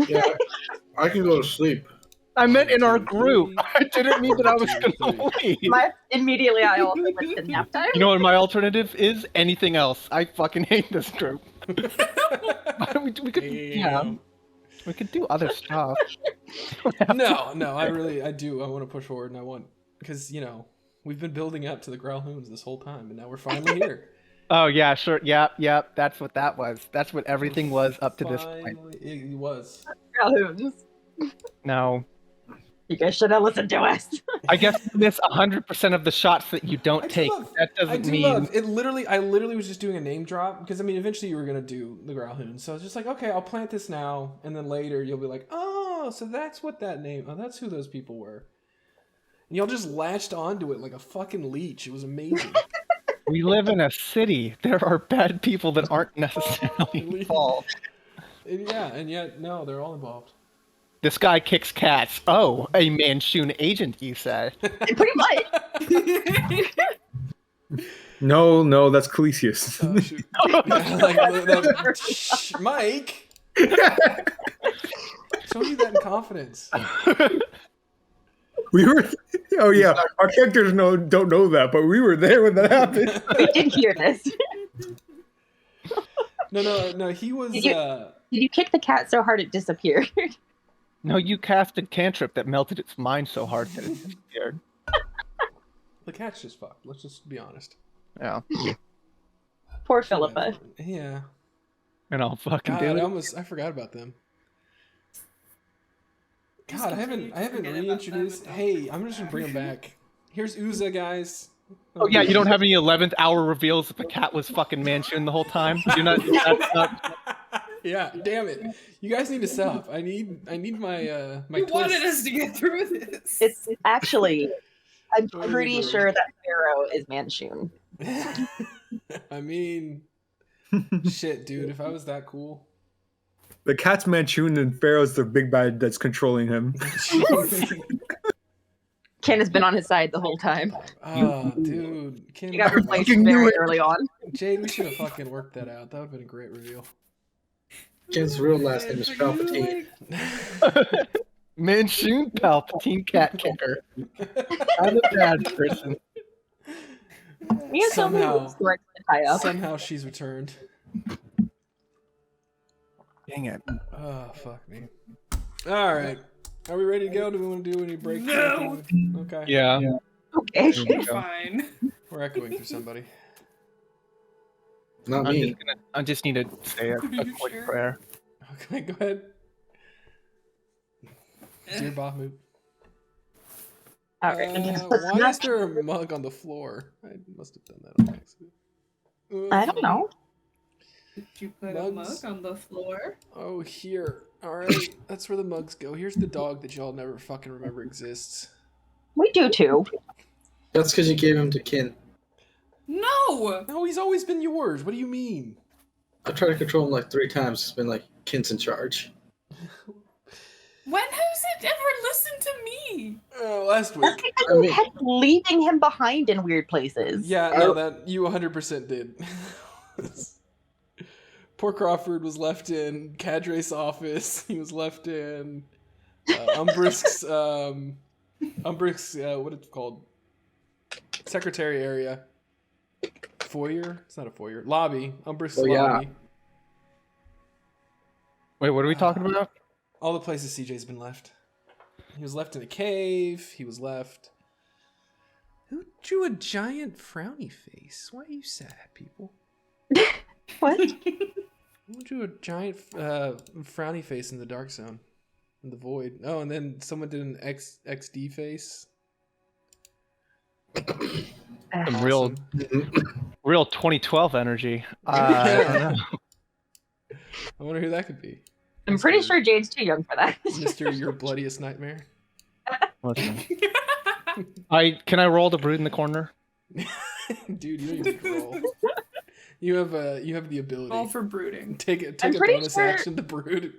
Yeah, I can go to sleep. I meant in our 2, group. 3. I didn't mean that I was 1, 2, gonna 3. leave. Immediately, I also went to nap time. You know what my alternative is? Anything else. I fucking hate this group. we could, yeah, we could do other stuff. No, I do. I want to push forward, and I want because we've been building up to the Grahlhunds this whole time, and now we're finally here. Oh yeah, sure. Yep. That's what that was. That's what everything was up to this point. It was. Grahlhunds. No. You guys should have listened to us. I guess you miss 100% of the shots that you don't take. That doesn't mean. It literally, I literally was just doing a name drop because eventually you were gonna do the Grahlhunds, so I was just like, okay, I'll plant this now, and then later you'll be like, oh, so that's what that name. Oh, that's who those people were. And y'all just latched onto it like a fucking leech. It was amazing. We live in a city. There are bad people that aren't necessarily involved. And yet, no, they're all involved. This guy kicks cats. Oh, a Manchun agent, you say? Pretty much. No, that's Calisius. Oh, shoot. Mike! Show me that in confidence. We were. Oh yeah, our characters don't know that, but we were there when that happened. We did hear this. No. He was. Did you kick the cat so hard it disappeared? No, you casted cantrip that melted its mind so hard that it disappeared. The cat's just fucked. Let's just be honest. Yeah. Poor Philippa. Yeah. And I'll fucking God, do it. I forgot about them. God, I haven't reintroduced. Hey, I'm just gonna bring them back. Here's Uza, guys. Oh yeah, you don't have any 11th hour reveals that the cat was fucking Manchun the whole time. You're not. That's not. Yeah, damn it. You guys need to stop. I need my my You twist. wanted us to get through this. It's actually, I'm pretty sure that Pharaoh is Manchun. Shit, dude, if I was that cool. The cat's Manchun and Pharaoh's the big bad that's controlling him. Ken has been on his side the whole time. Oh, dude. He got replaced very early on. Jade, we should have fucking worked that out. That would have been a great reveal. Ken's real last name is Palpatine. Manchun Palpatine cat kicker. I'm a bad person. We have so many stories to tie up. Somehow she's returned. Dang it. Oh, fuck me. All right. Are we ready to go? Do we want to do any break? No. Okay. Yeah. Okay. Fine. We're echoing through somebody. Not me. I just need to say a quick Sure. prayer. Okay, go ahead. Dear Bahamut. All right. Why is there a mug on the floor? I must have done that on accident. I don't know. Did you put a mug on the floor? Oh, here. All right. That's where the mugs go. Here's the dog that y'all never fucking remember exists. We do too. That's because you gave him to Ken. No! No, he's always been yours. What do you mean? I tried to control him like 3 times. It's been like Ken's in charge. When has it ever listened to me? Last That's week. because you kept leaving him behind in weird places. Yeah, no, that you 100% did. Poor Crawford was left in Cadre's office. He was left in Umbrisk's, what it's called? Secretary area. Foyer? It's not a foyer. Lobby. Umbrisk's lobby. Wait, what are we talking about? All the places CJ's been left. He was left in a cave. He was left... Who drew a giant frowny face? Why are you sad, people? What? Who drew a giant frowny face in the dark zone? In the void. Oh, and then someone did an XD face. Some real 2012 energy. Yeah. I don't know. I wonder who that could be. I'm pretty sure Jade's too young for that. Mr. Your Bloodiest Nightmare. Listen. Can I roll the brood in the corner? Dude, you don't even roll. You have the ability. All for brooding. Take a I'm pretty bonus sure- action to brood.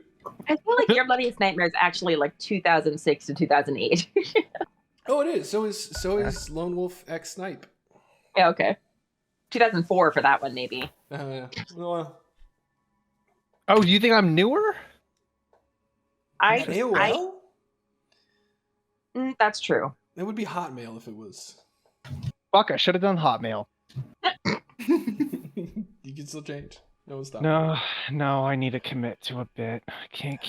I feel like Your Bloodiest Nightmare is actually like 2006 to 2008. Oh, it is. So is Lone Wolf X Snipe. Yeah, okay. 2004 for that one, maybe. Well, Oh, you think I'm newer? I, AOL? that's true. It would be Hotmail if it was. Fuck, I should have done Hotmail. You can still change. No one's stopping. No, I need to commit to a bit. I can't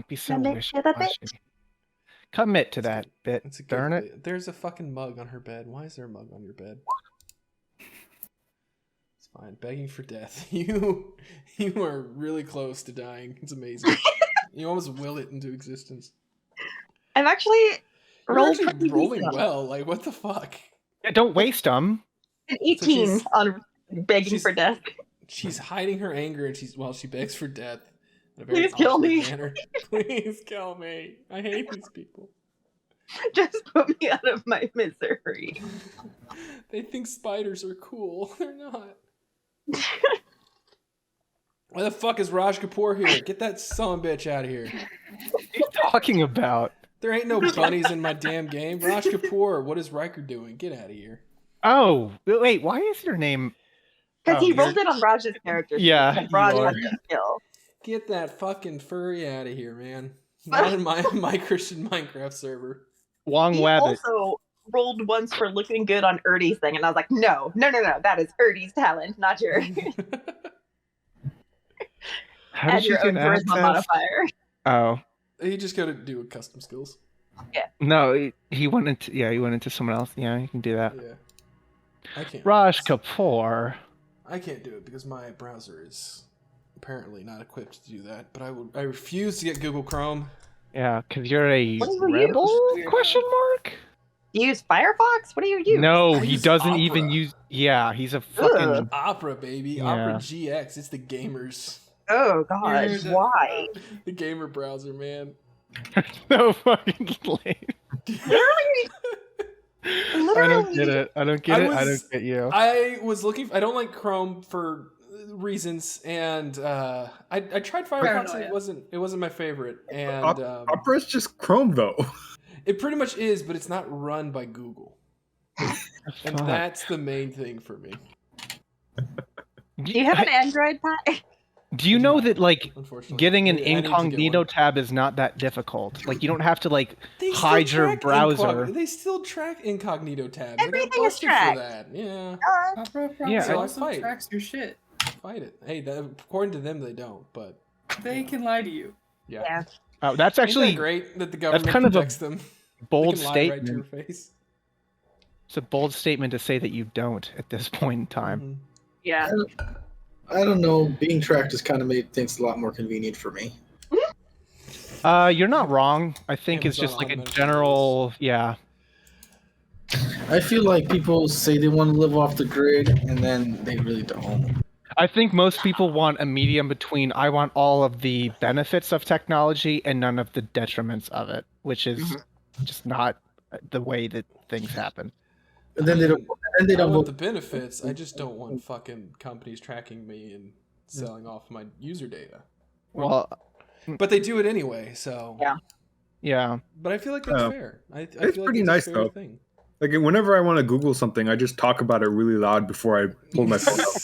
be so Commit to the bit. wishy-washy. Commit to that bit. It's a good Darn it. bit. There's a fucking mug on her bed. Why is there a mug on your bed? It's fine. Begging for death. You are really close to dying. It's amazing. You almost will it into existence. I'm actually You're rolled actually pretty rolling decent. well. Like, what the fuck? Yeah, don't waste them. An 18 she's- on begging she's- for death. She's hiding her anger, and she begs for death. In a very Please kill awkward me. manner. Please kill me. I hate these people. Just put me out of my misery. They think spiders are cool. They're not. Why the fuck is Raj Kapoor here? Get that son bitch out of here. What are you talking about? There ain't no bunnies in my damn game. Raj Kapoor, what is Riker doing? Get out of here. Oh, wait, why is your name... Because Oh, he rolled it on Raj's character. sheet, Yeah, and Raj you has are. the skill. Get that fucking furry out of here, man. Not in my Christian Minecraft server. Wong He Wabbit. also rolled once for looking good on Erdy's thing, and I was like, no, that is Erdy's talent, not yours. How Add did you your own get charisma access? modifier. Oh. You just gotta do custom skills. No, he went into someone else. Yeah, you can do that. Yeah. I can't. Raj Kapoor. I can't do it because my browser is apparently not equipped to do that. But I refuse to get Google Chrome. Yeah, because you're a What do you rebel? use? Question mark? Do you use Firefox? What do you use? No, I he use doesn't Opera. even use. Yeah, he's a fucking. Opera, baby. Yeah. Opera GX. It's the gamers. Oh, God. You're the- Why? The gamer browser, man. No fucking lame. Literally. I don't get it. I don't get I it. I was- don't get you. I was looking. I don't like Chrome for reasons, and I tried Firefox. And Paranoia. it wasn't my favorite, and Opera's just Chrome though. it pretty much is, but it's not run by Google, and Fuck. that's the main thing for me. Do you have an Android, Pat? Do you know that like Unfortunately, getting an I need to get incognito one. tab is not that difficult? Like you don't have to like They still hide your track browser. They still track incognito tabs. I got Everything is busted tracked. for that. Yeah, Opera Yeah, probably I also fight. tracks your shit. fight it. Hey, according to them, they don't. But They can lie to you. yeah, Yeah. Oh, that's Ain't actually that great that the government kind of a protects them. bold They can lie right to your statement. face. It's a bold statement to say that you don't at this point in time. Mhm. Yeah. I don't know. Being tracked has kind of made things a lot more convenient for me. You're not wrong. I think it's Amazon just like a augmented general, yeah. I feel like people say they want to live off the grid, and then they really don't. I think most people want a medium between I want all of the benefits of technology and none of the detriments of it, which is just not the way that things happen. And then they don't. And they I don't want vote. the benefits. I just don't want fucking companies tracking me and selling off my user data. Well, But they do it anyway, so. Yeah. yeah. But I feel like that's Yeah. fair. I feel It's like pretty that's nice, a fair though. thing. Like whenever I want to Google something, I just talk about it really loud before I pull my phone out.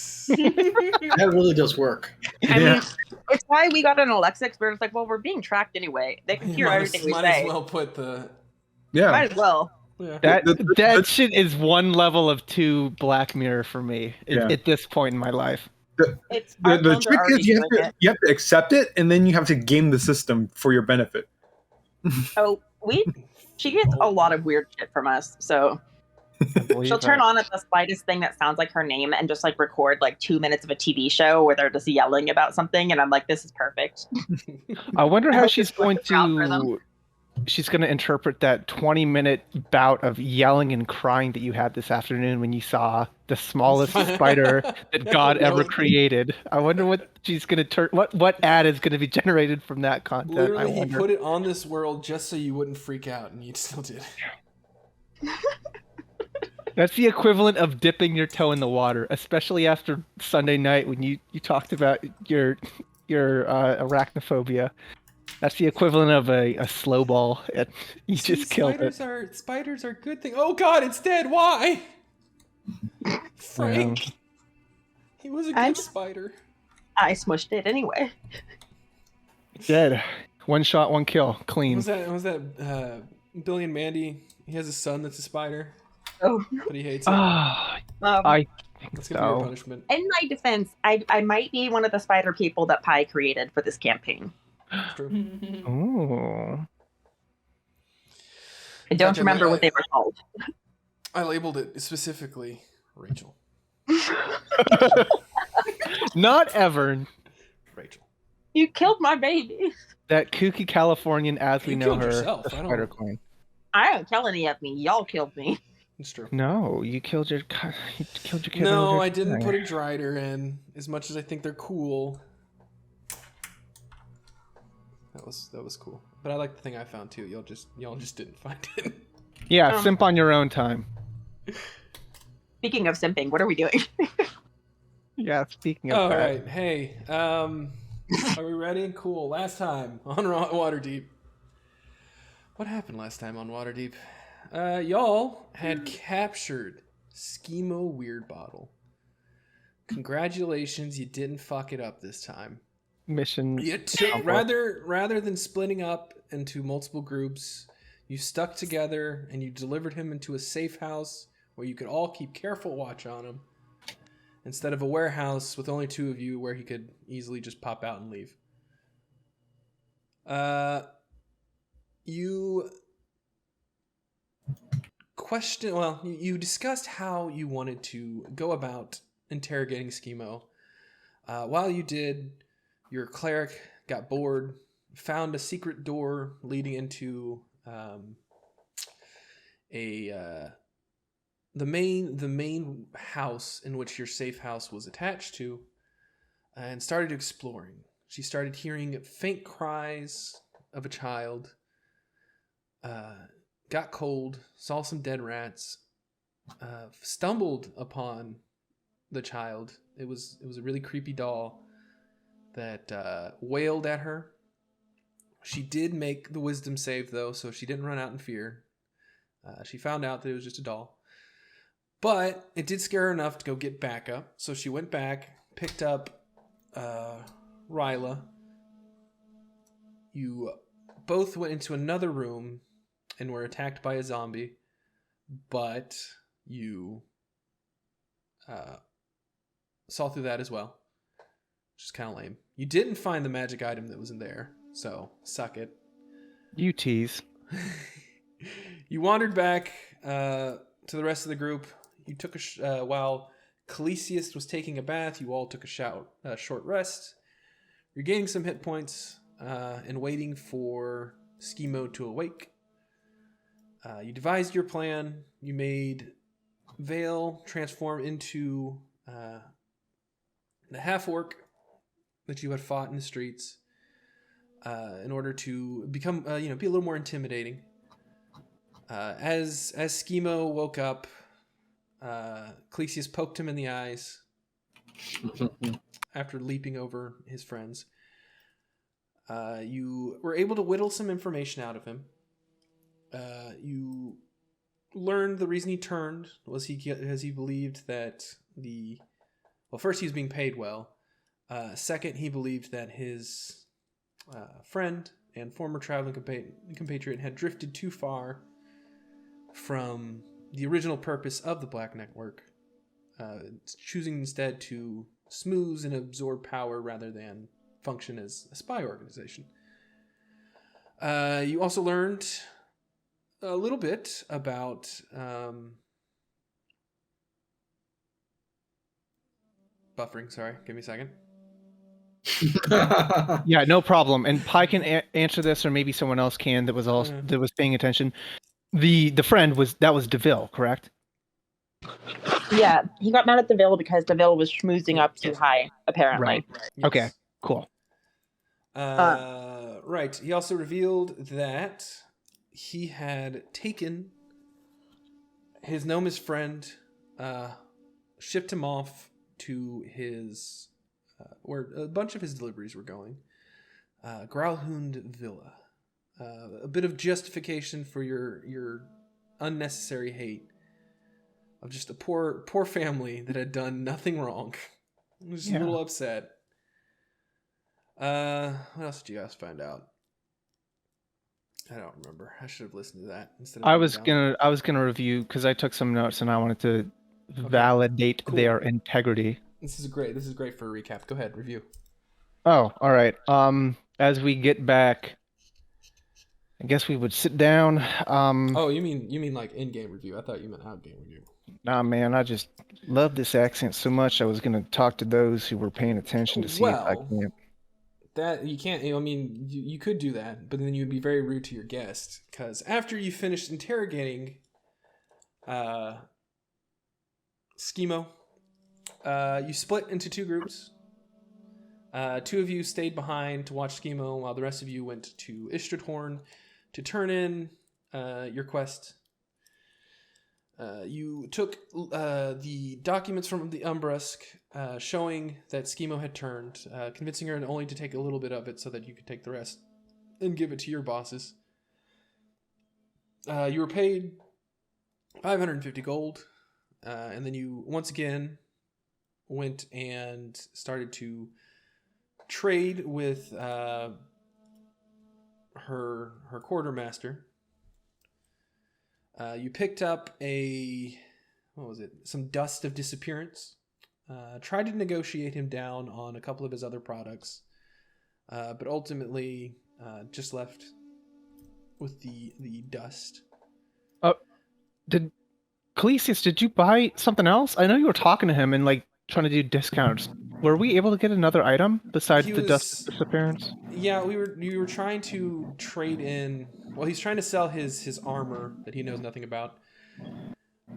That really does work. I Yeah. mean, it's why we got an Alexa expert. It's like, well, we're being tracked anyway. They can hear everything we might say. as well put the. Yeah. Might as well. Yeah. That shit is one level of two Black Mirror for me Yeah. at this point in my life. It's The our phones are trick already is you doing have, it. you have to accept it, and then you have to game the system for your benefit. Oh, she gets a lot of weird shit from us. So I believe she'll turn it. on at the slightest thing that sounds like her name and just like record like 2 minutes of a TV show where they're just yelling about something, and I'm like, this is perfect. I wonder I how hope she's this going works out for them. to. She's going to interpret that 20-minute bout of yelling and crying that you had this afternoon when you saw the smallest spider that God ever created. I wonder what she's going to turn. What ad is going to be generated from that content? I Literally, he wonder. put it on this world just so you wouldn't freak out, and you still did. That's the equivalent of dipping your toe in the water, especially after Sunday night when you talked about your arachnophobia. That's the equivalent of a slow ball. You See, just killed it. Spiders are a good thing. Oh God, it's dead. Why? Frank. He was a good I'm- spider. I smushed it anyway. Dead. One shot, one kill, clean. Was that Billy and Mandy? He has a son that's a spider, Oh, but he hates it. Ah, um, I think That's gonna be your so. punishment. in my defense, I might be one of the spider people that Pi created for this campaign. It's true. Ooh. I don't Okay, remember what they were called. I labeled it specifically Rachel. Not ever. Rachel. You killed my baby. That kooky Californian, as we You know killed her, yourself. the I don't- Spider Queen. I don't kill any of me. Y'all killed me. It's true. No, you killed your kid. No, I didn't put a Drider in. As much as I think they're cool. That was cool. But I like the thing I found too. Y'all just didn't find it. Yeah, simp on your own time. Speaking of simping, what are we doing? Yeah, speaking of All that. right. Hey, are we ready? Cool. Last time on Waterdeep. What happened last time on Waterdeep? Y'all had captured Skeemo Weird Bottle. Congratulations, you didn't fuck it up this time. Mission. You took, rather than splitting up into multiple groups, you stuck together and you delivered him into a safe house where you could all keep careful watch on him, instead of a warehouse with only two of you where he could easily just pop out and leave. You discussed how you wanted to go about interrogating Skeemo. While you did, your cleric got bored, found a secret door leading into the main house in which your safe house was attached to, and started exploring. She started hearing faint cries of a child, got cold, saw some dead rats, stumbled upon the child. It was a really creepy doll that wailed at her. She did make the wisdom save though, so she didn't run out in fear. She found out that it was just a doll. But it did scare her enough to go get backup. So she went back, picked up Ryla. You both went into another room and were attacked by a zombie. But you saw through that as well. Which is kind of lame. You didn't find the magic item that was in there. So, suck it. You tease. You wandered back to the rest of the group. You took while Calisius was taking a bath, you all took a short rest, regaining some hit points, and waiting for Skeemo to awake. You devised your plan. You made Vale transform into the half-orc that you had fought in the streets, in order to become, be a little more intimidating. As Skeemo woke up, Calisius poked him in the eyes after leaping over his friends. You were able to whittle some information out of him. You learned the reason he turned was he believed that first he was being paid well. Second, he believed that his friend and former traveling compatriot had drifted too far from the original purpose of the Black Network, choosing instead to smooze and absorb power rather than function as a spy organization. You also learned a little bit about buffering. Sorry, give me a second. Yeah, no problem. And Pi can answer this, or maybe someone else can that was paying attention. The friend was DeVille, correct? Yeah, he got mad at DeVille because DeVille was schmoozing up too high, apparently. Right. Yes. Okay, cool. Right. He also revealed that he had taken his Nomus friend, shipped him off to his where a bunch of his deliveries were going, Grahlhund Villa. A bit of justification for your unnecessary hate of just a poor family that had done nothing wrong. I was just a little upset. What else did you guys find out? I don't remember. I should have listened to that instead of. I writing was it down. gonna review because I took some notes and I wanted to Okay, validate cool. their integrity. This is great. This is great for a recap. Go ahead, review. Oh, all right. As we get back, I guess we would sit down. Oh, you mean like in-game review? I thought you meant out-game review. Nah, man, I just love this accent so much. I was gonna talk to those who were paying attention to see if I Well, can. That you can't. I mean, you could do that, but then you'd be very rude to your guest. Because after you finished interrogating, Skeemo, you split into two groups. Two of you stayed behind to watch Skeemo, while the rest of you went to Istradhorn to turn in your quest. You took the documents from the Umbrusk showing that Skeemo had turned, convincing her only to take a little bit of it so that you could take the rest and give it to your bosses. You were paid 550 gold, and then you once again went and started to trade with her quartermaster. You picked up some dust of disappearance. Tried to negotiate him down on a couple of his other products, but ultimately just left with the dust. Did Calisius, did you buy something else? I know you were talking to him and like trying to do discounts. Were we able to get another item besides the dust disappearance? Yeah, we were trying to trade in. Well, he's trying to sell his armor that he knows nothing about.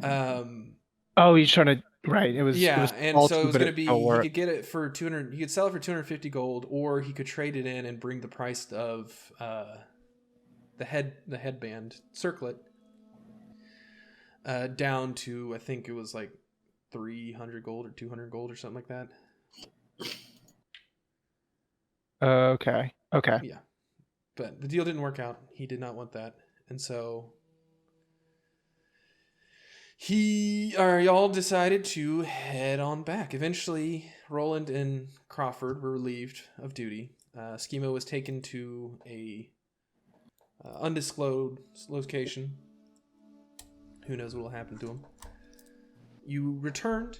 Oh, he's trying to. Right. It was. Yeah, it was and so it was going to be. He work. could get it for 200. He could sell it for 250 gold, or he could trade it in and bring the price of the headband circlet down to, I think it was like 300 gold or 200 gold or something like that. Okay. Yeah, but the deal didn't work out. He did not want that, and so y'all decided to head on back. Eventually, Roland and Crawford were relieved of duty. Skeemo was taken to a undisclosed location. Who knows what will happen to him? You returned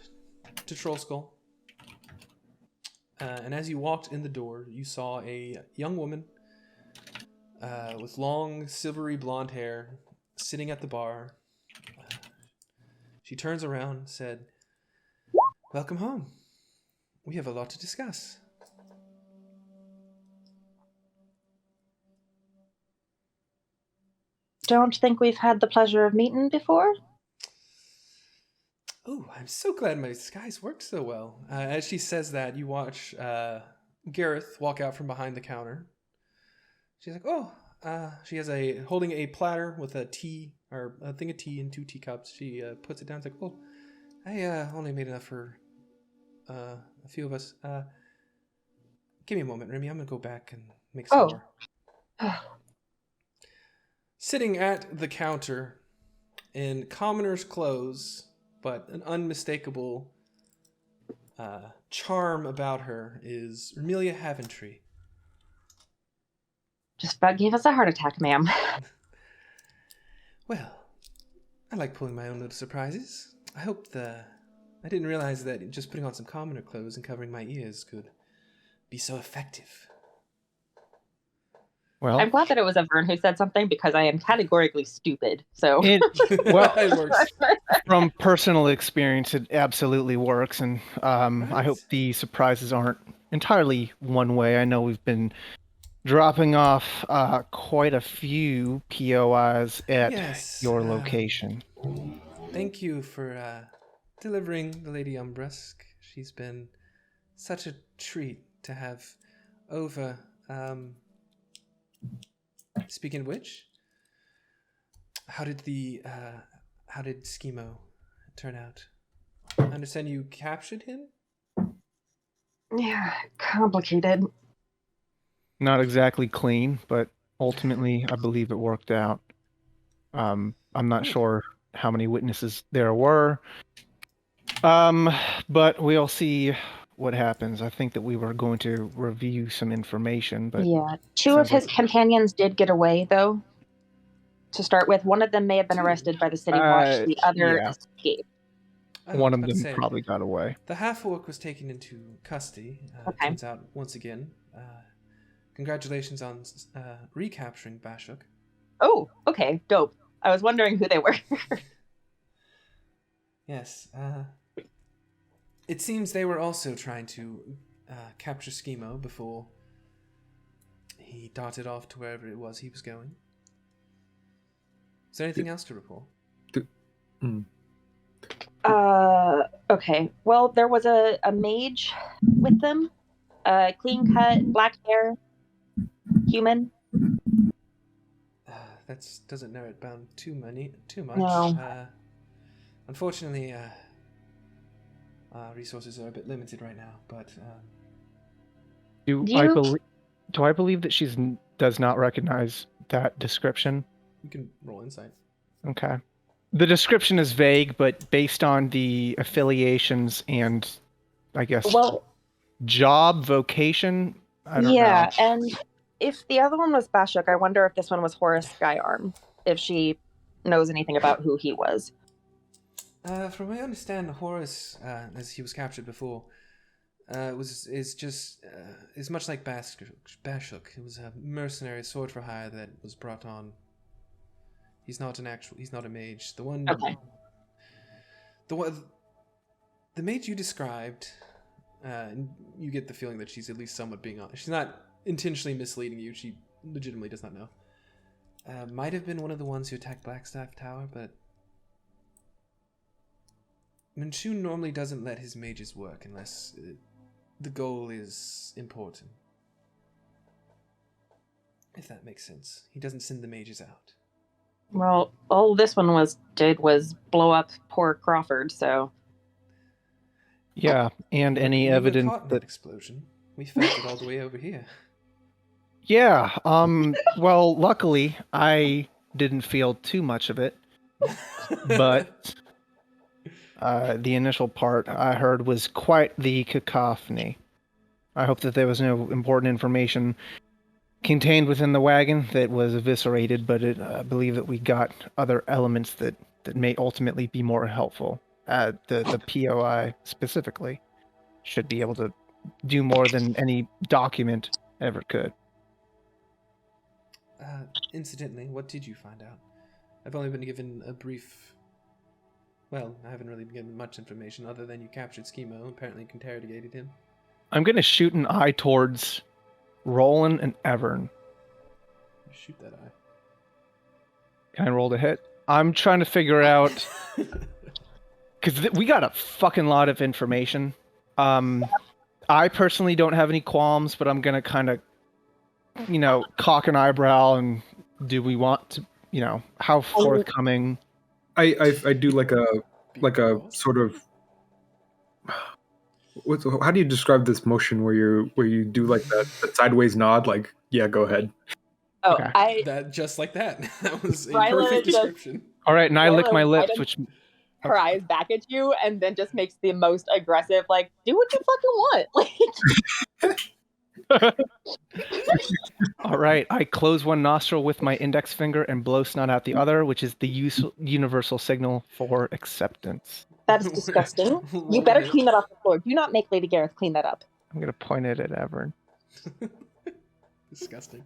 to Trollskull, and as you walked in the door, you saw a young woman with long, silvery blonde hair sitting at the bar. She turns around and said, "Welcome home. We have a lot to discuss." Don't think we've had the pleasure of meeting before? Oh, I'm so glad my disguise worked so well. As she says that, you watch Gareth walk out from behind the counter. She's like, "Oh," she has holding a platter with a tea, or a thing of tea and 2 teacups. She puts it down. It's like, "Oh, I only made enough for a few of us. Give me a moment, Remy. I'm gonna go back and make some more." Sitting at the counter in commoner's clothes, but an unmistakable charm about her, is Amelia Haventree. Just about gave us a heart attack, ma'am. Well, I like pulling my own little surprises. I didn't realize that just putting on some commoner clothes and covering my ears could be so effective. Well, I'm glad that it was a Vern who said something, because I am categorically stupid. So It works. From personal experience, it absolutely works, and I hope the surprises aren't entirely one way. I know we've been dropping off quite a few POIs at your location. Thank you for delivering the Lady Umbrusk. She's been such a treat to have over. Speaking of which, how did Skeemo turn out? I understand you captured him? yeah, complicated. Not exactly clean, but ultimately, I believe it worked out. I'm not sure how many witnesses there were, but we'll see what happens. I think that we were going to review some information, but yeah, 2 of his companions did get away, though. to start with. One of them may have been arrested by the city watch. The other yeah. escaped. Oh, One I of was them about to say, probably got away. The half-orc was taken into custody. Okay. Turns out, once again, congratulations on recapturing Bashuk. Oh, okay, dope. I was wondering who they were. Yes. It seems they were also trying to capture Skeemo before he darted off to wherever it was he was going. Is there anything else to report? Okay. Well, there was a mage with them. Clean cut, black hair, human. That doesn't narrow it down too much. No. Unfortunately, resources are a bit limited right now. But Do I believe that she's does not recognize that description? you can roll insight. Okay. The description is vague, but based on the affiliations and, I guess, Well, job, vocation, I don't yeah, know. and if the other one was Bashuk, I wonder if this one was Horace Skyarm, if she knows anything about who he was. From what I understand, Horus, as he was captured before, is much like Bashuk. It was a mercenary sword for hire that was brought on. He's not a mage. Okay. The mage you described, and you get the feeling that she's at least somewhat being honest. She's not intentionally misleading you. She legitimately does not know. Might have been one of the ones who attacked Blackstaff Tower, but Manchu normally doesn't let his mages work unless the goal is important. If that makes sense. He doesn't send the mages out. Well, all this one did was blow up poor Crawford, so... Yeah, and any We were evidence caught in that... explosion. We felt it all the way over here. Yeah, well, luckily, I didn't feel too much of it, but the initial part I heard was quite the cacophony. I hope that there was no important information contained within the wagon that was eviscerated, but I believe that we got other elements that may ultimately be more helpful. The POI specifically should be able to do more than any document ever could. Incidentally, what did you find out? I've only been given a brief... Well, I haven't really been given much information other than you captured Skeemo and apparently interrogated him. I'm going to shoot an eye towards Roland and Evern. Shoot that eye. Can I roll to hit? I'm trying to figure out... Because we got a fucking lot of information. I personally don't have any qualms, but I'm going to kind of, cock an eyebrow and do we want to, how forthcoming... I do like a sort of how do you describe this motion where you do like that sideways nod, like, yeah, go ahead. Oh, Okay. That just like that. That was a Ryla perfect just- description. All right, and I lick my lips, Ryla which... her eyes back at you and then just makes the most aggressive, like, do what you fucking want. All right, I close one nostril with my index finger and blow snot out the other, which is the universal signal for acceptance. That is disgusting. You better clean that off the floor. Do not make Lady Gareth clean that up. I'm going to point it at Evern. Disgusting.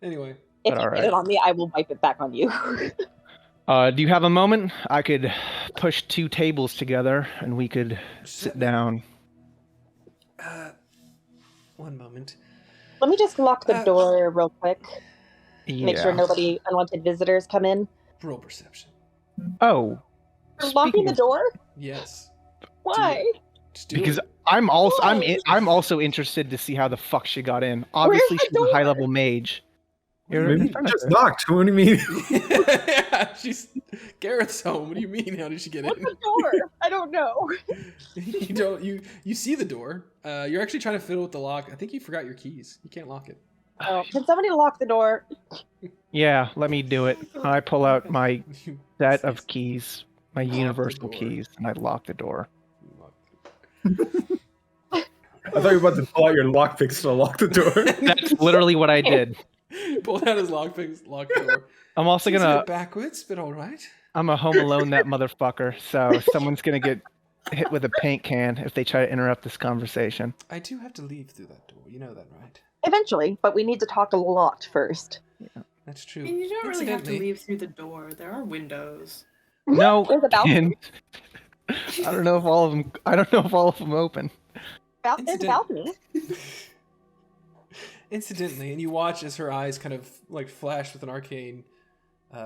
Anyway. If But you all get right. it on me, I will wipe it back on you. Do you have a moment? I could push 2 tables together and we could sit down. One moment. Let me just lock the door real quick. Make sure Yeah. nobody unwanted visitors come in. Roll perception. Oh. You're locking speaking the of- door? Yes. Why? Just do Because it. I'm Why? also interested to see how the fuck she got in. Obviously, the she's a door? high-level mage. You're Maybe in you front of just her. knocked. What do you mean? Yeah, she's Garrett's home. What do you mean? How did she get What's in? the door? I don't know. You see the door. You're actually trying to fiddle with the lock. I think you forgot your keys. You can't lock it. Oh, can somebody lock the door? Yeah, let me do it. I pull out my You set of keys, my Lock the universal door. keys, and I lock the door. lock I thought you were about to pull out your lockpicks to lock the door. That's literally what I did. Pulled out his lock door. I'm also Seems a gonna. bit backwards, but all right. I'm a Home Alone that motherfucker. So someone's gonna get hit with a paint can if they try to interrupt this conversation. I do have to leave through that door. You know that, right? Eventually, but we need to talk a lot first. That's true. I mean, you don't really have to Incidentally- leave through the door. There are windows. No, There's a balcony. I don't know if all of them. I don't know if all of them open. There's a Incident- balcony. Incidentally, and you watch as her eyes kind of like flash with an arcane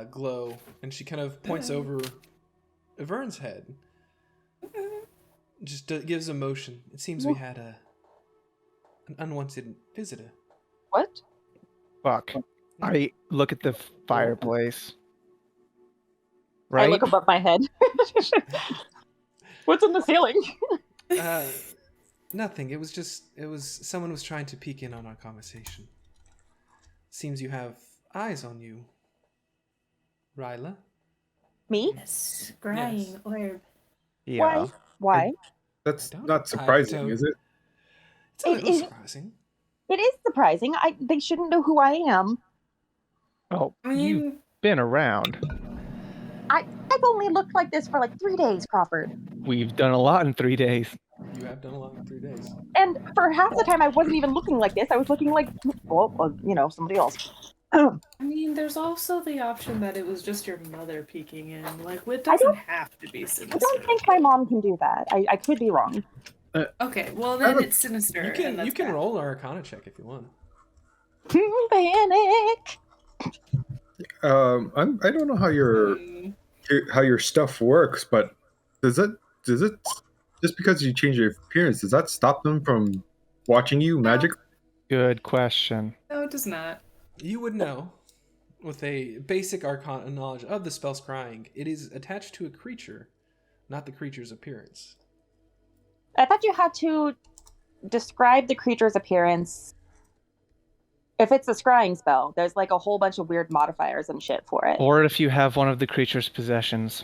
glow, and she kind of points over Vern's head. Just gives a motion. It seems we had an unwanted visitor. What? Fuck. I look at the fireplace. I Right? look above my head. What's in the ceiling? Nothing. It was someone was trying to peek in on our conversation. Seems you have eyes on you, Ryla. Me? Yes. Scrying orb. Yeah. Why? That's don't- not surprising, don't- is it? It's a little is- surprising. It is surprising. They shouldn't know who I am. Oh, I you've mean, been around. I've only looked like this for like 3 days, Crawford. We've done a lot in 3 days. You have done a lot in 3 days. And for half the time, I wasn't even looking like this. I was looking like, somebody else. I mean, there's also the option that it was just your mother peeking in. Like, it I doesn't have to be I sinister. don't think my mom can do that. I could be wrong. Okay, well then it's sinister. You and can that's bad. roll an Arcana check if you want. Panic. I don't know how your stuff works, but does it just because you change your appearance, does that stop them from watching you magically? Good question. No, it does not. You would know, with a basic Arcana knowledge of the spell Scrying, it is attached to a creature, not the creature's appearance. I thought you had to describe the creature's appearance. If it's a scrying spell, there's like a whole bunch of weird modifiers and shit for it. Or if you have one of the creature's possessions.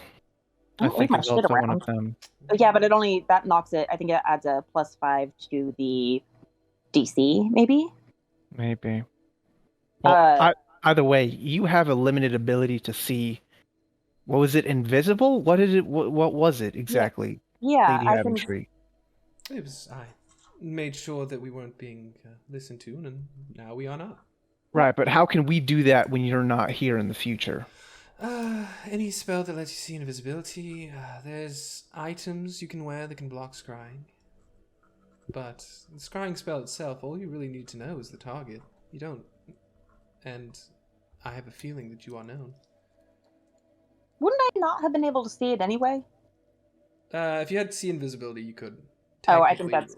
I Don't think leave my it's shit also one around. of them. Yeah, but that knocks it. I think it adds a +5 to the DC, maybe. Maybe. Well, either way, you have a limited ability to see. What was it? Invisible? What did it? What was it exactly? Yeah, Lady I can. Aventry. It was I made sure that we weren't being listened to, and now we are not. Right, but how can we do that when you're not here in the future? Any spell that lets you see invisibility. There's items you can wear that can block scrying. But the scrying spell itself, all you really need to know is the target. You don't. And I have a feeling that you are known. Wouldn't I not have been able to see it anyway? If you had see invisibility, you could. Oh, I think technically- that's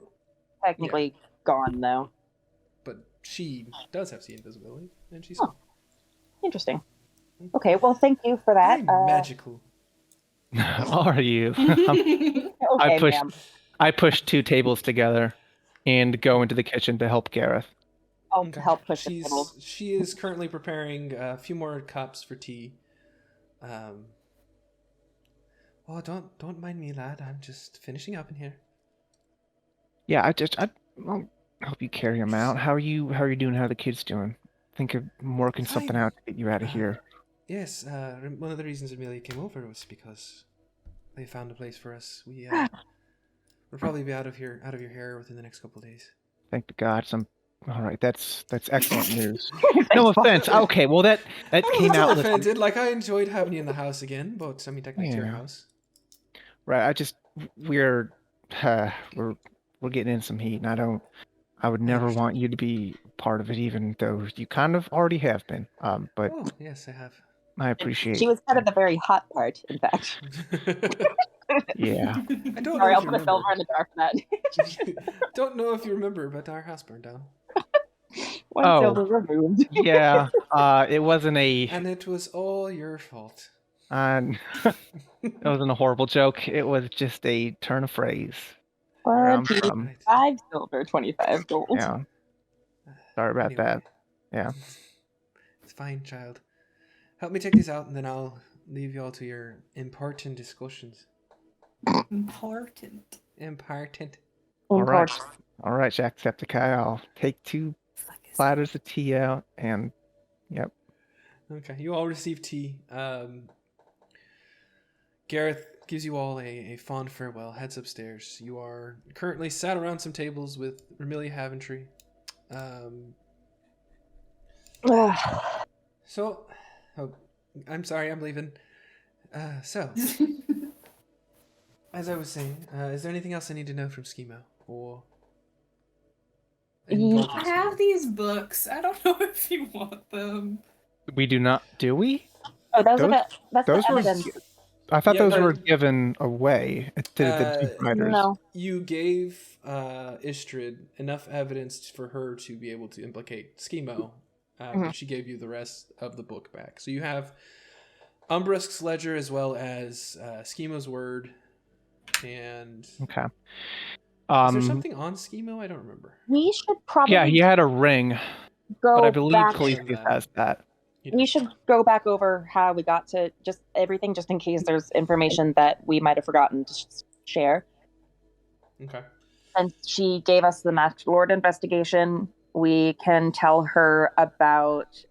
technically gone, though. But she does have see invisibility, and she's. Oh. Interesting. Okay, well, thank you for that. I'm magical. Are you? Okay, I pushed. ma'am. I pushed 2 tables together, and go into the kitchen to help Gareth. I'll Okay. help push the table. She is currently preparing a few more cups for tea. Oh, don't mind me, lad. I'm just finishing up in here. Yeah, I'll help you carry him out. How are you doing? How are the kids doing? Think of working something Fine. out to get you out of here. Yes, one of the reasons Amelia came over was because they found a place for us. We'll probably be out of your hair within the next couple of days. Thank the gods. All right. That's excellent news. No offense. Okay, well that came I'm out. not with- offended. Like, I enjoyed having you in the house again, but I mean, technically it's your Yeah. house. Right. We're getting in some heat, and I would never want you to be part of it, even though you kind of already have been. But Oh, yes, I have. I appreciate. She was part of the very hot part, in fact. Yeah. I don't Sorry, know I'll if you put a silver remember. in the jar for that. Don't know if you remember, but our house burned down. One Oh. silver removed. Yeah. It wasn't a. And it was all your fault. It wasn't a horrible joke. It was just a turn of phrase. Where I'm from. 5 silver, 25 gold. Yeah. Sorry about Anyway. that. Yeah. It's fine, child. Help me take these out, and then I'll leave you all to your important discussions. Important. Important. All right. All right, Jacksepticeye. I'll take 2 platters of tea out and Yep. Okay, you all receive tea. Gareth gives you all a fond farewell, heads upstairs. You are currently sat around some tables with Remilia Haventry. So, I'm sorry, I'm leaving. So, as I was saying, is there anything else I need to know from Skeemo? Or involving I Skeemo? have these books. I don't know if you want them. We do not, do we? Oh, that's Those the were, evidence. I thought Yeah, those no, were given away to the two fighters. No. You gave Istrid enough evidence for her to be able to implicate Skeemo, but she gave you the rest of the book back. So you have Umbrisk's ledger as well as Skeemo's word. And Okay. is there something on Skeemo? I don't remember. We should probably Yeah, he had a ring, go but I believe back. Khaleesi has that. We should go back over how we got to just everything, just in case there's information that we might have forgotten to share. Okay. And she gave us the Masked Lord investigation. We can tell her about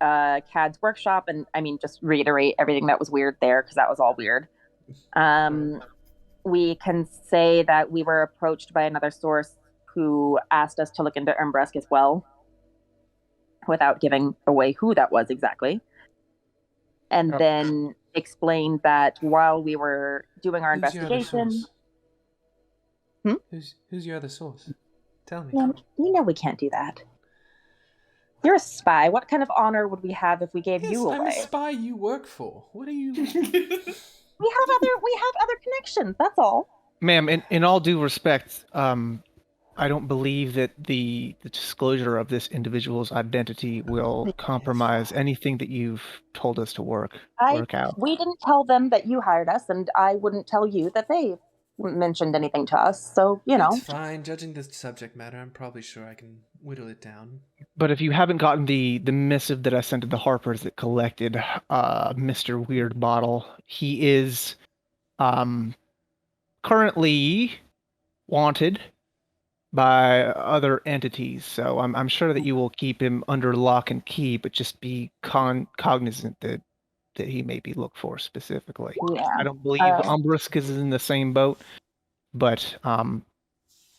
Cad's workshop, and I mean, just reiterate everything that was weird there, because that was all weird. We can say that we were approached by another source who asked us to look into Umbrisk as well, without giving away who that was exactly. And then explain that while we were doing our investigation... Who's your other source? Tell me. Man, you know we can't do that. You're a spy. What kind of honor would we have if we gave you away? I'm a spy you work for. What are you... We have other connections, that's all. Ma'am, in all due respect, I don't believe that the disclosure of this individual's identity will compromise anything that you've told us to work out. We didn't tell them that you hired us, and I wouldn't tell you that they mentioned anything to us, so, you know. It's fine. Judging the subject matter, I'm probably sure I can whittle it down. But if you haven't gotten the missive that I sent to the Harpers that collected Mr. Weird Bottle, he is currently wanted by other entities. So I'm sure that you will keep him under lock and key, but just be cognizant that he may be looked for specifically. Yeah. I don't believe Umbrisk is in the same boat, but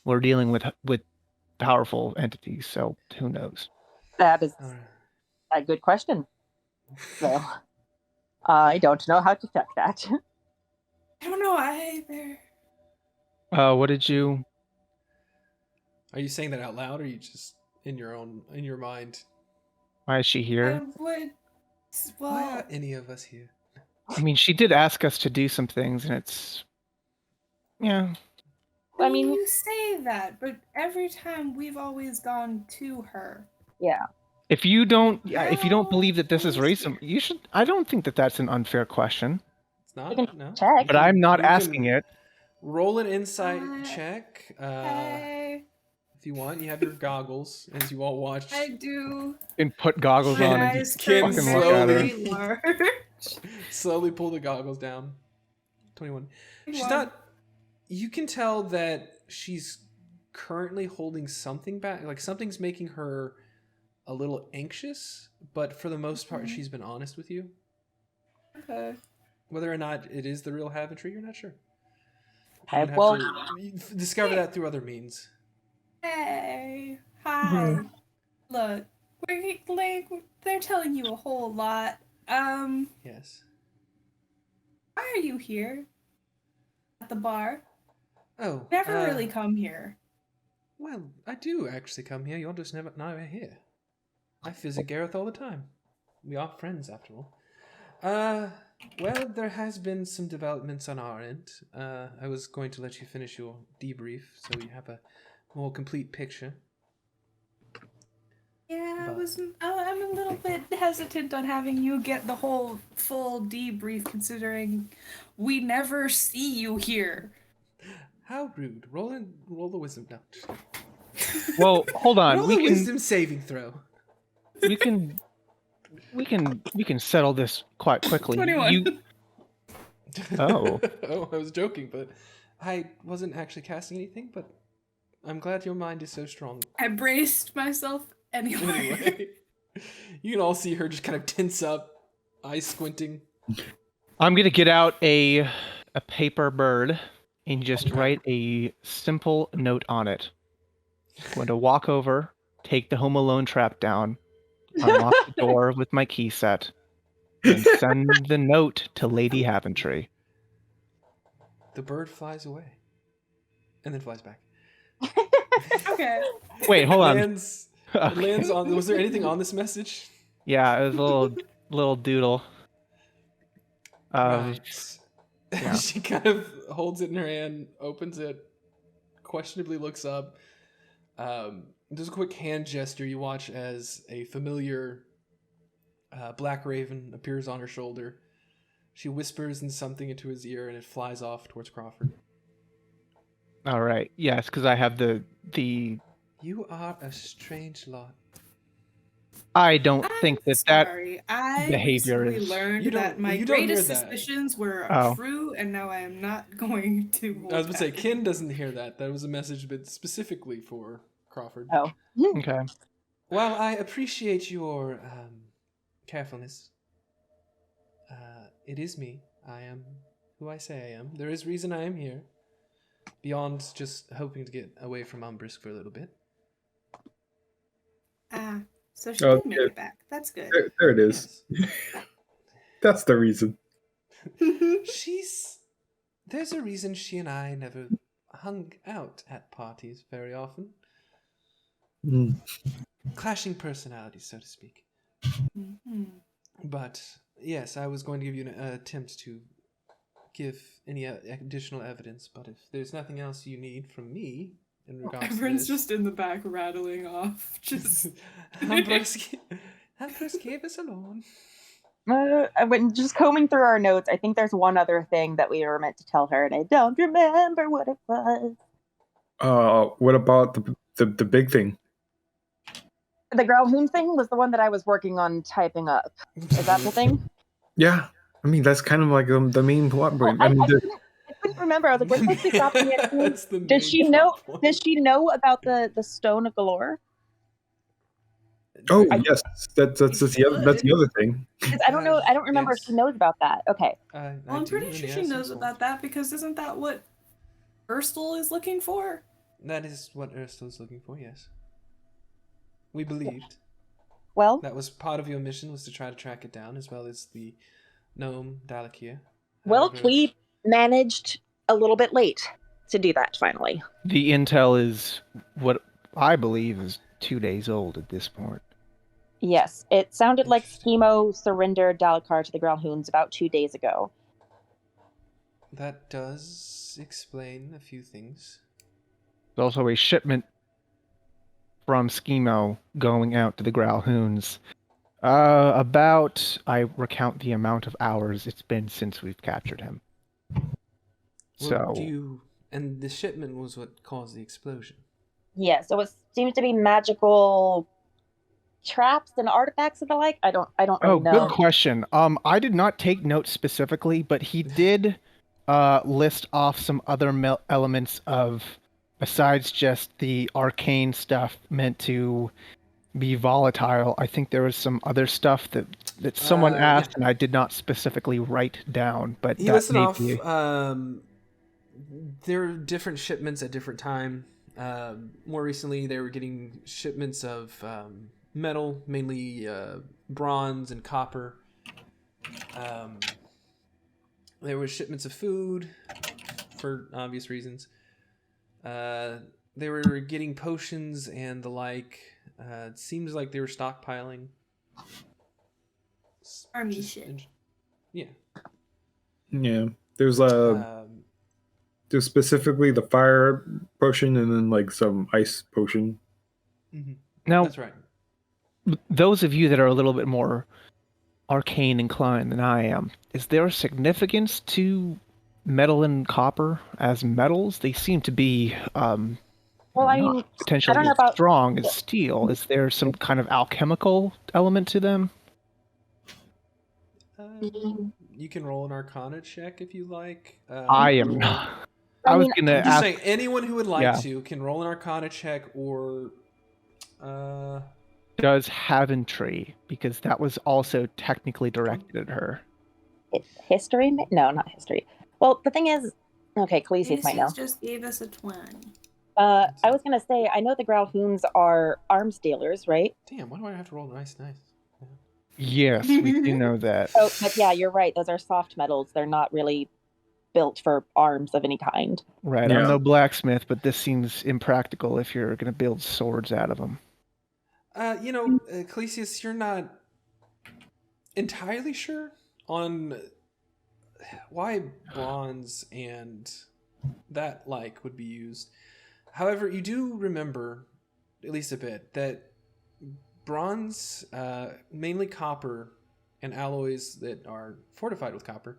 we're dealing with powerful entities, so who knows? That is a good question. So, I don't know how to check that. I don't know either. What did you... Are you saying that out loud, or are you just in your mind? Why is she here? I would... Well, Why are any of us here? I mean, she did ask us to do some things, and it's... Yeah. I mean, you say that, but every time we've always gone to her. Yeah. If you don't believe that this is racist, you should... I don't think that that's an unfair question. It's not? No? Check. But I'm not You can asking it. Roll an insight check. Hey, If you want, you have your goggles as you all watch. I do. And put goggles My on and eyes just turn fucking look at her. slowly. very large. Slowly pull the goggles down. 21. She's 21. not... You can tell that she's currently holding something back. Like, something's making her a little anxious, but for the most part, she's been honest with you. Okay. Whether or not it is the real Haventry, you're not sure. You Okay, would have well, to discover that through other means. Hey, hi. Look, they're telling you a whole lot. Yes. Why are you here? At the bar? Oh. Never really come here. Well, I do actually come here. You're just never here. I visit Gareth all the time. We are friends, after all. Well, there has been some developments on our end. I was going to let you finish your debrief so you have a more complete picture. Yeah, I'm a little bit hesitant on having you get the whole full debrief, considering we never see you here. How rude. Roll the wisdom. No. Well, hold on. Roll a wisdom saving throw. We can settle this quite quickly. 21. Oh, I was joking, but I wasn't actually casting anything, but I'm glad your mind is so strong. I braced myself anyway. You can all see her just kind of tense up, eyes squinting. I'm gonna get out a paper bird and just Okay. write a simple note on it. I'm going to walk over, take the Home Alone trap down, unlock the door with my key set, and send the note to Lady Haventry. The bird flies away, and then flies back. Okay. Wait, hold on. Lands. It lands on. Was there anything on this message? Yeah, it was a little doodle. Right. yeah. She kind of holds it in her hand, opens it, questionably looks up. Does a quick hand gesture. You watch as a familiar black raven appears on her shoulder. She whispers something into his ear, and it flies off towards Crawford. All right. Yes, because I have the. You are a strange lot. I don't think that Sorry, I behavior recently is- learned You don't- that my you don't hear greatest that. suspicions were Oh. true, and now I am not going to. I was going to say, Ken doesn't hear that. That was a message but specifically for Crawford. Oh. Okay. While I appreciate your carefulness, it is me. I am who I say I am. There is reason I am here. Beyond just hoping to get away from Umbrisk for a little bit. So she Oh, did make yeah. it back. That's good. There it is. That's the reason. There's a reason she and I never hung out at parties very often. Mm. Clashing personalities, so to speak. Mhm. But yes, I was going to give you an attempt to give any additional evidence. But if there's nothing else you need from me in regards Everyone's to this, just in the back rattling off. Just Ambrose gave us alone. I went just combing through our notes. I think there's one other thing that we were meant to tell her, and I don't remember what it was. What about the big thing? The Grahlhund thing was the one that I was working on typing up. Is that the thing? Yeah, I mean that's kind of like the main plot point. I, I mean, I couldn't remember. I was like, "What's supposed to be stopping me at That's the Does main she know? plot point. Does she know about the stone of galore? oh I- yes, that's the other thing. 'Cause I don't know. I don't remember if she Yes. knows about that. Okay. I Well, I'm do, pretty and sure yes, she knows of about that because isn't that what Urstel is looking for? That is what Ursula is looking for, yes. We believed. Well, That was part of your mission, was to try to track it down, as well as the gnome Dalakir. However, we managed a little bit late to do that finally. The intel is what I believe is 2 days old at this point. Yes, it sounded like Interesting. Skeemo surrendered Dalakar to the Grahlhunds about 2 days ago. That does explain a few things. There's also a shipment from Skeemo going out to the Grahlhunds. I recount the amount of hours it's been since we've captured him. Well, So, and the shipment was what caused the explosion. Yeah, so it seems to be magical traps and artifacts and the like. I don't really know. good question. I did not take notes specifically, but he did list off some other elements of, besides just the arcane stuff meant to be volatile. I think there was some other stuff that someone Yeah. asked, and I did not specifically write down. But He that listed may off, be. there are different shipments at different time. More recently, they were getting shipments of metal, mainly bronze and copper. There were shipments of food, for obvious reasons. They were getting potions and the like. It seems like they were stockpiling. Army Just shit. Yeah. Yeah, there's Um, specifically the fire potion and then like some ice potion. mhm. Now, That's right. those of you that are a little bit more arcane inclined than I am, is there a significance to metal and copper as metals? They seem to be Well, I not mean, potentially I don't know as about- strong as steel. Is there some kind of alchemical element to them? You can roll an Arcana check if you like. I am or- not. I I was mean, gonna I'm just ask. saying, anyone who would like Yeah. to can roll an Arcana check or. Does does Haventry, because that was also technically directed at her. History? No, not history. Well, the thing is, okay, Khaleesi's might know. Macy's just gave us a 20. I was gonna say, I know the Grahlhunds are arms dealers, right? Damn, why do I have to roll nice? Yes, we do know that. Oh, but yeah, you're right. Those are soft metals. They're not really built for arms of any kind. Right, Yeah. I'm no blacksmith, but this seems impractical if you're going to build swords out of them. Khaleesius, you're not entirely sure on why bronze and that would be used. However, you do remember, at least a bit, that bronze, mainly copper, and alloys that are fortified with copper,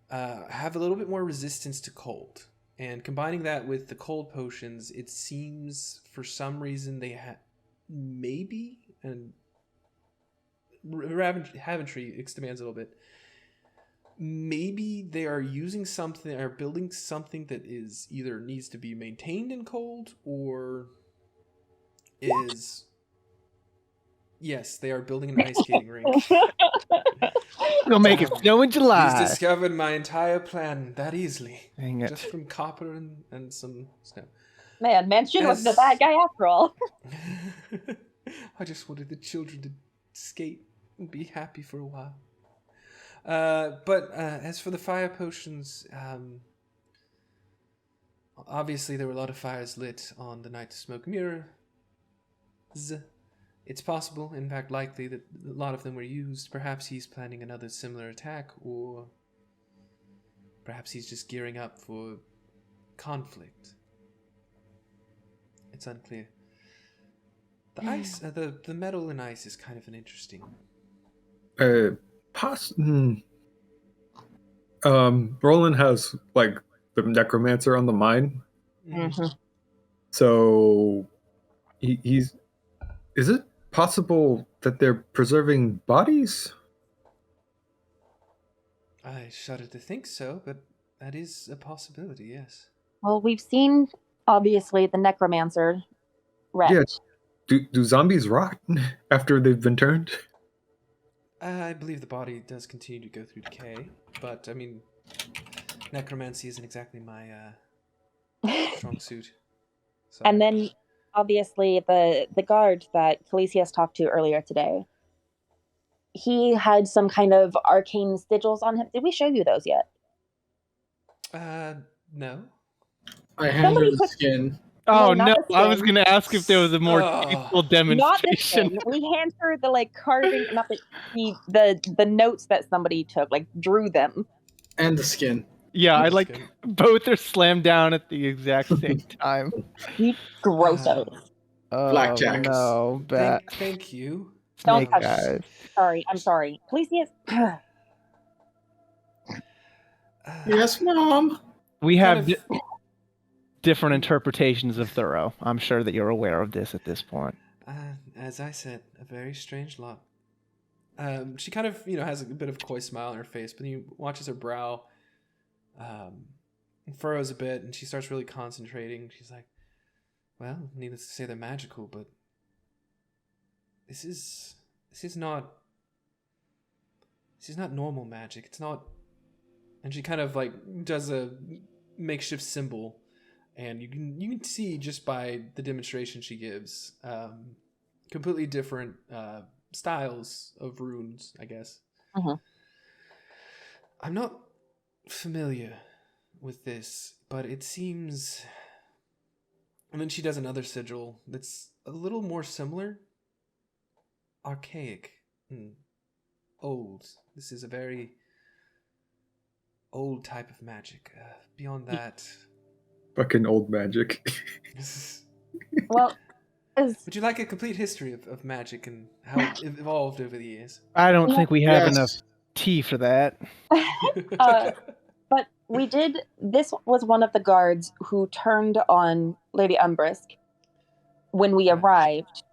have a little bit more resistance to cold. And combining that with the cold potions, it seems for some reason they maybe, and Haventry expands a little bit, maybe they are using something, or building something that is either needs to be maintained in cold, or is... Yes, they are building an ice skating rink. We'll make it snow in July. He's discovered my entire plan that easily. Dang it. Just from copper and some snow. Man, Manchin wasn't a bad guy after all. I just wanted the children to skate and be happy for a while. But as for the fire potions, obviously there were a lot of fires lit on the night of Smoke Mirror. It's possible, in fact likely, that a lot of them were used. Perhaps he's planning another similar attack, or perhaps he's just gearing up for conflict. It's unclear. The ice, the metal and ice is kind of an interesting... Roland has the necromancer on the mind, Mm-hmm. so he's. Is it possible that they're preserving bodies? I shudder to think so, but that is a possibility. Yes. Well, we've seen obviously the necromancer wrecked. Yeah. Do zombies rot after they've been turned? I believe the body does continue to go through decay, but I mean, necromancy isn't exactly my strong suit. So. And then, obviously, the guard that Khaleesius talked to earlier today, he had some kind of arcane sigils on him. Did we show you those yet? No. I handed her the skin. Oh No, no! not the I was skin. going to ask if there was a more Oh. tasteful Not the demonstration. skin. We hand her the carving, not the notes that somebody took, drew them. And the skin. Yeah, I Just like both are slammed down at the exact same time. Grossos. Oh, Blackjacks. no, bat. Thank you. Don't Snake touch eyes. Sorry, I'm sorry. Khaleesius. Yes, Mom. We have Kind different interpretations of Thorough. I'm sure that you're aware of this at this point. As I said, a very strange lot. She kind of, has a bit of a coy smile on her face, but then you watches her brow furrows a bit, and she starts really concentrating. She's like, well, needless to say, they're magical, but this is not normal magic. It's not. And she kind of does a makeshift symbol, and you can see just by the demonstration she gives, completely different styles of runes, I guess. Uh-huh. I'm not familiar with this, but it seems... And then she does another sigil that's a little more similar. Archaic and old. This is a very old type of magic. Beyond that... Fucking old magic. Well, Would you like a complete history of magic and how it evolved over the years? I don't think we have Yes. enough tea for that. but we did. This was one of the guards who turned on Lady Umbrisk when we arrived.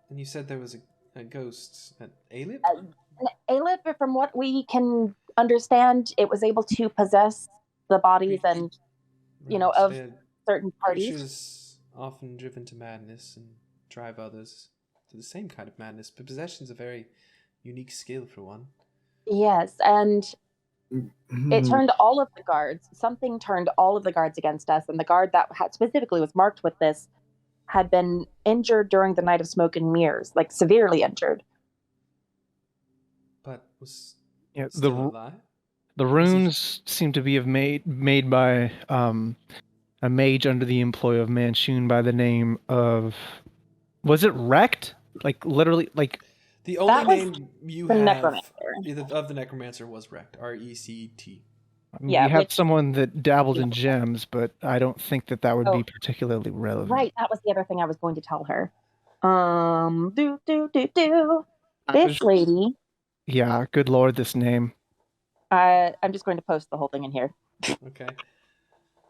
And you said there was a ghost at Alip? Aelip, from what we can understand, it was able to possess the bodies and of They're certain parties. creatures often driven to madness and drive others. to the same kind of madness, but possession's a very unique skill for one. Yes, and it Hmm. turned all of the guards. Something turned all of the guards against us, and the guard that specifically was marked with this had been injured during the night of smoke and mirrors, like severely injured. But was Yeah, still alive. the runes seem to be made by a mage under the employ of Manchun by the name of, was it Wrecked? Like literally, like The only That was name you the have necromancer. of the necromancer was Rect. RECT. I mean, Yeah, we have which- someone that dabbled in gems, but I don't think that would be Oh. particularly relevant. Right, that was the other thing I was going to tell her. This just- lady, Yeah, good lord, this name. I'm just going to post the whole thing in here. Okay.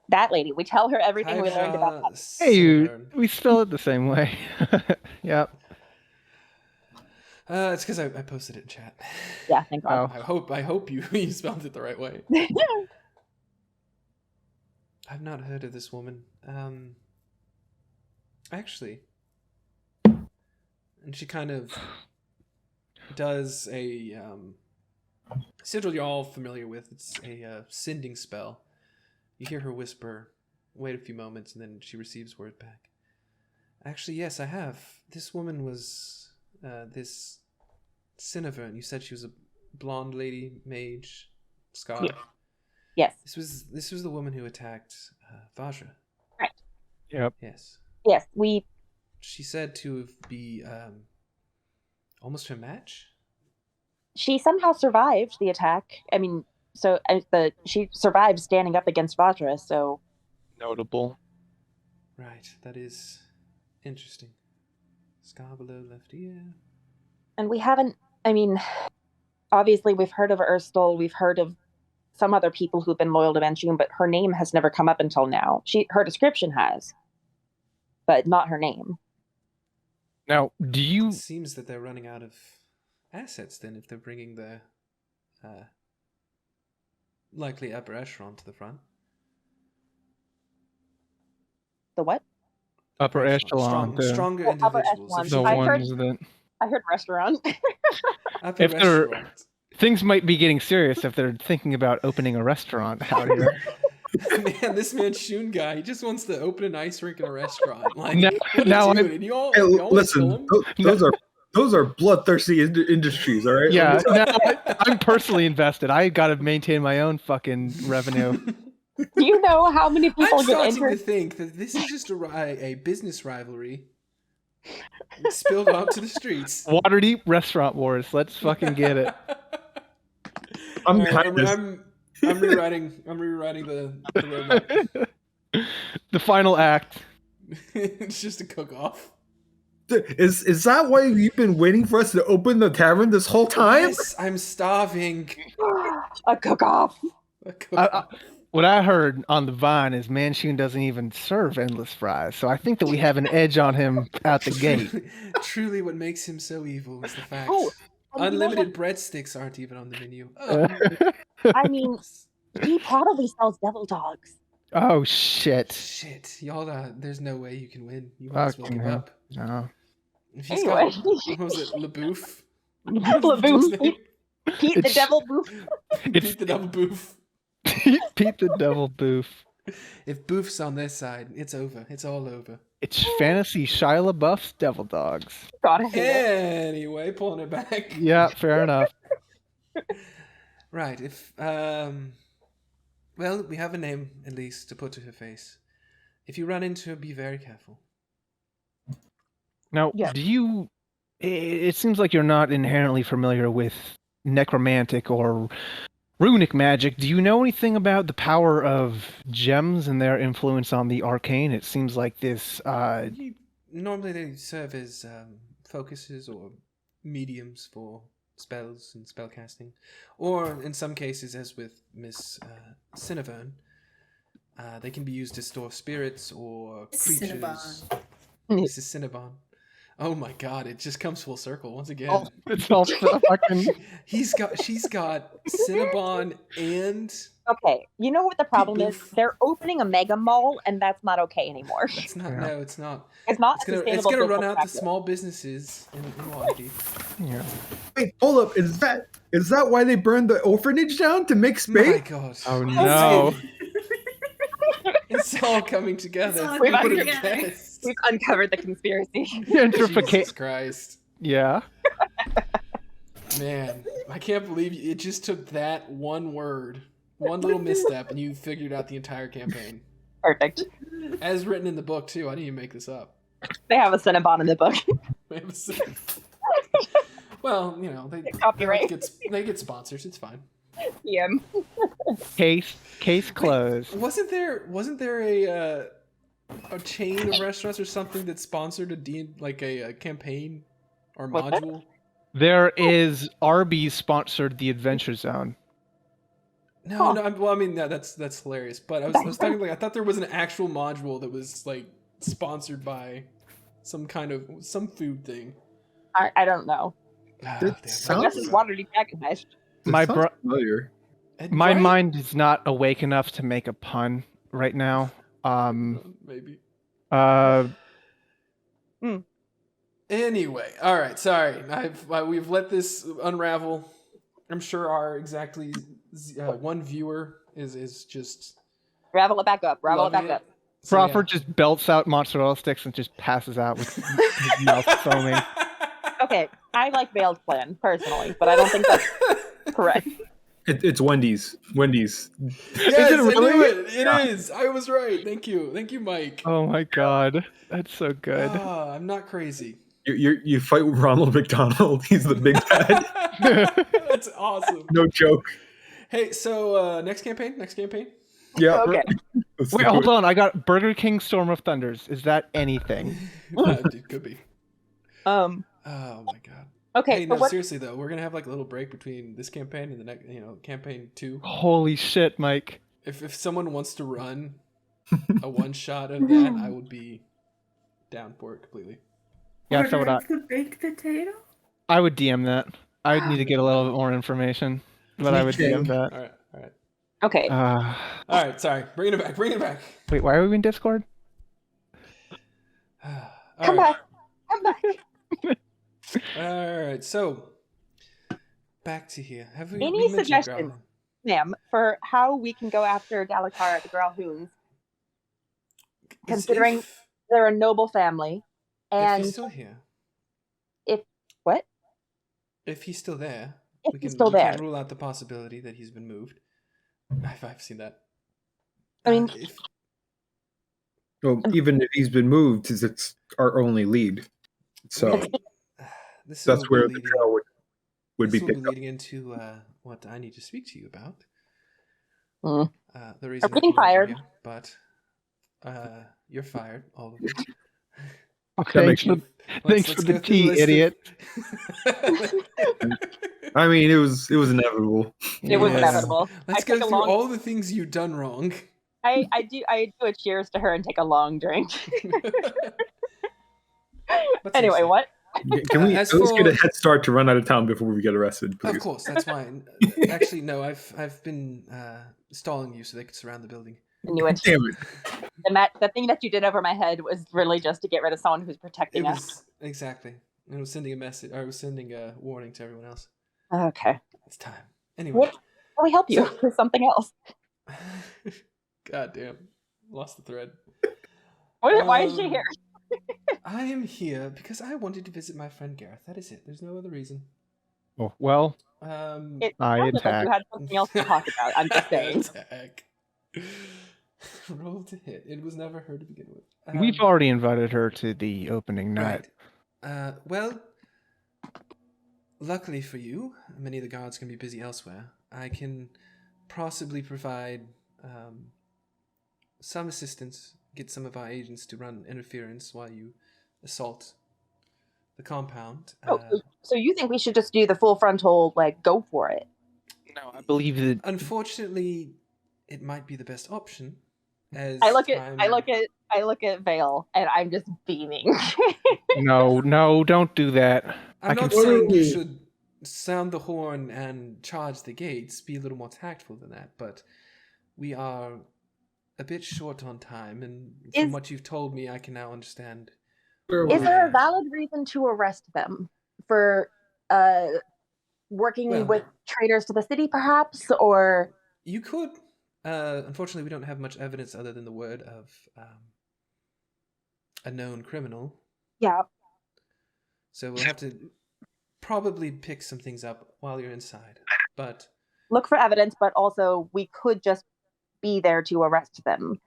That lady, we tell her everything we learned about that. Hey, Cinnamon. we spell it the same way. Yep. It's because I posted it in chat. Yeah, thank God. I hope you you spelled it the right way. I've not heard of this woman. Actually, and she kind of does a sigil you're all familiar with. It's a sending spell. You hear her whisper, wait a few moments, and then she receives word back. Actually, yes, I have. This woman was this Cinnavern. You said she was a blonde lady mage, Scar. Yeah. Yes. This was the woman who attacked Vajra. Right. Yep. Yes. Yes, She said to be almost her match. she somehow survived the attack. I mean, she survived standing up against Vajra, so Notable. Right. That is interesting. Scar below left ear. and we haven't, I mean, obviously we've heard of Erstal, we've heard of some other people who've been loyal to Manchun, but her name has never come up until now. Her description has, but not her name. Now, do you? It seems that they're running out of assets then if they're bringing the likely upper echelon to the front. The what? Upper echelon, Stronger Oh, upper individuals. echelon. If the you- I ones that I heard restaurant. Upper If they're- restaurant. things might be getting serious if they're thinking about opening a restaurant out here. Man, this Manchun guy, he just wants to open an ice rink and a restaurant. Like, No- what now are you I'm- doing? And you all, Hey, you all listen, kill him? those are bloodthirsty industries, all right? Yeah, no, I'm personally invested. I got to maintain my own fucking revenue. Do you know how many people I'm get starting to injured? think that this is just a business rivalry spilled out to the streets. Waterdeep restaurant wars. Let's fucking get it. I'm All right, behind this. I'm rewriting the roadmap. The final act. It's just a cook-off. Is that why you've been waiting for us to open the tavern this whole time? Yes, I'm starving. A cook-off. A cook-off. What I heard on the Vine is Manchun doesn't even serve endless fries, so I think that we have an edge on him out the gate. Truly, what makes him so evil is the fact Oh, and you know unlimited breadsticks aren't even on the menu. Oh. I mean, he probably sells devil dogs. Oh shit! Shit, y'all, there's no way you can win. You might as well Fucking give hell. up. No. If he's Anyway. got, what was it, LaBouffe? LaBouffe. Pete the It's- devil boof. It's Pete the double boof. Pete the Devil Boof. If Boof's on their side, it's over. It's all over. It's fantasy Shia LaBeouf's Devil Dogs. God, I hate it. Anyway, pulling it back. Yeah, fair enough. Right, if well, we have a name at least to put to her face. If you run into her, be very careful. Now, Yeah. do you? It seems like you're not inherently familiar with necromantic or runic magic. Do you know anything about the power of gems and their influence on the arcane? It seems like this. Normally, they serve as focuses or mediums for spells and spellcasting, or in some cases, as with Miss Cinnavern, they can be used to store spirits or creatures. Cinnabon. Mrs. Cinnabon. Oh my God! It just comes full circle once again. It's all fucking. She's got Cinnabon and Okay, you know what the problem is? Boof. They're opening a mega mall, and that's not okay anymore. It's not. Yeah. No, it's not. It's not It's a gonna sustainable run business out to practice. small businesses in Waukee. Yeah. Wait, hold up. Is that why they burned the orphanage down to make My space? God. Oh no. It's all coming together. It's all Who would coming have together. guessed? We've uncovered the conspiracy. Gentrification. Jesus Christ. Yeah. Man, I can't believe it just took that one word, one little misstep, and you figured out the entire campaign. Perfect. As written in the book, too. I didn't even make this up. They have a Cinnabon in the book. Well, you know, they Copyright. get sponsors. It's fine. Yeah. Case closed. Wasn't there a chain of restaurants or something that sponsored a campaign or What's that? module? There is Arby's sponsored the Adventure Zone. No, well, I mean, that's hilarious. But I was talking I thought there was an actual module that was like sponsored by some food thing. I don't know. Ah, It damn. sounds- I guess it's water depackaged. My That sounds familiar. My Right? mind is not awake enough to make a pun right now. Maybe. Anyway, all right. Sorry, we've let this unravel. I'm sure our exactly one viewer is just Ravel it back up. Ravel it loving back up. So, Crawford just belts out mozzarella sticks and just passes out with his mouth foaming. Okay, I like Veil's plan personally, but I don't think that's correct. It's Wendy's. Wendy's. Yes, Is it I knew really? it. It is. I was right. Thank you, Mike. Oh my god, that's so good. Ah, I'm not crazy. You fight with Ronald McDonald. He's the big bad. That's awesome. No joke. Hey, so next campaign. Yeah. Okay. Let's Wait, do hold it. on. I got Burger King Storm of Thunders. Is that anything? It could be. Um. Oh my god. Okay. Hey, so no, what? seriously though, we're gonna have like a little break between this campaign and the next, campaign 2. Holy shit, Mike. If someone wants to run a one shot of that, I would be down for it completely. Yeah, so would I. Order of the baked potato? I would DM that. I would need to get a little bit more information, but I would DM that. All right. Okay. All right. Sorry. Bring it back. Wait, why are we in Discord? All Come right. back. Come back. All right. So back to here. Have we? Any we mentioned suggestions? Grahlhund? Ma'am, for how we can go after Dalakar at the Grahlhunds, considering they're a noble family, if and he's still here, what? if he's still there, If he's still we there. can't rule out the possibility that he's been moved. I've seen that. I mean, Well, even if he's been moved, it's our only lead. So this that's will where be the leading, trail would be this will be picked up. leading into what I need to speak to you about. Mm. The reason getting that you're fired. here, but you're fired, all of you. Thanks for, thanks Let's for the go through tea, list of- idiot. I mean, it was inevitable. It was Yes. inevitable. Let's I go took a through long- all the things you've done wrong. I do a cheers to her and take a long drink. But Anyway, seriously. what? Can we As at least get for- a head start to run out of town before we get arrested, please? Of course, that's fine. Actually, no, I've been stalling you so they could surround the building. I knew it. Damn it. The thing that you did over my head was really just to get rid of someone who's protecting It us. was exactly. I was sending a message. I was sending a warning to everyone else. Okay. It's time. Anyway. What? Let me help you with something else. God damn. Lost the thread. Why is she Um, here? I am here because I wanted to visit my friend Gareth. That is it. There's no other reason. Oh, well, It I sounded like attack. you had something else to talk about. I'm just saying. Attack. Roll to hit. It was never her to begin with. we've already invited her to the opening night. Right. Well, luckily for you, many of the guards can be busy elsewhere. I can possibly provide some assistance, get some of our agents to run interference while you assault the compound. So you think we should just do the full frontal, go for it? No, I believe that. Unfortunately, it might be the best option. As I look time- at Vale, and I'm just beaming. No, don't do that. I I'm can not saying you see- should sound the horn and charge the gates. Be a little more tactful than that. But we are a bit short on time, and from what you've told me, I can now understand. Is there a valid reason to arrest them for working with traitors to the city, perhaps, or? You could. Unfortunately, we don't have much evidence other than the word of a known criminal. Yeah. So we'll have to probably pick some things up while you're inside. But look for evidence, but also we could just be there to arrest them.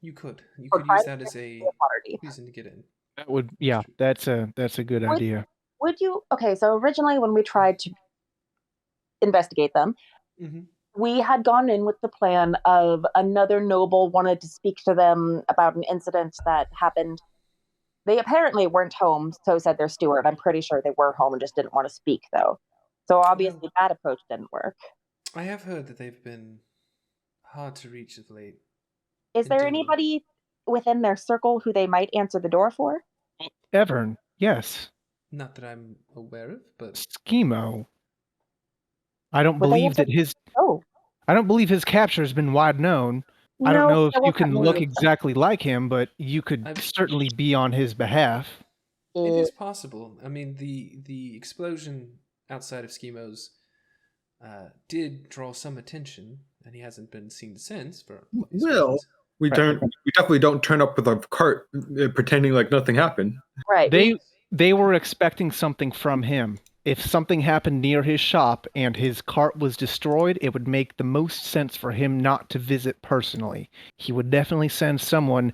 You could use that as a reason to get in. That would, yeah, that's a good idea. Would you? Okay, so originally when we tried to investigate them, we had gone in with the plan of another noble wanted to speak to them about an incident that happened. They apparently weren't home, so said their steward. I'm pretty sure they were home and just didn't want to speak, though. So obviously that approach didn't work. I have heard that they've been hard to reach of late. Is there anybody within their circle who they might answer the door for? Evern, yes. Not that I'm aware of, but Skeemo. I don't believe that his. Oh. I don't believe his capture has been wide known. I don't know if you can look exactly like him, but you could certainly be on his behalf. It is possible. I mean, the explosion outside of Skeemo's did draw some attention, and he hasn't been seen since. We definitely don't turn up with a cart pretending like nothing happened. Right. They were expecting something from him. If something happened near his shop and his cart was destroyed, it would make the most sense for him not to visit personally. He would definitely send someone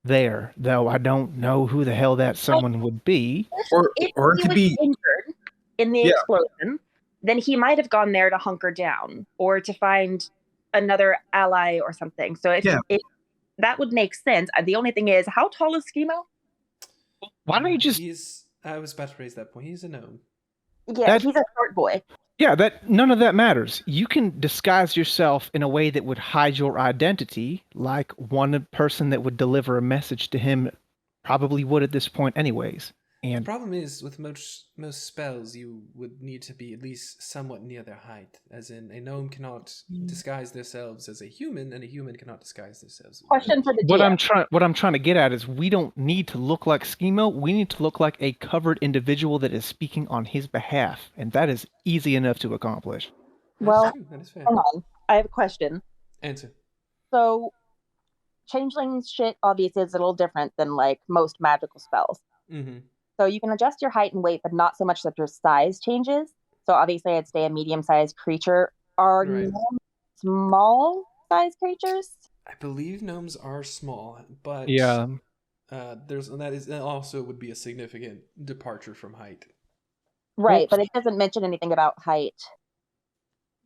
there, though I don't know who the hell that someone would be. Or if it could be injured in the explosion, then he might have gone there to hunker down or to find another ally or something. So if that would make sense. The only thing is, how tall is Skeemo? Why don't you just... I was about to raise that point. He's a gnome. Yeah, he's a short boy. Yeah, none of that matters. You can disguise yourself in a way that would hide your identity, like one person that would deliver a message to him probably would at this point anyways. And the problem is, with most spells, you would need to be at least somewhat near their height. As in, a gnome cannot disguise themselves as a human, and a human cannot disguise themselves. Question for the DM. What I'm trying to get at is, we don't need to look like Skeemo. We need to look like a covered individual that is speaking on his behalf, and that is easy enough to accomplish. Well, that is fair. Hold on. I have a question. Answer. So, changeling shit obviously is a little different than like most magical spells. Mm-hmm. So you can adjust your height and weight, but not so much that your size changes. So obviously I'd stay a medium-sized creature. Are gnomes small-sized creatures? I believe gnomes are small, but that also would be a significant departure from height. Right, but it doesn't mention anything about height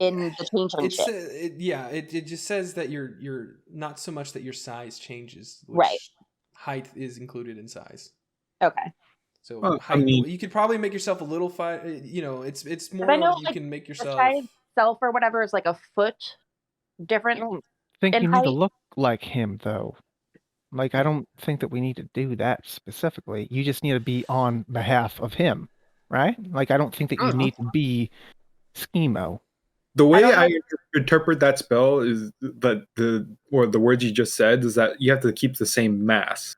in the changeling shit. It just says that you're not so much that your size changes. Right. Height is included in size. Okay. So height, you could probably make yourself a little it's more you can make yourself self or whatever is like a foot different. I don't think you need to look like him though. Like, I don't think that we need to do that specifically. You just need to be on behalf of him, right? Like, I don't think that you need to be Skeemo. The way I interpret that spell is that the words you just said is that you have to keep the same mass.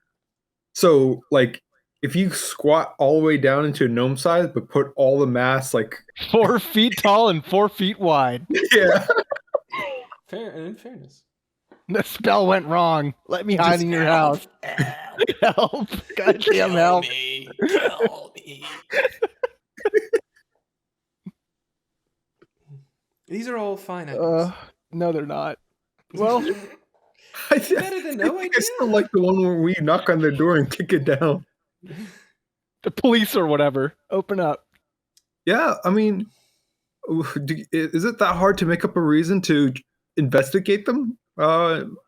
So, like, if you squat all the way down into gnome size, but put all the mass like 4 feet tall and 4 feet wide. Yeah. Fair, and in fairness. The spell went wrong. Let me hide in your house. Help. Goddamn help. Kill me. These are all fine items. No, they're not. Well, better than no idea. I still like the one where we knock on their door and kick it down. The police or whatever. Open up. Yeah, I mean, is it that hard to make up a reason to investigate them?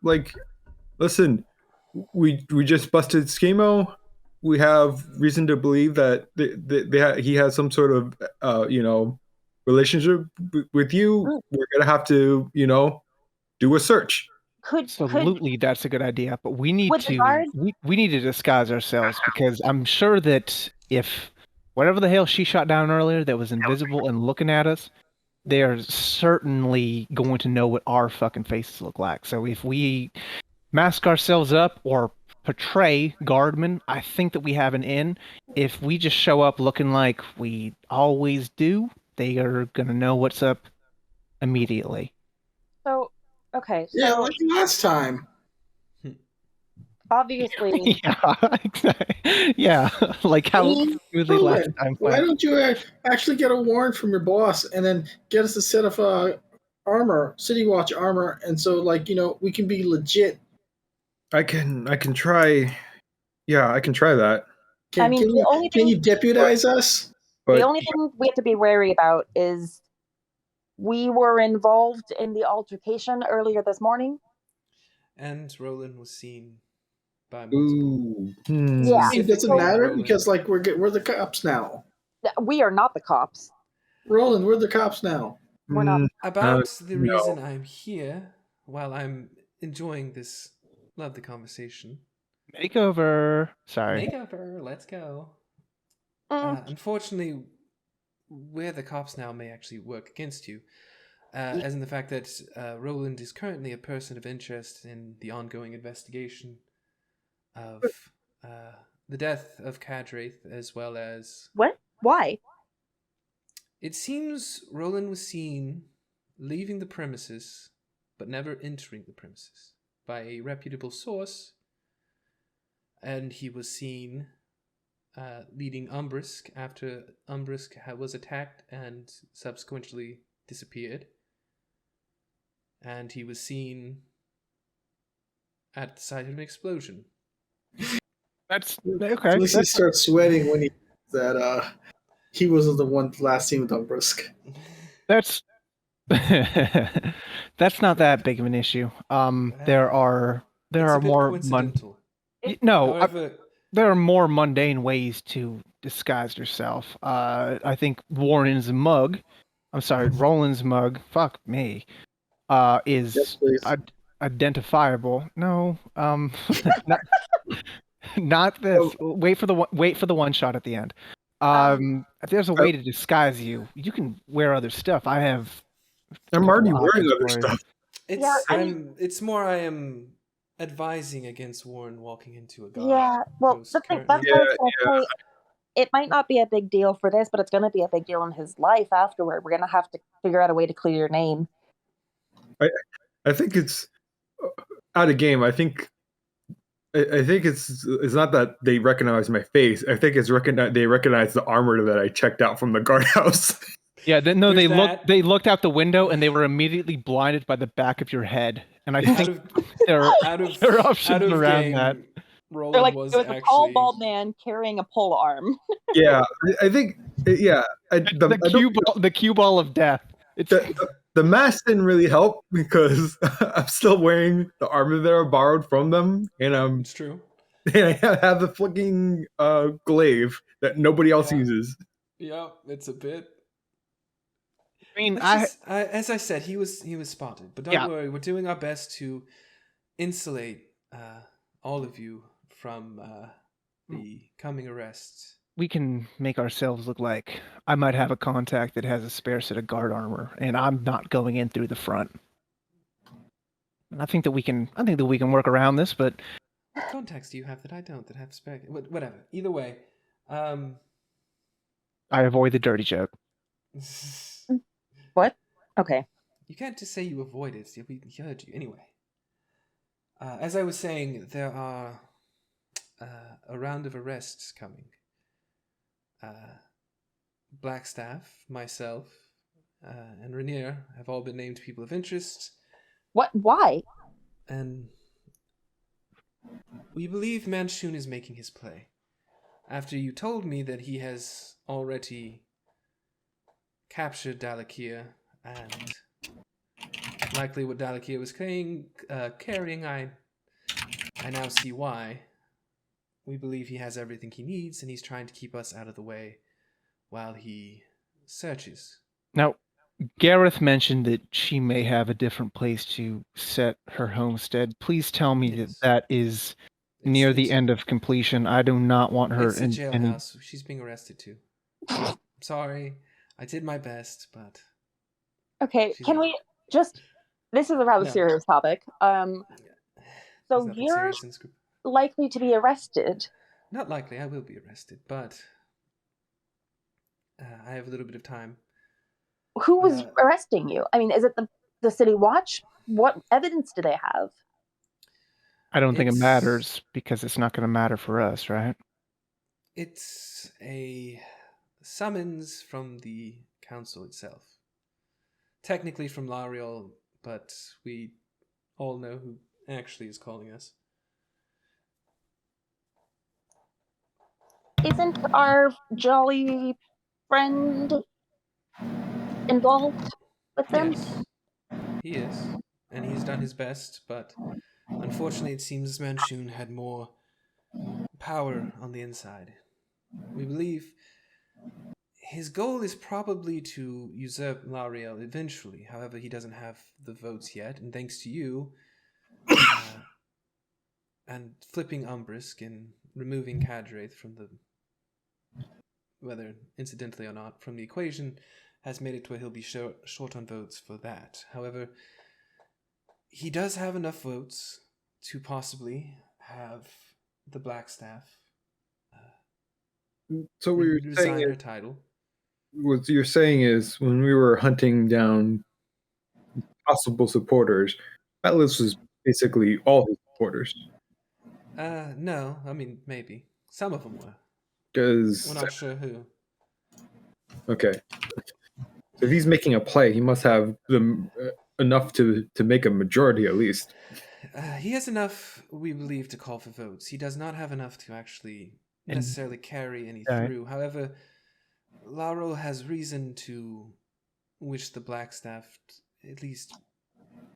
Like, listen, we just busted Skeemo. We have reason to believe that he has some sort of relationship with you. We're gonna have to do a search. Absolutely, that's a good idea. But we need we need to disguise ourselves, because I'm sure that if whatever the hell she shot down earlier that was invisible and looking at us, they're certainly going to know what our fucking faces look like. So if we mask ourselves up or portray guardmen, I think that we have an in. If we just show up looking like we always do, they are gonna know what's up immediately. So, okay, Yeah, so like last time. obviously, Yeah, exactly. Yeah, like how smoothly last Roland, time why went. don't you actually get a warrant from your boss and then get us a set of armor, City Watch armor, and so like we can be legit. I can try. Yeah, I can try that. I mean, the only Can thing you deputize us? the But only thing we have to be wary about is we were involved in the altercation earlier this morning. And Roland was seen by multiple. ooh, Yeah. It doesn't matter Roland. because like we're the cops now. We are not the cops. Roland, we're the cops now. We're not. About the no. reason I'm here, while I'm enjoying this lovely conversation. Makeover. Sorry. Makeover, let's go. Unfortunately, we're the cops now may actually work against you, as in the fact that Roland is currently a person of interest in the ongoing investigation of the death of Cadraith, as well as... What? Why? It seems Roland was seen leaving the premises, but never entering the premises, by a reputable source, and he was seen leading Umbrisk after Umbrisk was attacked and subsequently disappeared. And he was seen at the site of an explosion. That's okay. Felicity starts sweating when he wasn't the one last seen with Umbrisk. That's that's not that big of an issue. There are It's a bit more coincidental. However, there are more mundane ways to disguise yourself. I think Roland's mug, fuck me, is Yes, please. identifiable. No, not this. Wait for the one shot at the end. If there's a way to disguise you, you can wear other stuff. I'm already wearing other stuff. It's more I am advising against Warren walking into a guard. Yeah, well, the thing, that's what I was going to say. It might not be a big deal for this, but it's going to be a big deal in his life afterward. We're going to have to figure out a way to clear your name. I think it's out of game. I think it's not that they recognize my face. I think it's they recognize the armor that I checked out from the guardhouse. Yeah, they looked out the window and they were immediately blinded by the back of your head. And I think there are options around that. Roland They're like, was it was a tall, bald man carrying a pole arm. Yeah, I think the cue ball of death. The mask didn't really help because I'm still wearing the armor that I borrowed from them, and it's true. And I have the fucking glaive that nobody else uses. Yeah, it's a bit. I mean, as I said, he was spotted, but don't worry, we're doing our best to insulate all of you from the coming arrests. We can make ourselves look like I might have a contact that has a spare set of guard armor, and I'm not going in through the front. And I think that we can work around this, but what contacts do you have that I don't? That have spare? Whatever. Either way, I avoid the dirty joke. What? Okay. You can't just say you avoid it. We heard you anyway. As I was saying, there are a round of arrests coming. Blackstaff, myself, and Rainier have all been named people of interest. What? Why? And we believe Manchun is making his play. After you told me that he has already captured Dalakir, and likely what Dalakir was carrying, I now see why. We believe he has everything he needs, and he's trying to keep us out of the way while he searches. Now, Gareth mentioned that she may have a different place to set her homestead. Please tell me that is near the end of completion. I do not want her in a jailhouse. She's being arrested too. Sorry, I did my best, but Okay, She's can a- we just? This is a rather No. serious topic. There's So nothing you're serious in this group. likely to be arrested. Not likely. I will be arrested, but I have a little bit of time. Who was arresting you? I mean, is it the City Watch? What evidence do they have? I don't think it It's- matters because it's not going to matter for us, right? It's a summons from the council itself. Technically from Lariel, but we all know who actually is calling us. Isn't our jolly friend involved with them? Yes, he is, and he's done his best, but unfortunately it seems Manchun had more power on the inside. We believe his goal is probably to usurp Lariel eventually. However, he doesn't have the votes yet, and thanks to you, and flipping Umbrisk and removing Cadraith from the, whether incidentally or not, from the equation, has made it to where he'll be short on votes for that. However, he does have enough votes to possibly have the Blackstaff So what you're saying resign her is, title. what you're saying is, when we were hunting down possible supporters, that list was basically all his supporters. No, I mean, maybe. Some of them were. Because We're not sure who. okay, so if he's making a play, he must have them enough to make a majority at least. He has enough, we believe, to call for votes. He does not have enough to actually necessarily carry any through. However, Laurel has reason to wish the Blackstaff at least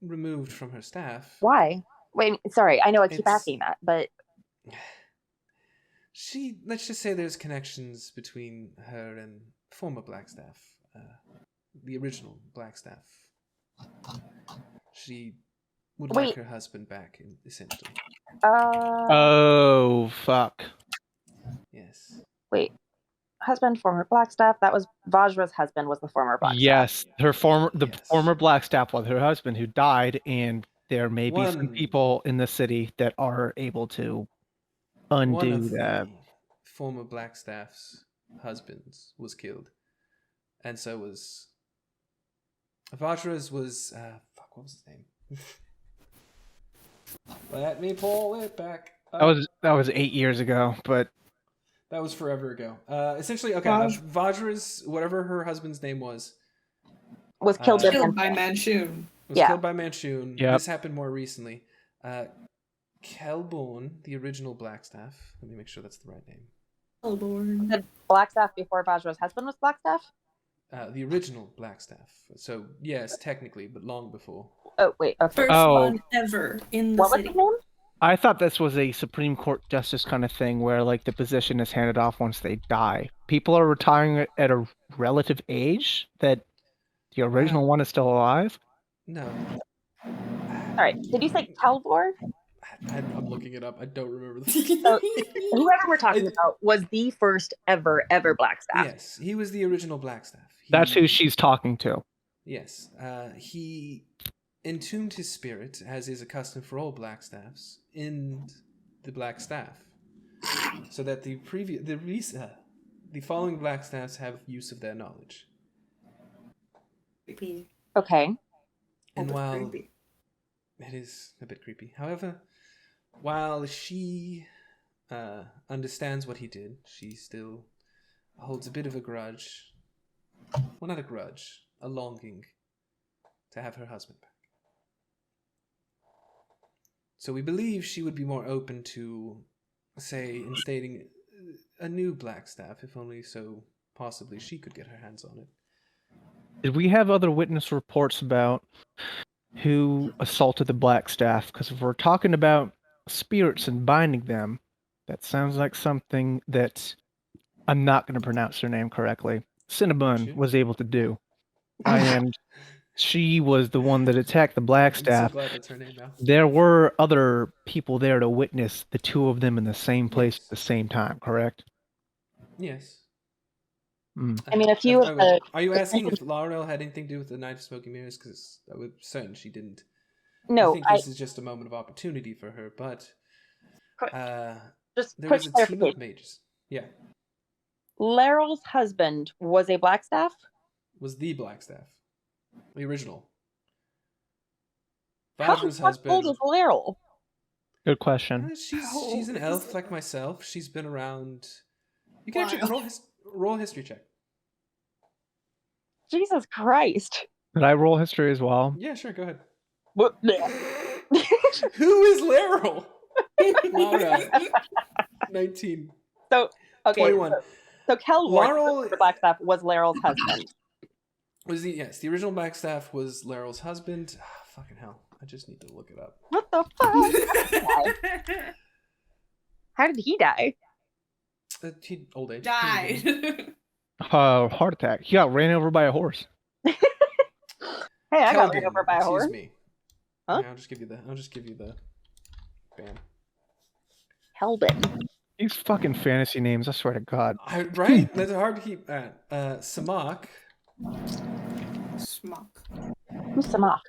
removed from her staff. Why? Wait, sorry, I know I keep It's- asking that, but let's just say there's connections between her and former Blackstaff, the original Blackstaff. She would like her husband back, essentially. Oh, fuck. Yes. Wait. Husband, former Blackstaff. That was Vajra's husband. Was the former Blackstaff? Yes, former Blackstaff was her husband who died, and there may be some people in the city that are able to undo that. The former Blackstaff's husbands was killed, and so was Vajra's was fuck, what was his name? Let me pull it back. That was 8 years ago, but that was forever ago. Essentially, okay, Vajra's, whatever her husband's name was killed by Manchun. Was killed by Manchun. Yep. This happened more recently. Kelborn, the original Blackstaff. Let me make sure that's the right name. Kelborn. The Blackstaff before Vajra's husband was Blackstaff? The original Blackstaff. So, yes, technically, but long before. Oh, wait. Okay. First one ever in the city. What was his name? I thought this was a Supreme Court justice kind of thing where, like, the position is handed off once they die. People are retiring at a relative age that the original one is still alive? No. All right. Did you say Kelbor? I'm looking it up. I don't remember. So, whoever we're talking about was the first ever Blackstaff. Yes, he was the original Blackstaff. That's who she's talking to. Yes. He entombed his spirit, as is a custom for all Blackstaffs, in the Blackstaff, so that the following Blackstaffs have use of their knowledge. Creepy. Okay. And while it is a bit creepy, however, while she understands what he did, she still holds a bit of a grudge. Well, not a grudge, a longing to have her husband back. So we believe she would be more open to, say, instating a new Blackstaff, if only so possibly she could get her hands on it. Did we have other witness reports about who assaulted the Blackstaff? Because if we're talking about spirits and binding them, that sounds like something that I'm not going to pronounce her name correctly. Cinnabon was able to do. And she was the one that attacked the Blackstaff. I'm so glad that's her name now. There were other people there to witness the two of them in the same place at the same time, correct? Yes. I mean, a few of the. Are you asking if Laurel had anything to do with the Night of Smoking Mirrors? Because I was certain she didn't. No, I think this is just a moment of opportunity for her, but just there quick was a team of clarification. mages. Yeah, Laryl's husband was a Blackstaff. was the Blackstaff, the original. How Vajra's old husband. is Laryl? Good question. She's an elf like myself. She's been around. You can actually roll a history check. Jesus Christ! Did I roll history as well? Yeah, sure. Go ahead. What? Who is Laryl? Laura. 19. So okay. 21. So Kel Laurel the Blackstaff was Laryl's husband. was the original Blackstaff was Laryl's husband. Fucking hell! I just need to look it up. What the fuck? How did he die? He old age. Died. Heart attack. He got ran over by a horse. Hey, I got Kelvin, ran over by a horse. Excuse me. Huh? Yeah, I'll just give you the. Bam. Helbin. These fucking fantasy names, I swear to God. Right? That's hard to keep. Samak. Smock. Who's Samak?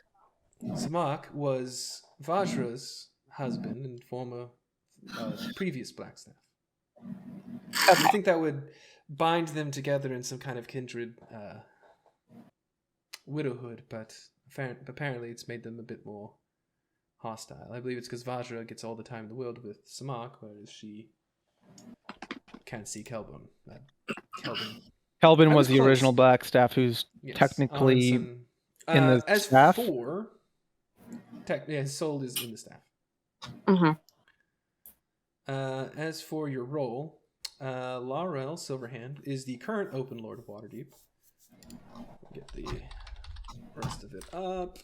Samak was Vajra's husband and former previous Blackstaff. Okay. I think that would bind them together in some kind of kindred widowhood, but apparently it's made them a bit more hostile. I believe it's because Vajra gets all the time in the world with Samak, whereas she can't see Kelvin. Kelvin was the close. original Blackstaff, who's Yes, technically Aronson. in the as staff? for his soul is in the staff. Mm-hmm. As for your role, Laurel Silverhand is the current Open Lord of Waterdeep. Get the rest of it up.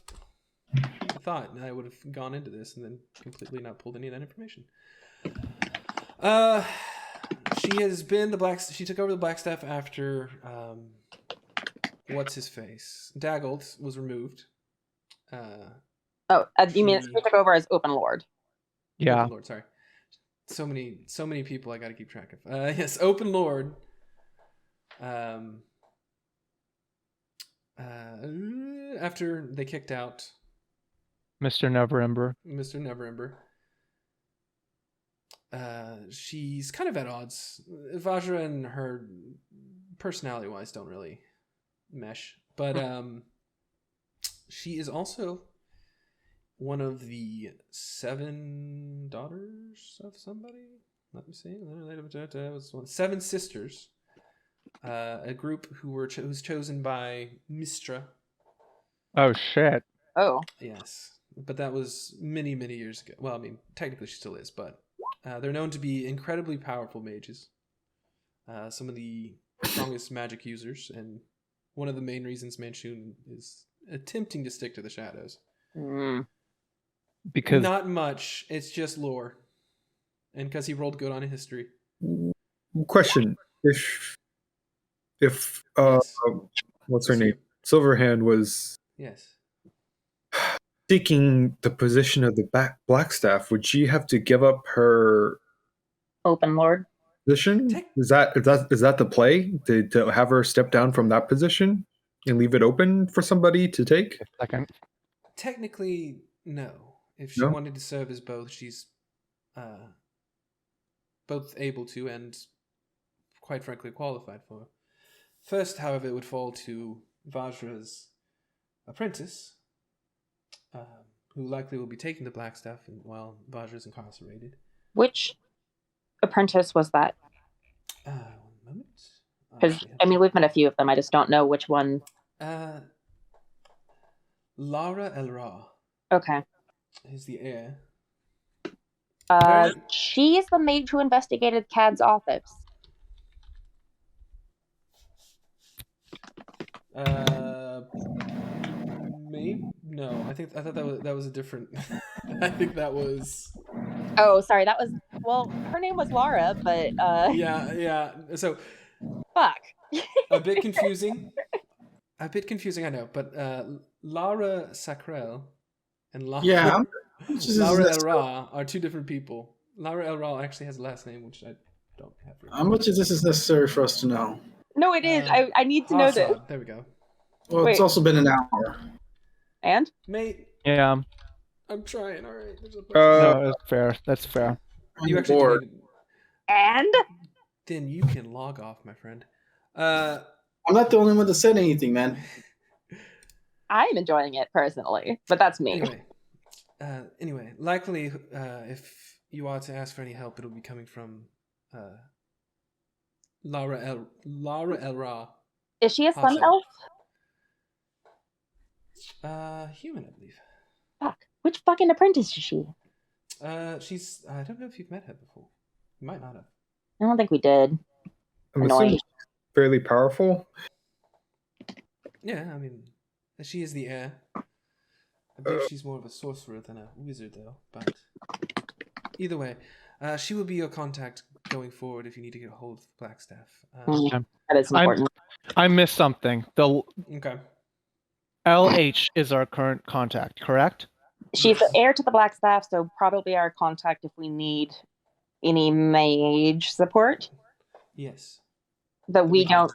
I thought I would have gone into this and then completely not pulled any of that information. She has been she took over the Blackstaff after what's his face? Daggold was removed. You mean she took over as Open Lord? Yeah. Open Lord, sorry. So many people I got to keep track of. Yes, Open Lord. After they kicked out Mr. Neverember. Mr. Neverember, she's kind of at odds. Vajra and her, personality-wise, don't really mesh. But she is also one of the 7 daughters of somebody. Let me see. Seven sisters. A group who's chosen by Mistra. Oh, shit. Oh. Yes. But that was many, many years ago. Well, I mean, technically she still is, but they're known to be incredibly powerful mages. Some of the strongest magic users, and one of the main reasons Manchun is attempting to stick to the shadows. Mm. Because Not much. It's just lore. And because he rolled good on history. Question: If Yes. what's her name? Silverhand was Yes. seeking the position of the Blackstaff, would she have to give up her Open Lord. position? Is that the play to have her step down from that position and leave it open for somebody to take? second. Technically, no. If she No? wanted to serve as both, she's both able to and, quite frankly, qualified for. First, however, it would fall to Vajra's apprentice, who likely will be taking the Blackstaff while Vajra's incarcerated. Which apprentice was that? 1 moment. Because I mean, we've met a few of them. I just don't know which one. Lara El-Ra Okay. is the heir. She's the mage who investigated Cad's office. Maybe no. I thought that was a different. I think that was. Oh, sorry. That was her name was Laura, but Yeah. So fuck. a bit confusing. I know, but Lara Sacrel and Lara Lara El-Ra are two different people. Lara El-Ra actually has a last name which I don't have. How much of this is necessary for us to know? No, it is. I need to know this. Hassan, there we go. Well, it's Wait. also been an hour. And? Mate, Yeah. I'm trying. All right. There's a bunch No, that's fair. That's fair. you I'm actually bored. deleted. And? Then you can log off, my friend. I'm not the only one that said anything, man. I'm enjoying it personally, but that's me. Anyway, likely, if you are to ask for any help, it'll be coming from Lara El Ra. Is she a sun Awesome. elf? Human, I believe. Fuck. Which fucking apprentice is she? She's. I don't know if you've met her before. You might not have. I don't think we did. I'm Annoying. assuming fairly powerful. Yeah, I mean, she is the heir. I believe she's more of a sorcerer than a wizard, though. But either way, she will be your contact going forward if you need to get a hold of the Blackstaff. That is important. I missed something. The Okay. LH is our current contact, correct? She's the heir to the Blackstaff, so probably our contact if we need any mage support. Yes. But we can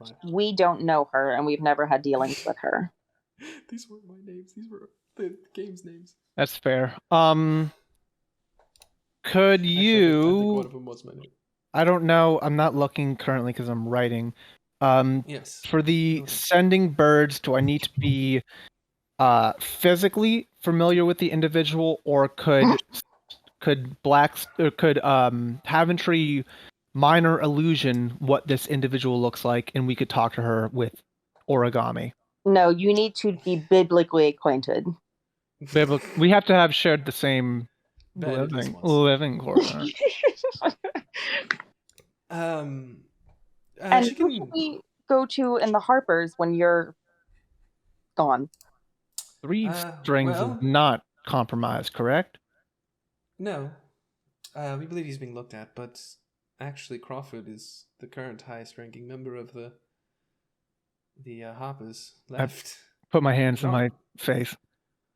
don't know her, and we've never had dealings with her. These weren't my names. These were the game's names. That's fair. Actually, Could I think you? one of them was my name. I don't know. I'm not looking currently because I'm writing. Yes. For the Okay. sending birds, do I need to be physically familiar with the individual, or could Haventry minor illusion what this individual looks like, and we could talk to her with origami? No, you need to be biblically acquainted. We have to have shared the same Bed at least once. living quarter. And she who can. should we go to in the Harpers when you're gone? Three strings well- is not compromised, correct? No. We believe he's being looked at, but actually Crawford is the current highest ranking member of the Harpers left. Put my hands in my face.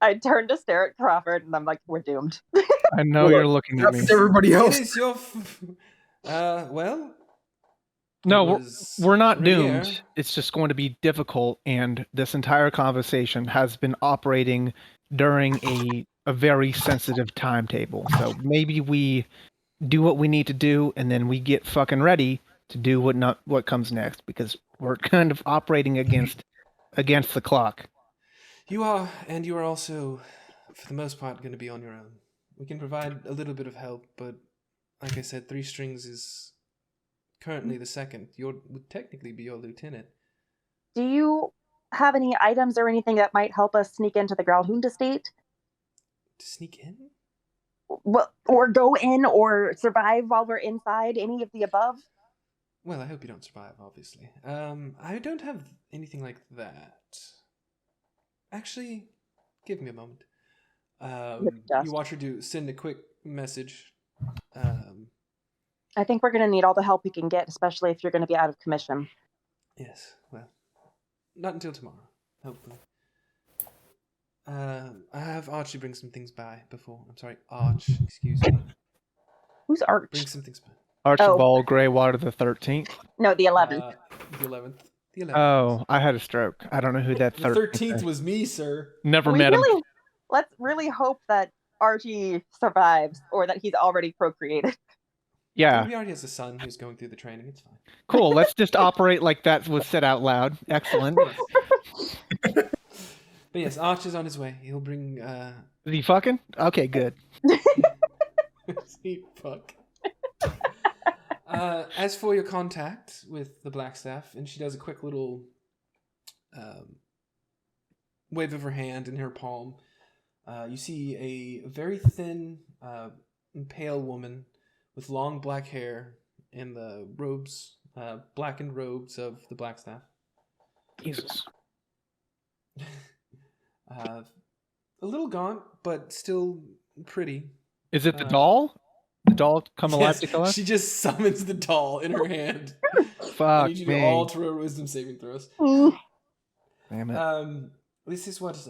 I turned to stare at Crawford, and I'm like, we're doomed. I know Well, you're looking at me. That's everybody It else. is your. Well. No, it was we're not Riviere. doomed. It's just going to be difficult, and this entire conversation has been operating during a very sensitive timetable. So maybe we do what we need to do, and then we get fucking ready to do what comes next, because we're kind of operating against the clock. You are, and you are also, for the most part, going to be on your own. We can provide a little bit of help, but like I said, Three Strings is currently the second. Would technically be your lieutenant. Do you have any items or anything that might help us sneak into the Grahlhund estate? To sneak in? Well, or go in or survive while we're inside? Any of the above? Well, I hope you don't survive, obviously. I don't have anything like that. Actually, give me a moment. You watch her send a quick message. I think we're going to need all the help we can get, especially if you're going to be out of commission. Yes, well, not until tomorrow, hopefully. I have Archie bring some things by before. I'm sorry, Arch, excuse me. Who's Arch? Bring some things by. Archibald Greywater the 13th. No, the 11th. The 11th. The 11th. Oh, I had a stroke. I don't know who that The 13th 13th was me, sir. Never met him. Let's really hope that Archie survives, or that he's already procreated. Yeah. He already has a son who's going through the training. It's fine. Cool. Let's just operate like that was said out loud. Excellent. But yes, Arch is on his way. He'll bring. Is he fucking? Okay, good. He fuck. As for your contact with the Blackstaff, and she does a quick little wave of her hand in her palm. You see a very thin, pale woman with long black hair in the robes, blackened robes of the Blackstaff. Jesus. A little gaunt, but still pretty. Is it the doll? The doll come alive Yes, to kill us? she just summons the doll in her hand. I Fuck need you me. to all to roll wisdom saving throws. Damn it. This is what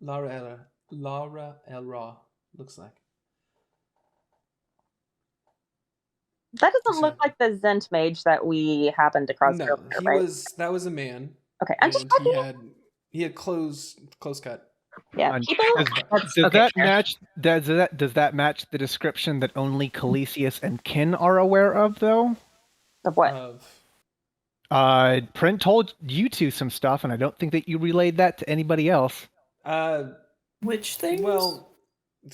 Lara El Ra looks like. That doesn't look like the Zent mage that we happened across No, earlier, he right? that was a man. Okay, I'm just and he had close cut. Yeah, Does that match? Does that match the description that only Calisius and Kin are aware of, though? Of what? Print told you two some stuff, and I don't think that you relayed that to anybody else. Which things? Well,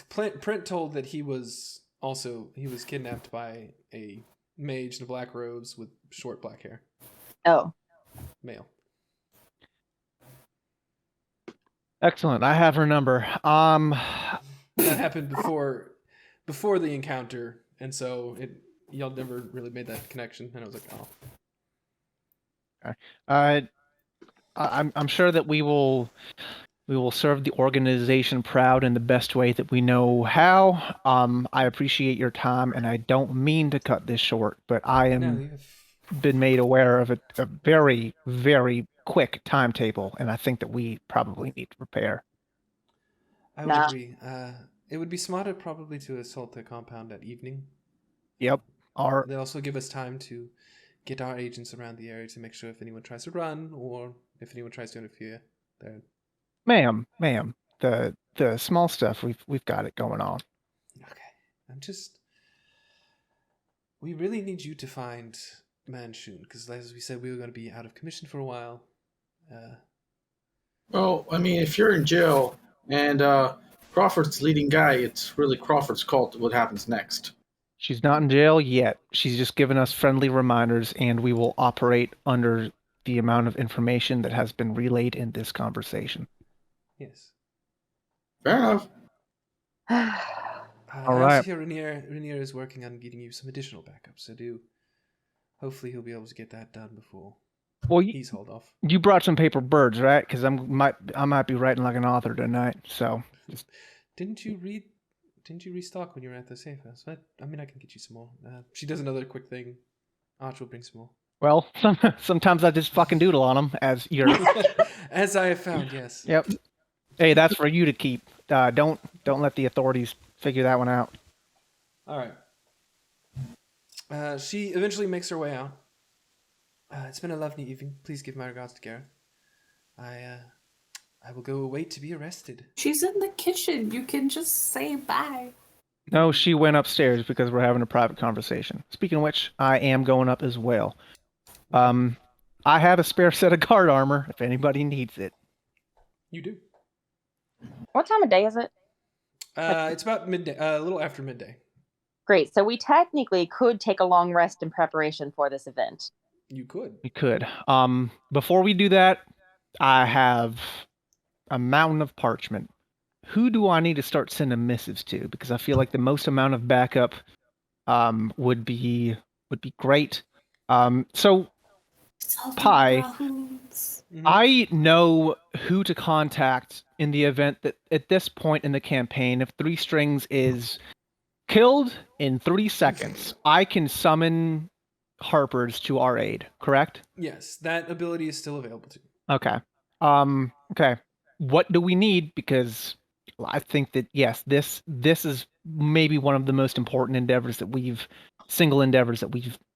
Print told that he was kidnapped by a mage in black robes with short black hair. Oh. Male. Excellent. I have her number. That happened before the encounter, and so y'all never really made that connection, and I was like, oh. Okay. I'm sure that we will serve the organization proud in the best way that we know how. I appreciate your time, and I don't mean to cut this short, but I am been made aware of a very, very quick timetable, and I think that we probably need to prepare. I would agree. It would be smarter probably to assault the compound at evening. Yep. They also give us time to get our agents around the area to make sure if anyone tries to run or if anyone tries to interfere. Ma'am, the small stuff we've got it going on. Okay, we really need you to find Manchun, because as we said, we were going to be out of commission for a while. Well, I mean, if you're in jail and Crawford's leading guy, it's really Crawford's call to what happens next. She's not in jail yet. She's just given us friendly reminders, and we will operate under the amount of information that has been relayed in this conversation. Yes. Fair enough. All right. I also hear Rainier is working on getting you some additional backups, so hopefully he'll be able to get that done before he's hauled off. You brought some paper birds, right? Because I might be writing like an author tonight. So Didn't you restock when you were at the safe house? I mean, I can get you some more. She does another quick thing. Arch will bring some more. Well, sometimes I just fucking doodle on them, as I have found. Yes. Yep. Hey, that's for you to keep. Don't let the authorities figure that one out. All right. She eventually makes her way out. It's been a lovely evening. Please give my regards to Gareth. I will go await to be arrested. She's in the kitchen. You can just say bye. No, she went upstairs because we're having a private conversation. Speaking of which, I am going up as well. I have a spare set of guard armor if anybody needs it. You do. What time of day is it? It's about midday, a little after midday. Great. So we technically could take a long rest in preparation for this event. You could. We could. Before we do that, I have a mountain of parchment. Who do I need to start sending missives to? Because I feel like the most amount of backup would be great. So Pi, I know who to contact in the event that at this point in the campaign, if 3 strings is killed in 3 seconds, I can summon Harpers to our aid, correct? Yes, that ability is still available to you. Okay. Okay. What do we need? Because I think that yes, this is maybe one of the most important endeavors that we've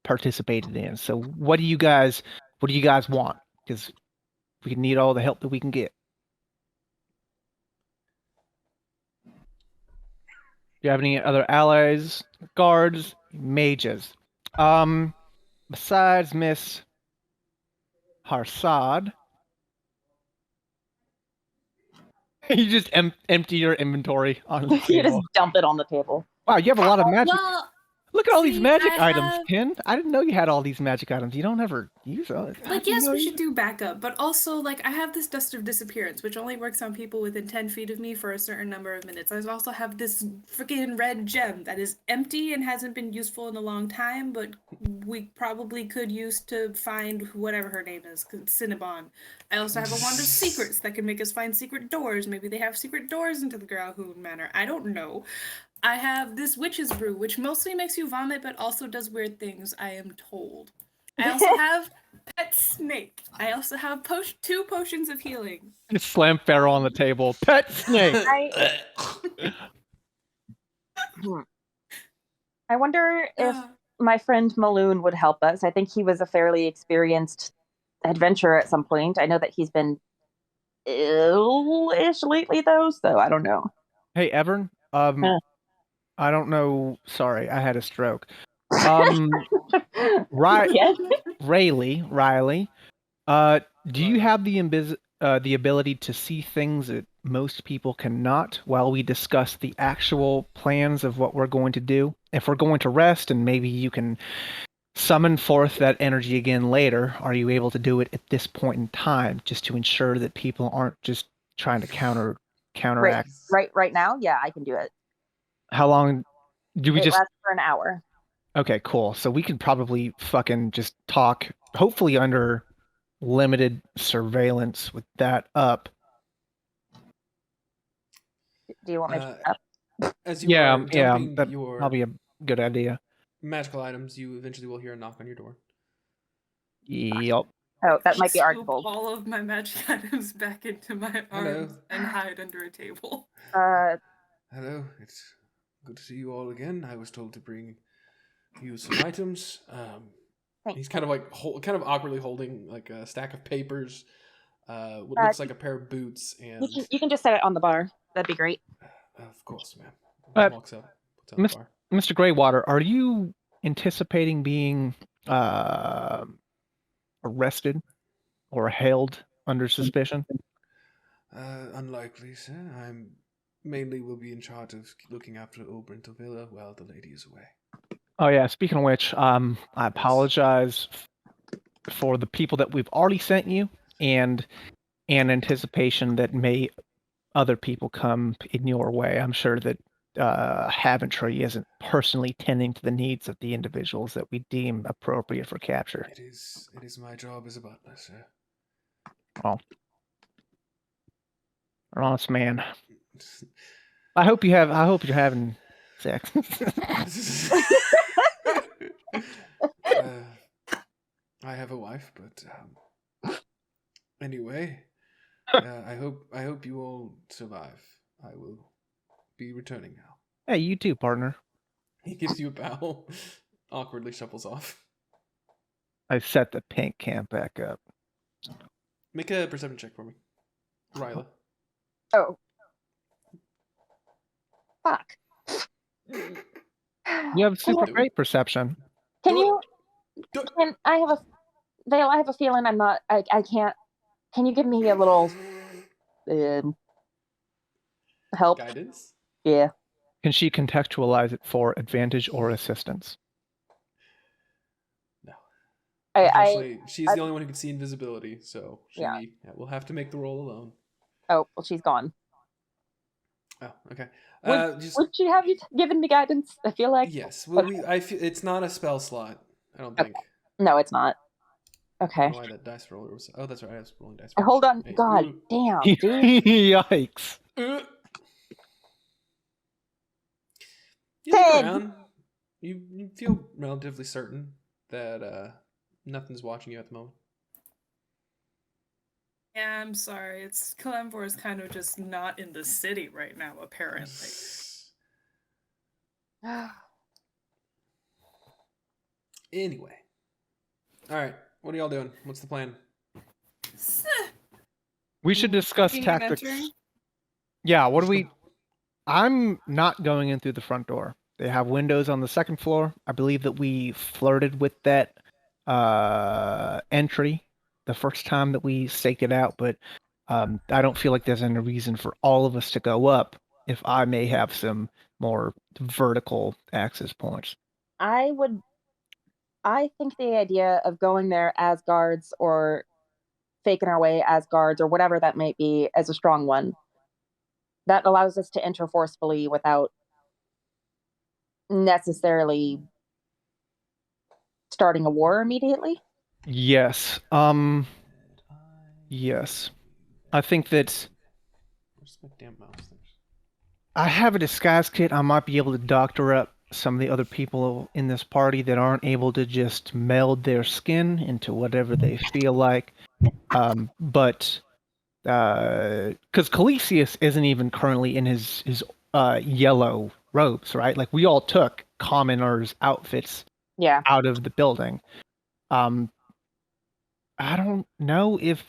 participated in. So what do you guys want? Because we need all the help that we can get. Do you have any other allies, guards, mages? Besides Miss Harsad, you just empty your inventory on the table. You just dump it on the table. Wow, you have a lot of magic. Well, Look at all these magic items, Ken. I didn't know you had all these magic items. You don't ever use those. Like, yes, we should do backup, but also, like, I have this Dust of Disappearance, which only works on people within 10 feet of me for a certain number of minutes. I also have this freaking red gem that is empty and hasn't been useful in a long time, but we probably could use to find whatever her name is, Cinnabon. I also have a Wand of Secrets that can make us find secret doors. Maybe they have secret doors into the Grahlhund Manor. I don't know. I have this Witch's Brew, which mostly makes you vomit, but also does weird things, I am told. I also have Pet Snake. I also have 2 potions of healing. Just slam Pharaoh on the table. Pet Snake! I wonder if my friend Maloon would help us. I think he was a fairly experienced adventurer at some point. I know that he's been ill-ish lately, though, so I don't know. Hey, Evern. Huh. I don't know. Sorry, I had a stroke. Right, Yes. Riley. Do you have the ability to see things that most people cannot while we discuss the actual plans of what we're going to do? If we're going to rest and maybe you can summon forth that energy again later, are you able to do it at this point in time just to ensure that people aren't just trying to counteract? Right now, yeah, I can do it. How long do we It just lasts for an hour. Okay, cool. So we could probably fucking just talk, hopefully under limited surveillance with that up. Do you want me to pick up? As you are dumping that your probably a good idea. magical items, you eventually will hear a knock on your door. Yep. Oh, that might be Scoop Archibald. all of my magic items back into my arms and hide under a table. Hello, it's good to see you all again. I was told to bring you some items. He's kind of like kind of awkwardly holding like a stack of papers, what looks like a pair of boots, and you can just set it on the bar. That'd be great. Of course, ma'am. Walks up, puts it on the bar. Mr. Greywater, are you anticipating being arrested or held under suspicion? Unlikely, sir. I'm mainly will be in charge of looking after Obrinto Villa while the lady is away. Oh yeah, speaking of which, I apologize for the people that we've already sent you and in anticipation that other people come in your way. I'm sure that Haventry isn't personally tending to the needs of the individuals that we deem appropriate for capture. It is my job as a butler, sir. Oh. An honest man. I hope you're having sex. I have a wife, but anyway, I hope you all survive. I will be returning now. Hey, you too, partner. He gives you a bow, awkwardly shuffles off. I set the pink camp back up. Make a perception check for me, Ryla. Oh. Fuck. You have super great perception. Can I have Vale, I have a feeling I can't. Can you give me a little help? Guidance? Yeah. Can she contextualize it for advantage or assistance? No. Unfortunately, she's the only one who can see invisibility, so she will have to make the roll alone. Oh, well, she's gone. Oh, okay. Would she have given me guidance? I feel like yes. Well, I feel it's not a spell slot. I don't think. No, it's not. Okay. I don't know why that dice roller was. Oh, that's right. I was rolling dice. Hold on. Hey, God damn, dude. Yikes. You look around. You feel relatively certain that nothing's watching you at the moment. Yeah, I'm sorry. It's Kalemvor is kind of just not in the city right now, apparently. Anyway. Alright, what are y'all doing? What's the plan? We should discuss tactics. Yeah, what do we... I'm not going in through the front door. They have windows on the second floor. I believe that we flirted with that entry the first time that we staked it out, but I don't feel like there's any reason for all of us to go up if I may have some more vertical access points. I think the idea of going there as guards or faking our way as guards or whatever that might be as a strong one. That allows us to enter forcefully without necessarily starting a war immediately. Yes. Yes. I think that Where's my damn mouse? I have a disguise kit. I might be able to doctor up some of the other people in this party that aren't able to just meld their skin into whatever they feel like. But because Calisius isn't even currently in his yellow robes, right? Like we all took commoners' outfits out of the building. I don't know if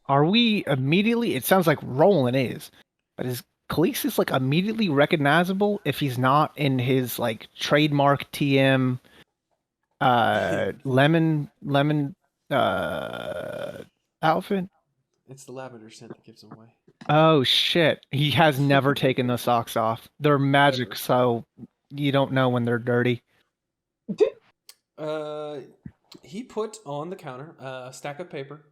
are we immediately. It sounds like Roland is, but is Khaleesi's like immediately recognizable if he's not in his like trademark TM lemon outfit? It's the lavender scent that gives him away. Oh shit. He has never taken the socks off. They're magic, Never. so you don't know when they're dirty. He put on the counter a stack of paper.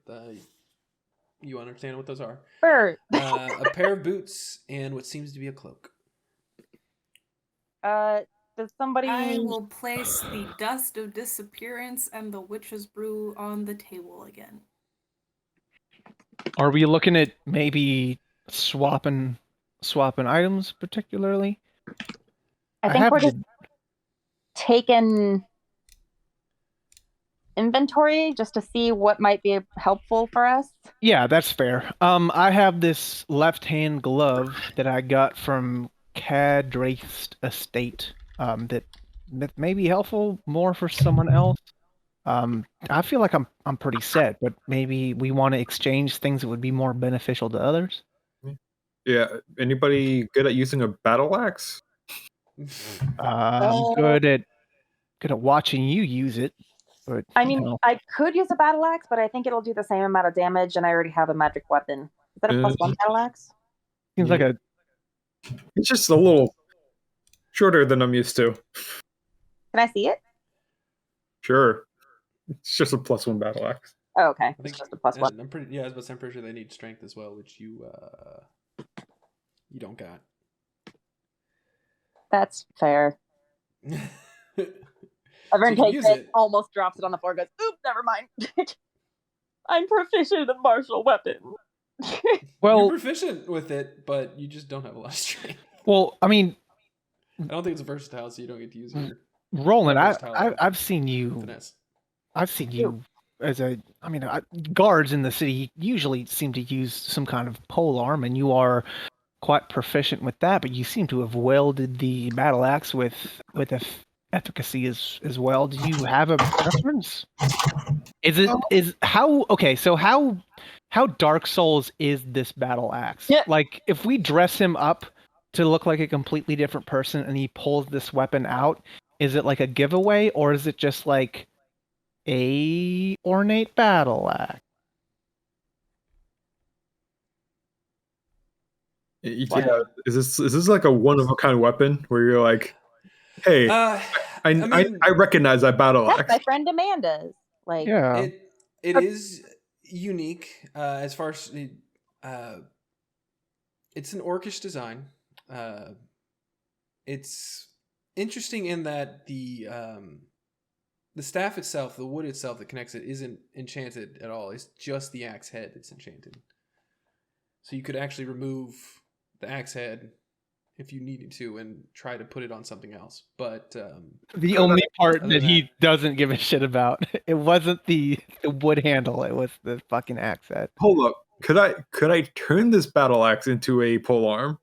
You understand what those are? Sure. A pair of boots and what seems to be a cloak. Does somebody? I will place the dust of disappearance and the witch's brew on the table again. Are we looking at maybe swapping items particularly? I think we're just taking inventory just to see what might be helpful for us. Yeah, that's fair. I have this left-hand glove that I got from Cadraith's estate. That may be helpful more for someone else. I feel like I'm pretty set, but maybe we want to exchange things that would be more beneficial to others. Yeah. Anybody good at using a battle axe? I'm good at watching you use it. But I mean, I could use a battle axe, but I think it'll do the same amount of damage, and I already have a magic weapon. Is that a +1 battle axe? Seems like a. It's just a little shorter than I'm used to. Can I see it? Sure. It's just a +1 battle axe. Oh, okay. I think It's just a +1. I'm pretty sure they need strength as well, which you don't got. That's fair. Everyone So you takes use it, it. almost drops it on the floor, goes, "Oop, never mind." I'm proficient in martial weapons. Well, you're proficient with it, but you just don't have a lot of strength. Well, I mean, I don't think it's versatile, so you don't get to use it. Roland, I've seen you. Finesse. I've seen you as guards in the city usually seem to use some kind of pole arm, and you are quite proficient with that. But you seem to have wielded the battle axe with efficacy as well. Do you have a preference? So how Dark Souls is this battle axe? Yeah. Like if we dress him up to look like a completely different person and he pulls this weapon out, is it like a giveaway or is it just like a ornate battle axe? Yeah. Is this like a one of a kind weapon where you're like, hey, I recognize that battle That's axe. my friend Amanda's. Like, Yeah. It is unique as far as it's an orcish design. It's interesting in that the staff itself, the wood itself that connects it, isn't enchanted at all. It's just the axe head that's enchanted. So you could actually remove the axe head if you needed to and try to put it on something else. But the only part that he doesn't give a shit about, it wasn't the wood handle, it was the fucking axe head. Hold up. Could I turn this battle axe into a polearm?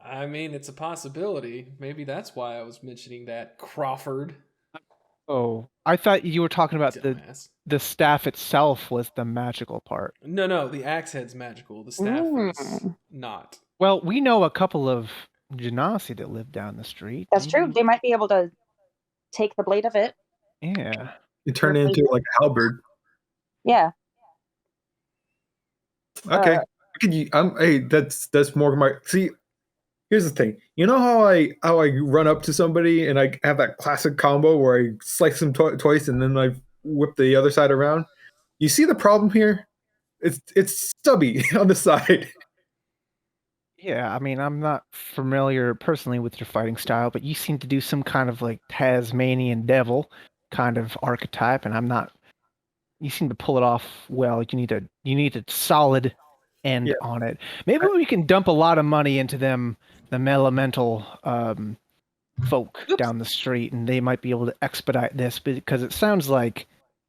I mean, it's a possibility. Maybe that's why I was mentioning that, Crawford. Oh, I thought you were talking about the staff itself was the magical part. No, the axe head's magical. The staff is not. Well, we know a couple of Genasi that live down the street. That's true. They might be able to take the blade of it. Yeah. You turn it into like a halberd. Yeah. Okay. Hey, that's more my. See, here's the thing. You know how I run up to somebody and I have that classic combo where I slice them twice and then I whip the other side around. You see the problem here? It's stubby on the side. Yeah, I mean, I'm not familiar personally with your fighting style, but you seem to do some kind of like Tasmanian devil kind of archetype, and I'm not. You seem to pull it off well. You need a solid end on it. Maybe we can dump a lot of money into them elemental folk down the street, and they might be able to expedite this because it sounds like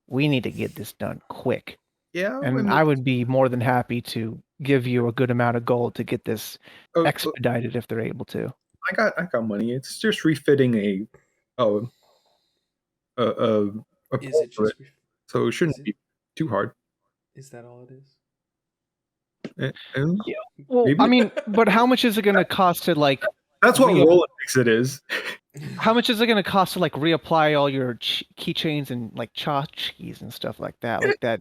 we need to get this done quick. Yeah, and I would be more than happy to give you a good amount of gold to get this expedited if they're able to. I got money. It's just refitting a Is it pole to just? so it shouldn't Is it? be too hard. Is that all it is? And Yeah. Well, maybe I mean, but how much is it going to cost to like? that's what re- Roland thinks it is. How much is it going to cost to like reapply all your keychains and like tchotchkes and stuff like that? Like that.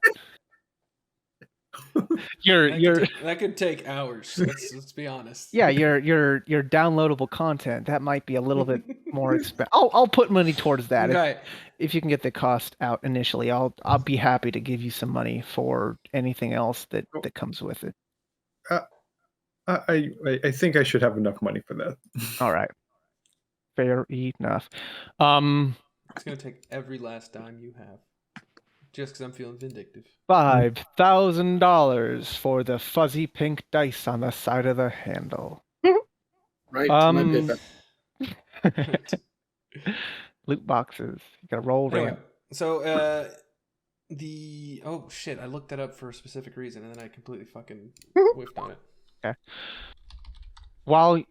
That could take hours. Let's be honest. Yeah, your downloadable content that might be a little bit more expensive. I'll put money towards that. Right. If you can get the cost out initially, I'll be happy to give you some money for anything else that comes with it. I think I should have enough money for that. All right, fair enough. It's gonna take every last dime you have, just because I'm feeling vindictive. $5,000 for the fuzzy pink dice on the side of the handle. Right to my payback. Loot boxes. You gotta roll Anyway, ramp. so oh shit, I looked that up for a specific reason and then I completely fucking whiffed on it. Okay. While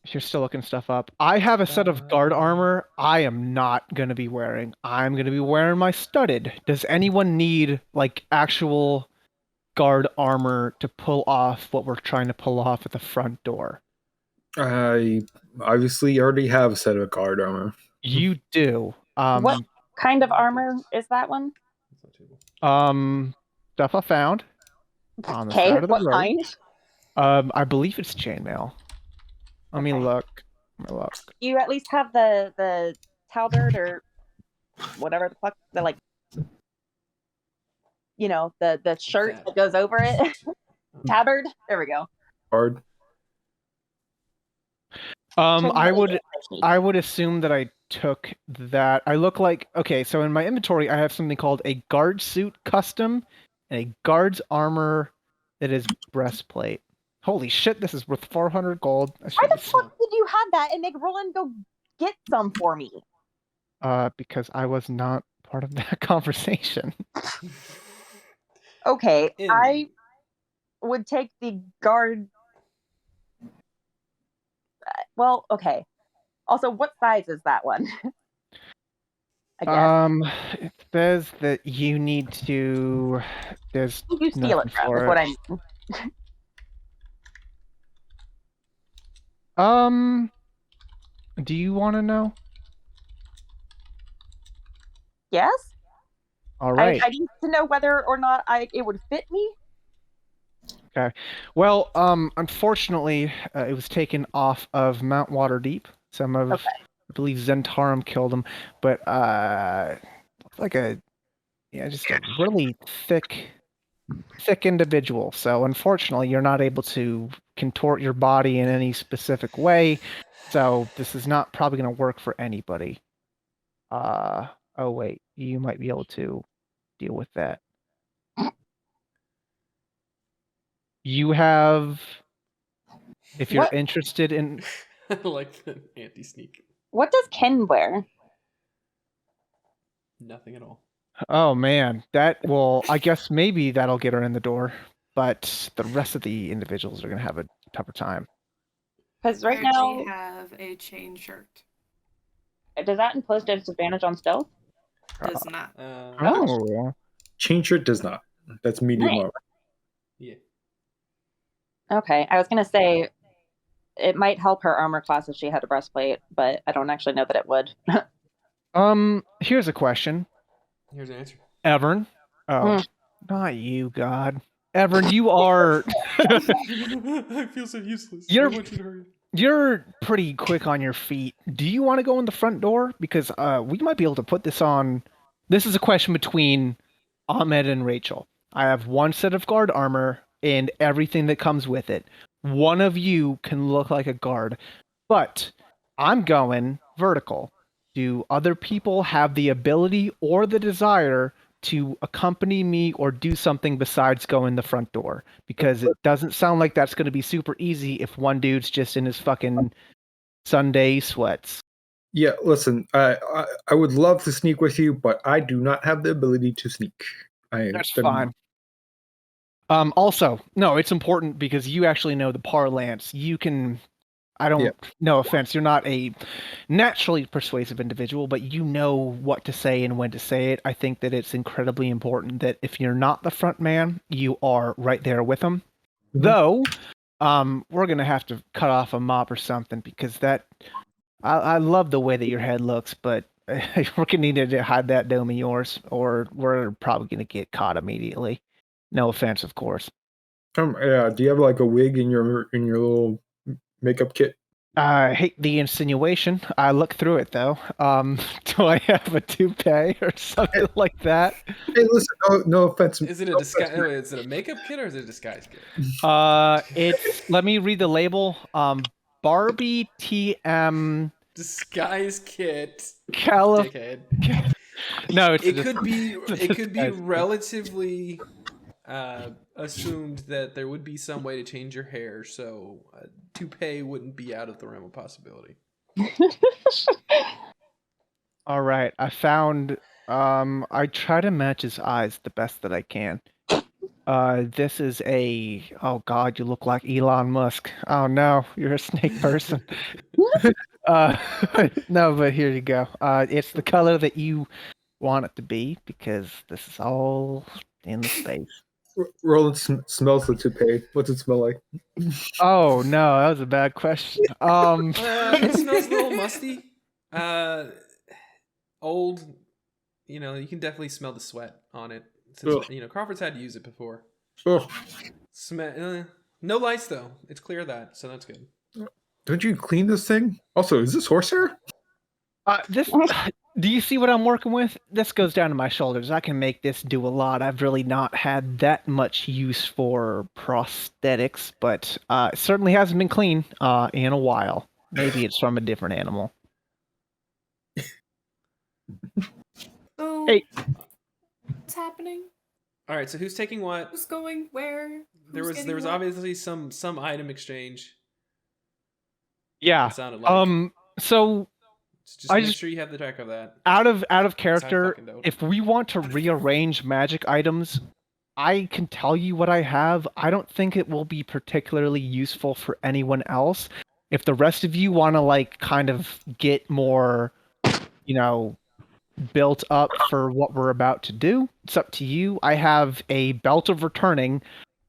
you're still looking stuff up, I have a set of guard armor I am not going to be wearing. I'm going to be wearing my studded. Does anyone need like actual guard armor to pull off what we're trying to pull off at the front door? I obviously already have a set of guard armor. You do. What kind of armor is that one? Stuff I found on the Okay, side of the what road. kind? I believe it's chainmail. Let me look. You at least have the halberd or whatever the fuck, the like, you know, the shirt that goes over it. Tabard. There we go. Hard. I would assume that I took that. I look like, okay, so in my inventory I have something called a guard suit custom and a guard's armor that is breastplate. Holy shit, this is worth 400 gold. Why the fuck did you have that and make Roland go get some for me? Because I was not part of that conversation. Okay, I would take the guard. Well, okay. Also, what size is that one? I guess. It says that you need to. There's. You steal it from. Is what I mean. Do you want to know? Yes. All right. I need to know whether or not it would fit me. Okay. Well, unfortunately, it was taken off of Mount Waterdeep. Some of, I believe, Zentarum killed him, but like just a really thick individual. So unfortunately, you're not able to contort your body in any specific way. So this is not probably going to work for anybody. Oh wait, you might be able to deal with that. You have, if you're interested in... I like the anti-sneak. What does Ken wear? Nothing at all. Oh man, that will, I guess maybe that'll get her in the door, but the rest of the individuals are going to have a tougher time. Because right now... I have a chain shirt. Does that impose disadvantage on stealth? Does not. Chain shirt does not. That's medium armor. Yeah. Okay, I was gonna say it might help her armor class if she had a breastplate, but I don't actually know that it would. Here's a question. Here's an answer. Evern. Oh, not you, God. Evern, you are... I feel so useless. You're pretty quick on your feet. Do you want to go in the front door? Because we might be able to put this on... This is a question between Ahmed and Rachel. I have one set of guard armor and everything that comes with it. One of you can look like a guard, but I'm going vertical. Do other people have the ability or the desire to accompany me or do something besides go in the front door? Because it doesn't sound like that's going to be super easy if one dude's just in his fucking Sunday sweats. Yeah, listen, I would love to sneak with you, but I do not have the ability to sneak. That's fine. Also, no, it's important because you actually know the parlance. You can I don't, Yeah. no offense, you're not a naturally persuasive individual, but you know what to say and when to say it. I think that it's incredibly important that if you're not the front man, you are right there with them. Mhm. Though, we're gonna have to cut off a mop or something because I love the way that your head looks, but we're gonna need to hide that dome of yours, or we're probably gonna get caught immediately. No offense, of course. Yeah. Do you have like a wig in your little makeup kit? I hate the insinuation. I look through it though. Do I have a toupee or something like that? Hey, listen. No offense. Is it a disguise? Is it a makeup kit or is it a disguise kit? It's. Let me read the label. Barbie TM Disguise kit. Calif. Dickhead. No, it's It could be. it's a It could be disguise kit. relatively assumed that there would be some way to change your hair, so toupee wouldn't be out of the realm of possibility. All right, I found. I try to match his eyes the best that I can. This is a. Oh God, you look like Elon Musk. Oh no, you're a snake person. No, but here you go. It's the color that you want it to be because this is all in the space. Roland smells the toupee. What's it smell like? Oh no, that was a bad question. It smells a little musty. Old. You know, you can definitely smell the sweat on it. Since, Ugh. you know, Crawford's had to use it before. Oh, No lice though. It's clear that, so that's good. don't you clean this thing? Also, is this horsehair? This. Do you see what I'm working with? This goes down to my shoulders. I can make this do a lot. I've really not had that much use for prosthetics, but it certainly hasn't been clean in a while. Maybe it's from a different animal. So, Hey. what's happening? All right, so who's taking what? Who's going where? There Who's was getting what? obviously some item exchange. Yeah. It sounded like. So Just I make just- sure you have the track of that. out of I character, fucking don't. if we want to rearrange magic items, I can tell you what I have. I don't think it will be particularly useful for anyone else. If the rest of you want to like kind of get more, built up for what we're about to do, it's up to you. I have a belt of returning,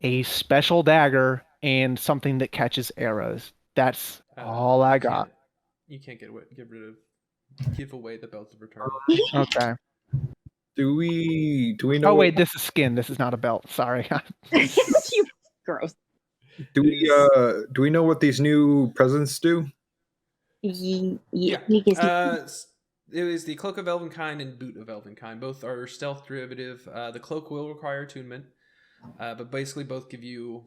a special dagger, and something that catches arrows. That's all I got. You can't give away the belt of return. Okay. Do we know? Oh wait, this is skin. This is not a belt. Sorry. You gross. Do we know what these new presents do? Yeah. It is the Cloak of Elvenkind and Boot of Elvenkind. Both are stealth derivative. The cloak will require attunement, but basically both give you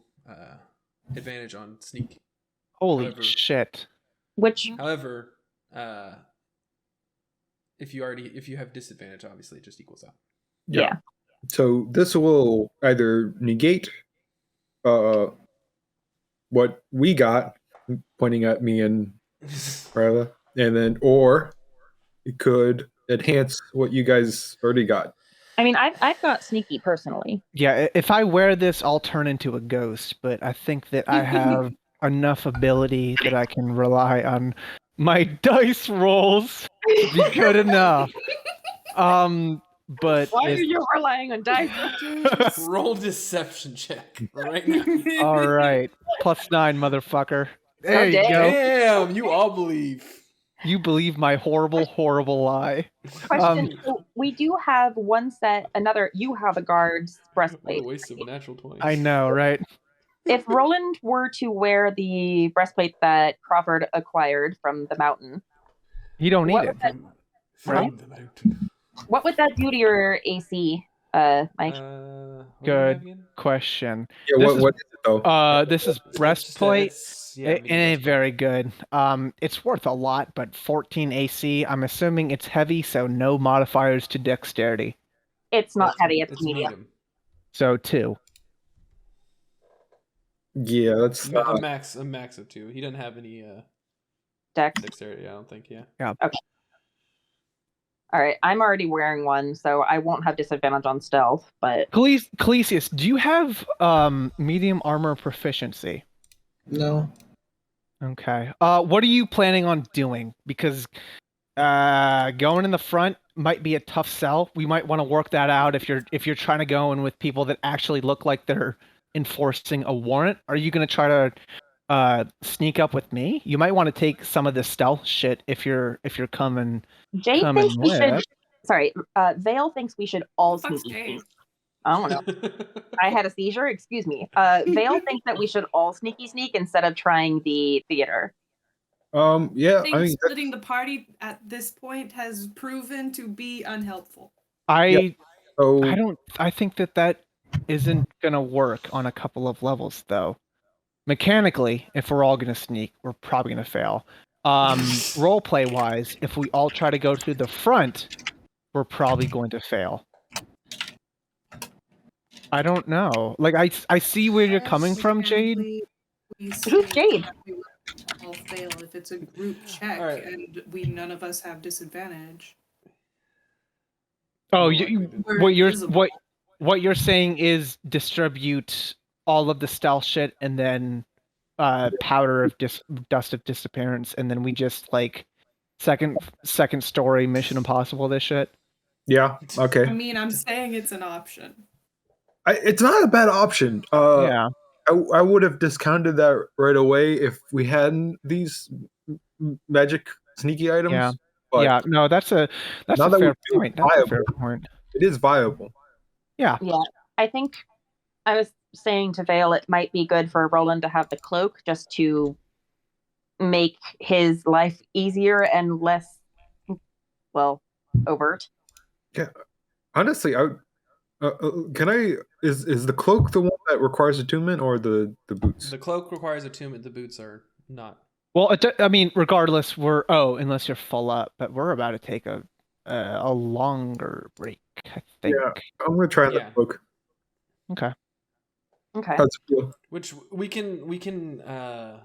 advantage on sneak. Holy shit. Which However, if you have disadvantage, obviously it just equals out. yeah. So this will either negate what we got, pointing at me and Ryla, and then or it could enhance what you guys already got. I mean, I've got sneaky personally. Yeah, if I wear this, I'll turn into a ghost, but I think that I have enough ability that I can rely on my dice rolls to be good enough. But Why are you relying on dice? Roll deception check right now. all right, +9, motherfucker. There you dang. go. Damn, you all believe. You believe my horrible, horrible lie. Question: so we do have one set. You have a guard's What breastplate. a waste of a natural 20. I know, right? If Roland were to wear the breastplate that Crawford acquired from the mountain, You don't need What it. was that? From the mountain. what would that do to your AC, Mike? What do we Good. have again? Question. Yeah, This is- what is it though? This is breastplate. Yeah, It ain't very good. It's worth a lot, but 14 AC. I'm assuming it's heavy, so no modifiers to dexterity. It's not heavy. It's medium. So 2. Yeah, that's A max of 2. He doesn't have any Dex. dexterity, I don't think. Yeah. All right, I'm already wearing one, so I won't have disadvantage on stealth. But Calisius, do you have medium armor proficiency? No. Okay. What are you planning on doing? Because going in the front might be a tough sell. We might want to work that out if you're trying to go in with people that actually look like they're enforcing a warrant. Are you going to try to sneak up with me? You might want to take some of the stealth shit if you're coming Jade thinks we should. with. Sorry, Vale thinks we should all Fuck's sneaky Jade? sneak. I don't know. I had a seizure. Excuse me. Vale thinks that we should all sneaky sneak instead of trying the theater. Yeah, I think I mean, splitting the party at this point has proven to be unhelpful. I so think that isn't gonna work on a couple of levels though. Mechanically, if we're all gonna sneak, we're probably gonna fail. Roleplay wise, if we all try to go through the front, we're probably going to fail. I don't know. Like I see where you're coming from, Jade. Who's Jade? We will all fail if it's a group check Alright. and none of us have disadvantage. Oh, More you, likely to- We're what you're invisible. what you're saying is distribute all of the stealth shit and then powder of dust of disappearance, and then we just like second story Mission Impossible this shit. yeah, okay. I mean, I'm saying it's an option. It's not a bad option. Yeah. I would have discounted that right away if we hadn't these magic sneaky items. Yeah. But Yeah, no, that's a now that we fair do point. That's a fair viable. point. it is viable. Yeah. Yeah, I think I was saying to Vale it might be good for Roland to have the cloak just to make his life easier and less, well, overt. Honestly, can I? Is the cloak the one that requires attunement or the boots? The cloak requires attunement. The boots are not. Well, I mean, regardless, unless you're full up, but we're about to take a longer break, I think. Yeah, I'm gonna try Yeah. the cloak. Okay. Okay. How's it feel? Which we can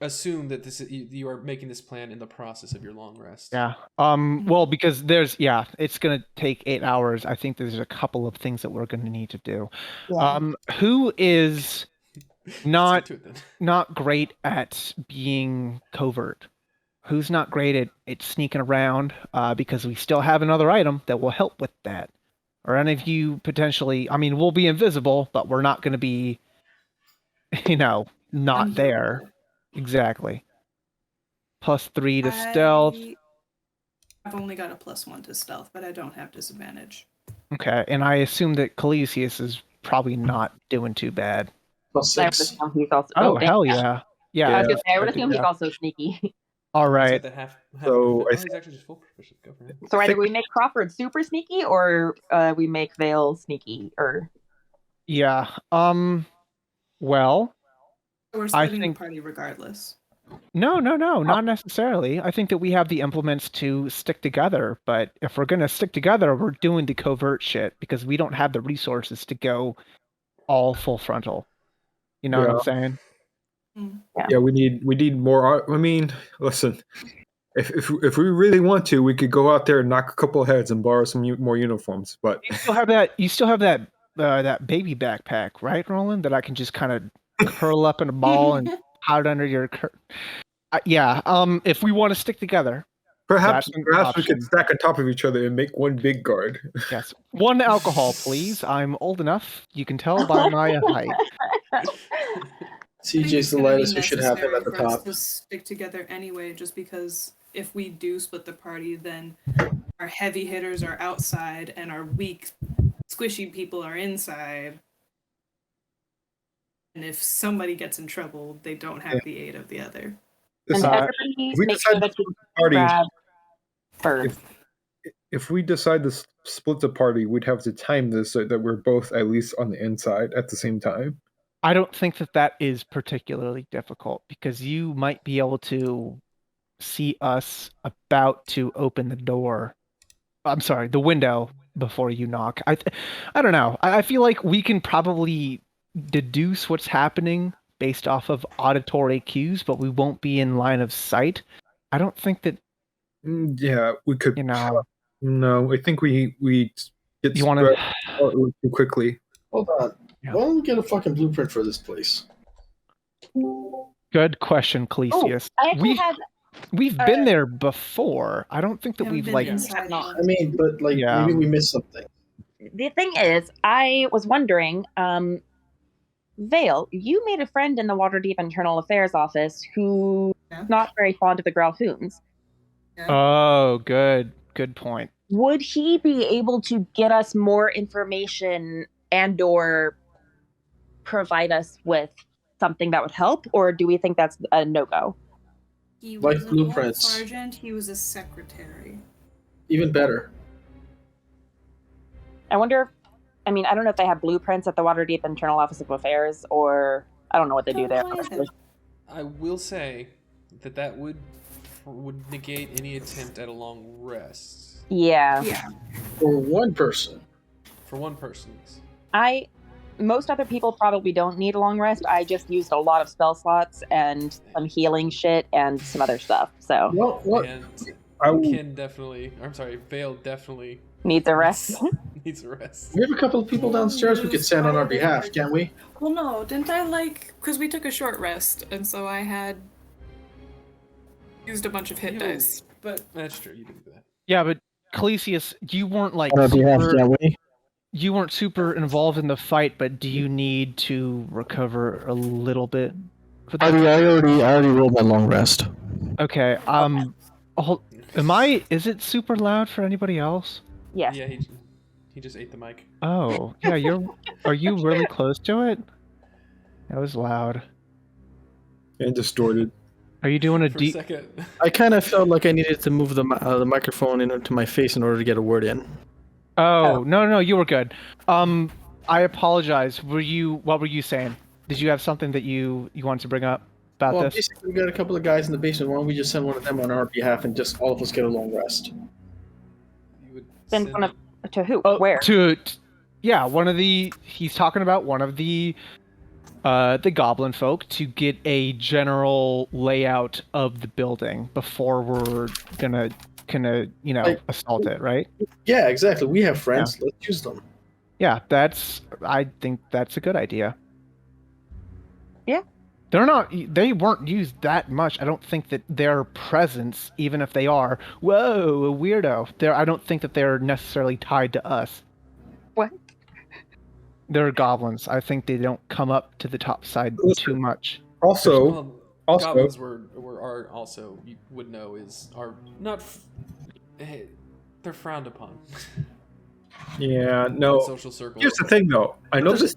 assume that you are making this plan in the process of your long rest. Yeah. Well, because it's gonna take 8 hours. I think there's a couple of things that we're gonna need to do. Yeah. Who is Let's get to it then. not great at being covert? Who's not great at sneaking around? Because we still have another item that will help with that. Or any of you potentially? I mean, we'll be invisible, but we're not going to be, not there. Unhealable. Exactly. +3 to stealth. I've only got a +1 to stealth, but I don't have disadvantage. Okay, and I assume that Calisius is probably not doing too bad. I would +6. assume he's also. Oh, damn. hell yeah. Yeah. I was gonna say, I would I assume think he's also sneaky. All He's right. got the half So, he's actually just full proficient. Go for him. So either we make Crawford super sneaky, or we make Vale sneaky, or Yeah. Well, We're splitting think- the party regardless. no, not necessarily. I think that we have the implements to stick together, but if we're going to stick together, we're doing the covert shit because we don't have the resources to go all full frontal. You know what I'm saying? Yeah, we need more. I mean, listen, if we really want to, we could go out there and knock a couple of heads and borrow some more uniforms. But You still have that baby backpack, right, Roland? That I can just kind of curl up in a ball and hide under your. Yeah. If we want to stick together, perhaps That's an we option. could stack on top of each other and make one big guard. yes. 1 alcohol, please. I'm old enough. You can tell by my height. I think CJ's it's the gonna be lightest. We should have him at the necessary for us top. to stick together anyway, just because if we do split the party, then our heavy hitters are outside and our weak, squishy people are inside. And if somebody gets in trouble, they don't have the aid of the other. and Listen, everybody we make sure decide that you party. grab first. If we decide to split the party, we'd have to time this so that we're both at least on the inside at the same time. I don't think that is particularly difficult because you might be able to see us about to open the door. I'm sorry, the window before you knock. I don't know. I feel like we can probably deduce what's happening based off of auditory cues, but we won't be in line of sight. I don't think that Yeah, we could. No, I think we get you want spread to. out too quickly. Hold on. Yeah. Why don't we get a fucking blueprint for this place? Good question, Clesius. I actually We've had we've been there before. I don't think that Haven't we've been like. inside not. one. I mean, but like Yeah. maybe we missed something. The thing is, I was wondering, Vale, you made a friend in the Waterdeep Internal Affairs office who's Yeah. not very fond of the Grahlhunds. Yeah. Oh, good point. Would he be able to get us more information and/or provide us with something that would help, or do we think that's a no-go? He Like was a blueprints. sergeant. He was a secretary. Even better. I wonder. I mean, I don't know if they have blueprints at the Waterdeep Internal Office of Affairs, or I don't know what they do there. Don't know either. honestly. I will say that would negate any attempt at a long rest Yeah. Yeah. For one person. for one person. Most other people probably don't need a long rest. I just used a lot of spell slots and some healing shit and some other stuff. So What? And I will, Ken definitely, I'm sorry, Vale definitely needs a rest. needs a rest. We have a couple of people downstairs we could send on our behalf, can't we? Well, no, didn't I because we took a short rest, and so I had used a bunch of hit You- dice. But that's true, you did that. Yeah, but Clesius, you weren't like On our behalf, super, can't we? you weren't super involved in the fight, but do you need to recover a little bit for I that? already rolled my long rest. Okay. Is it super loud for anybody else? Yeah. Yeah, he just ate the mic. Oh, yeah. Are you really close to it? That was loud. and distorted. Are you doing a For a deep? second. I kind of felt like I needed to move the microphone into my face in order to get a word in. Oh, no, you were good. I apologize. What were you saying? Did you have something that you wanted to bring up about Well, this? basically, we got a couple of guys in the basement. Why don't we just send one of them on our behalf and just all of us get a long rest? You would Send one of to who? Oh, Where? He's talking about one of the goblin folk to get a general layout of the building before we're gonna assault it, right? Yeah, exactly. We have friends. Let's use them. Yeah, I think that's a good idea. Yeah. They weren't used that much. I don't think that their presence, even if they are, whoa, a weirdo. I don't think that they're necessarily tied to us. What? They're goblins. I think they don't come up to the top side too much. Also, goblins are also, you would know, are not they're frowned upon. yeah, in no. social circles. Here's the thing, though. I know this.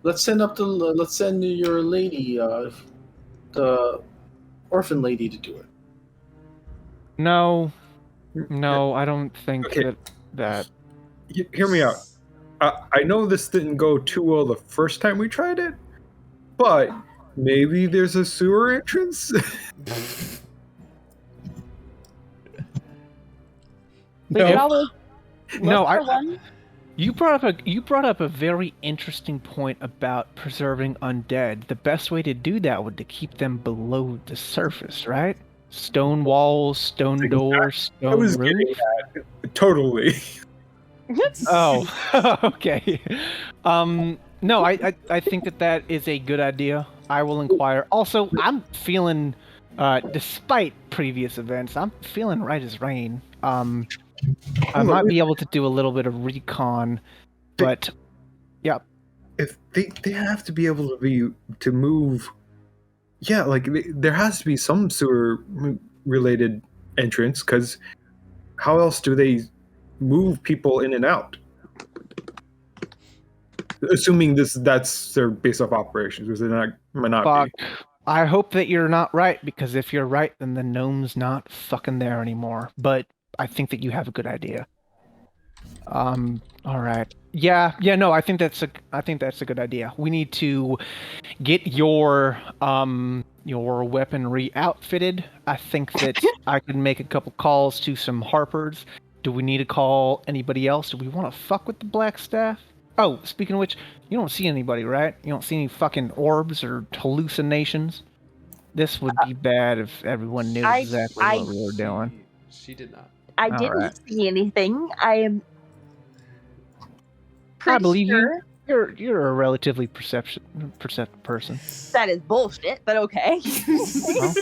Let's send your lady, the orphan lady, to do it. No, I don't think Okay. that. Hear me out. I know this didn't go too well the first time we tried it, but maybe there's a sewer entrance. We could always No, look for one. You brought up a very interesting point about preserving undead. The best way to do that would to keep them below the surface, right? Stone walls, stone doors, I stone was roof. getting that. Totally. Oh, okay. No, I think that is a good idea. I will inquire. Also, I'm feeling, despite previous events, I'm feeling right as rain. I might be able to do a little bit of recon, but yeah. If they have to be able to move, yeah, like there has to be some sewer related entrance, because how else do they move people in and out? Assuming that's their base of operations, because they might not Fuck. be. I hope that you're not right, because if you're right, then the gnome's not fucking there anymore. But I think that you have a good idea. All right. Yeah. No, I think that's a good idea. We need to get your weaponry outfitted. I think that I can make a couple calls to some harpers. Do we need to call anybody else? Do we want to fuck with the Black Staff? Oh, speaking of which, you don't see anybody, right? You don't see any fucking orbs or hallucinations? This would be bad if everyone knew exactly what we were doing. She did not. I All didn't right. see anything. I am I believe sure You're a relatively perceptive person. That is bullshit, but okay. Well,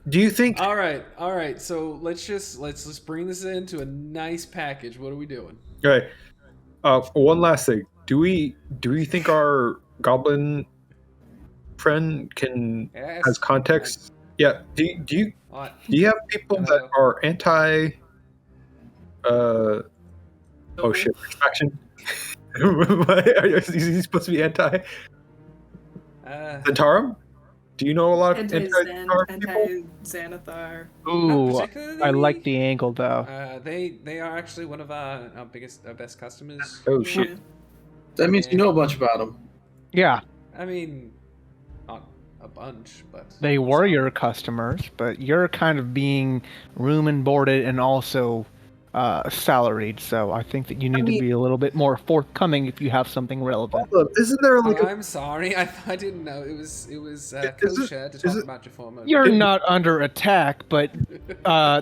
Do you think? All right. So let's bring this into a nice package. What are we doing? All right. One last thing. Do we think our goblin friend has context? Yeah. Do you have people that are anti? Oh shit! Which faction? Is he supposed to be anti Zentarum? Do you know a lot of anti-Zentarum people? Anti-Xanathar. ooh, I like the angle though. They are actually one of our best customers. Oh shit! That means you know a bunch about them. Yeah, I mean, not a bunch, but they were your customers, but you're kind of being room and boarded and also salaried. So I think that you need to be a little bit more forthcoming if you have something relevant. Hold up, isn't there like I'm sorry. I didn't know it was kosher to talk about your former. You're not under attack, but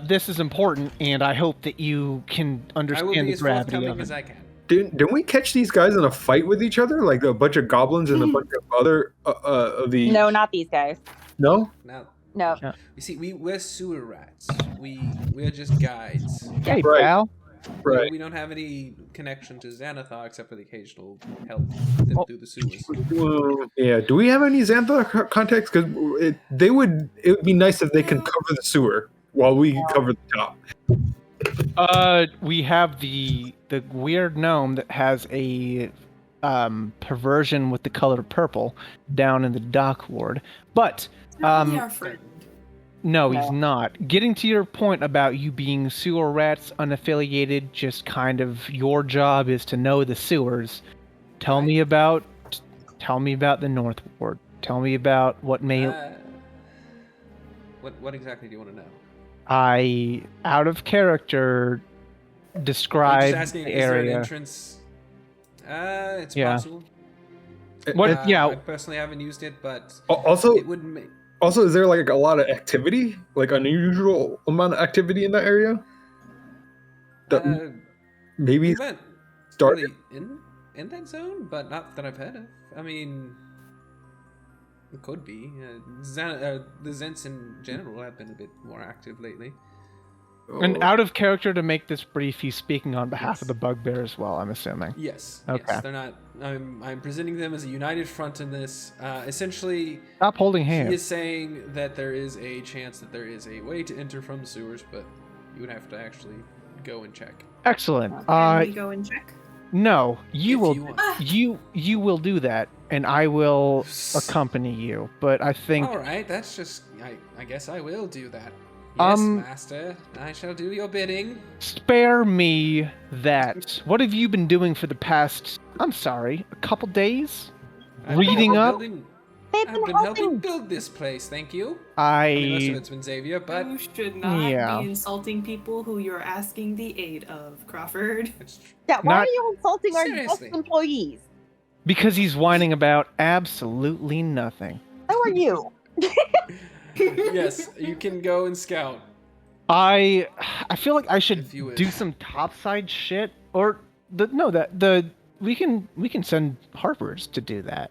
this is important, and I hope that you can I will understand be the as gravity forthcoming of as it. I can. Didn't we catch these guys in a fight with each other? Like a bunch of goblins and a bunch of other of the. No, not these guys. No. Now, No. Yeah. you see, we're sewer rats. We're just guides. Hey, Right. pal. Right. We don't have any connection to Xanathar except for the occasional help them through the sewers. Well, yeah. Do we have any Xanthar context? Because it would be nice if they can cover the sewer while we cover the top. We have the weird gnome that has a perversion with the color purple down in the dock ward, but Not our friend. no, he's not. Getting to your point about you being sewer rats, unaffiliated, just kind of your job is to know the sewers. Tell me about the North Ward. Tell me about what may. What exactly do you want to know? I, out of character, I'm describe just asking, the is there an area. entrance? It's Yeah. possible. What? Yeah. I personally haven't used it, but Also, it wouldn't make. is there like a lot of activity, like unusual amount of activity in that area? That maybe We went started. really in that zone, but not that I've heard of. I mean, it could be. The Zents in general have been a bit more active lately. And out of character to make this brief, he's speaking on behalf of the Bugbear as well, I'm assuming. Yes. Okay. Yes, they're not. I'm presenting them as a united front in this. Essentially, Stop holding he hands. is saying that there is a chance that there is a way to enter from the sewers, but you would have to actually go and check. Excellent. Can we go and check? No, you If will. you want. You will do that, and I will accompany you. But I think All right, that's just. I guess I will do that. Yes, Um, master. I shall do your bidding. spare me that. What have you been doing for the past? I'm sorry, a couple days? I've Reading been up? building- They've I've been been helping helping. build this place. Thank you. I mean, most of I it's been Xavier, but You should not Yeah. be insulting people who you're asking the aid of, Crawford. it's tr- Yeah, why Not- are you insulting our best Seriously. employees? because he's whining about absolutely nothing. So are you. yes, you can go and scout. I feel like I should If you do wish. some topside shit, or we can send Harpers to do that.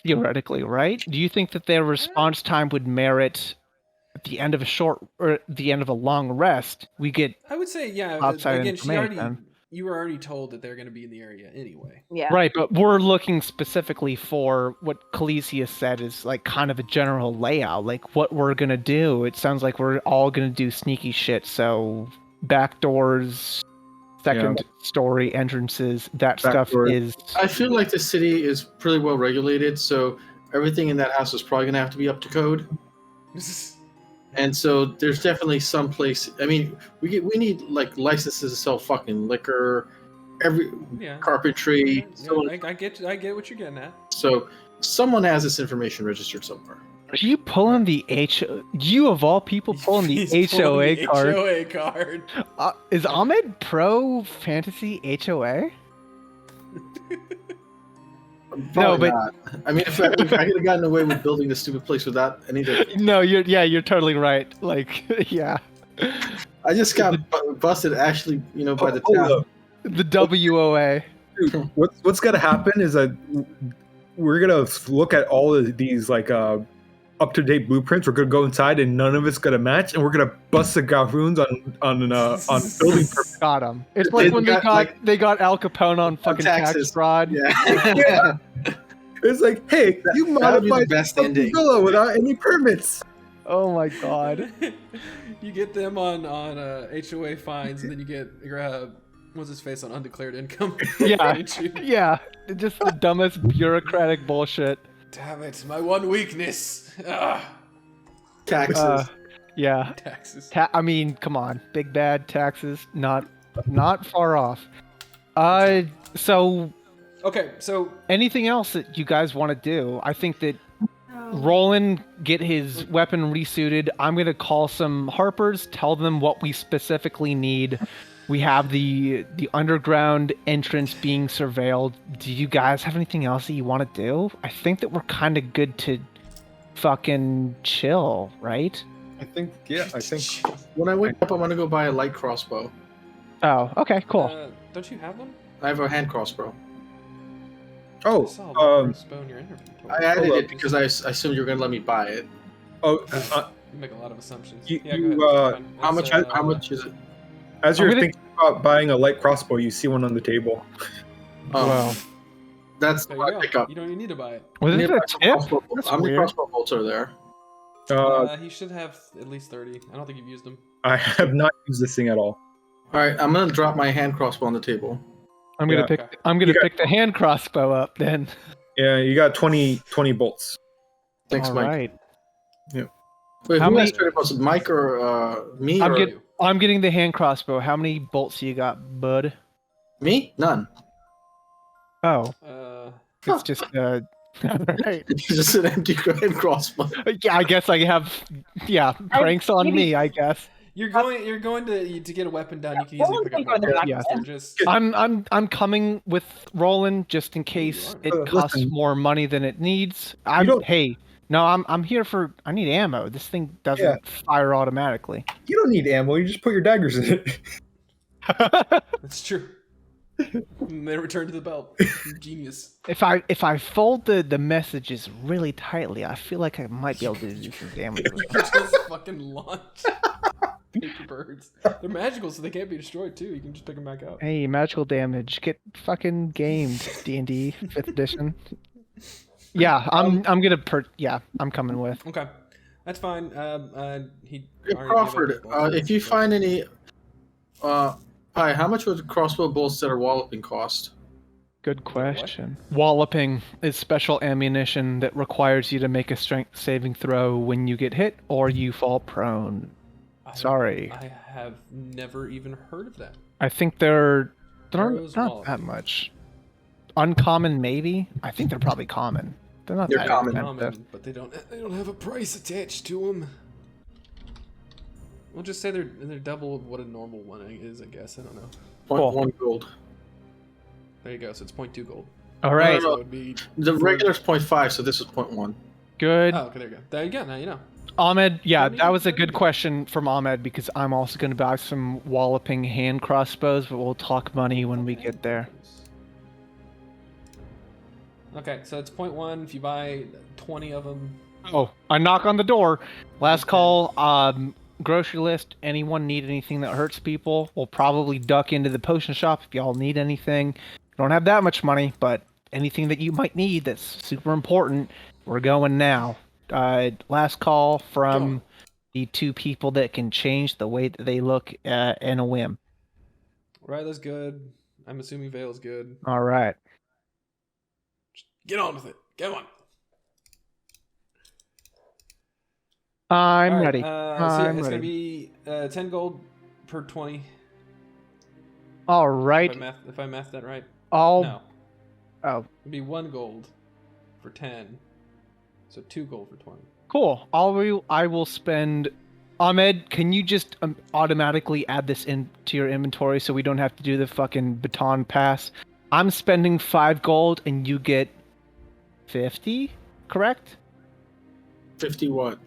Theoretically, right? Do you think that their response time would merit at the end of a long rest? We get I would say, yeah. Outside Again, information. you were already told that they're going to be in the area anyway. Yeah. right, but we're looking specifically for what Calisius said is like kind of a general layout, like what we're gonna do. It sounds like we're all gonna do sneaky shit, so back doors, second story entrances, that Back stuff door. is I feel like the city is pretty well regulated, so everything in that house is probably going to have to be up to code. And so there's definitely some place. I mean, we need like licenses to sell fucking liquor, yeah. carpentry. Yeah, I get what you're getting at. So someone has this information registered somewhere. Are you pulling the you of all people pulling the He's pulling HOA the card? HOA card. Is Ahmed pro fantasy HOA? Probably but- not. I mean, if I could have gotten away with building this stupid place without any of the, No, you're totally right. Like, yeah. I just got busted actually, by the Hold town. up. The WOA. Dude, what's gonna happen is that we're gonna look at all of these like up-to-date blueprints. We're gonna go inside, and none of it's gonna match, and we're gonna bust the Grahlhunds on building permits. Got him. It's like when they got Al Capone on fucking tax taxes. fraud. Yeah. It's like, hey, you That would be the modified best the ending. villa without any permits. Oh my god. You get them on HOA fines, and then you get what's his face on undeclared income. Yeah. Yeah. Just the dumbest bureaucratic bullshit. Damn it, my one weakness. Taxes. Yeah. Taxes. I mean, come on. Big bad taxes. Not far off. So Okay, so anything else that you guys want to do? I think that Roland get his weapon resuited. I'm gonna call some Harpers, tell them what we specifically need. We have the underground entrance being surveilled. Do you guys have anything else that you want to do? I think that we're kind of good to fucking chill, right? I think When I wake up, I'm gonna go buy a light crossbow. Oh, okay, cool. Don't you have one? I have a hand crossbow. I saw a crossbow in your inventory. I added it because I assumed you were gonna let me buy it. You make a lot of assumptions. You- yeah, you, go ahead. How much? How much is it? as you're thinking about buying a light crossbow, you see one on the table. Oh, Wow. that's There my you go. pickup. You don't even need to buy it. Was How it many a tip? How many weird. crossbow bolts are there? He should have at least 30. I don't think you've used them. I have not used this thing at all. All right, I'm gonna drop my hand crossbow on the table. I'm gonna Yeah. pick. I'm gonna You got- pick the hand crossbow up then. Yeah, you got 20 bolts. Thanks, All Mike. right. Wait, How who many- asked it was Mike or me? I'm or getting. I'm getting the hand crossbow. How many bolts you got, bud? me? None. Oh, Uh, it's just right. It's just an empty hand crossbow. Yeah, I guess I have. Yeah, pranks on maybe- me. I guess. you're going to get a weapon done. You can easily pick up Roland's gonna go in the back. They're just I'm coming with Roland just in case it costs Listen. more money than it needs. don't- Hey, no, I'm here for. I need ammo. This thing doesn't Yeah. fire automatically. You don't need ammo. You just put your daggers in it. that's true. And they return to the belt. Genius. If I fold the messages really tightly, I feel like I might be able to do some damage with it. Just fucking launch paper birds. They're magical, so they can't be destroyed too. You can just pick them back up. Hey, magical damage. Get fucking gamed, D&D 5th edition. Yeah, I'm coming with. Okay, that's fine. He Hey, already gave up Crawford, his bolts, if you so- find any, hi, how much would the crossbow bolts that are walloping cost? Good question. Walloping is special ammunition that requires you to make a strength saving throw when you get hit or you fall prone. Sorry. I have never even heard of that. I think they're Arrows not walloping. that much. Uncommon, maybe? I think they're probably common. They're not They're that common. expensive. But they don't have a price attached to them. We'll just say they're double of what a normal one is, I guess. I don't know. Point one gold. There you go. So it's 0.2 gold. All right. No, So it would be The regular's 0.5, so this is 0.1. Good. Oh, okay, there you go. There you go. Now you know. Ahmed, yeah, Funny, that was a funny. good question from Ahmed because I'm also going to buy some walloping hand crossbows, but we'll talk money when we get there. Okay, so it's 0.1. If you buy 20 of them, Oh, I knock on the door. Last call. Grocery list. Anyone need anything that hurts people? We'll probably duck into the potion shop if y'all need anything. Don't have that much money, but anything that you might need that's super important, we're going now. Last call from the two people that can change the way that they look in a whim. Ryla's good. I'm assuming Vale's good. All right. Get on with it. Get on. I'm All right, ready. So I'm it's ready. gonna be 10 gold per 20. All right. If I math that right. I'll. No, Oh, it'd be 1 gold for 10. So 2 gold for 20. cool. I will spend. Ahmed, can you just automatically add this into your inventory so we don't have to do the fucking baton pass? I'm spending 5 gold and you get 50, correct? 50 what?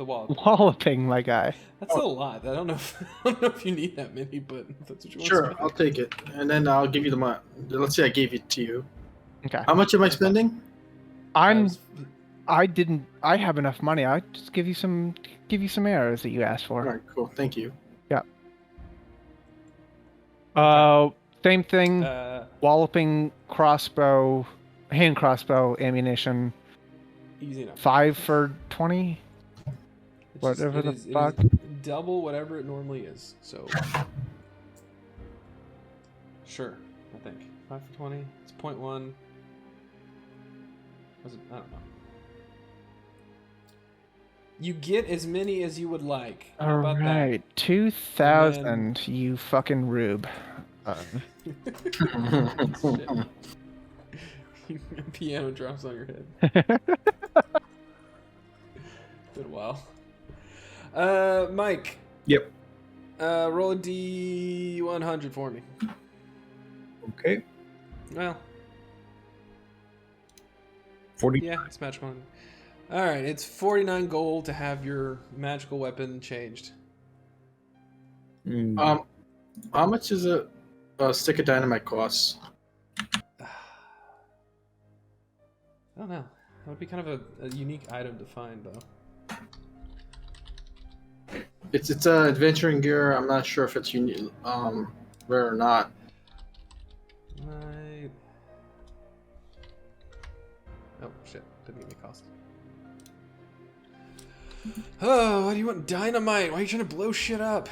The wall. Walloping, my guy. That's a lot. I don't know if you need that many, but if that's what you want to Sure, spend. I'll take it, and then I'll give you the money. Let's say I gave it to you. Okay. How much am I spending? I have enough money. I just give you some arrows that you asked All for. right, cool. Thank you. Same thing. Walloping crossbow, hand crossbow ammunition. Easy enough. 5 for 20. Whatever it is fuck. double whatever it normally is. So sure, I think 5 for 20. It's 0.1. Was it? I don't know. You get as many as you would like. How about Alright, 2,000, you fucking rube. that? Piano drops on your head. Been a while. Mike. Yep. Roll a D100 for me. Okay. Well, 40. yeah, it's match one. All right, it's 49 gold to have your magical weapon changed. Mm. How much is a stick of dynamite costs? I don't know. That would be kind of a unique item to find, though. It's adventuring gear. I'm not sure if it's rare or not. Right. Oh shit! Didn't give me cost. Oh, why do you want dynamite? Why are you trying to blow shit up?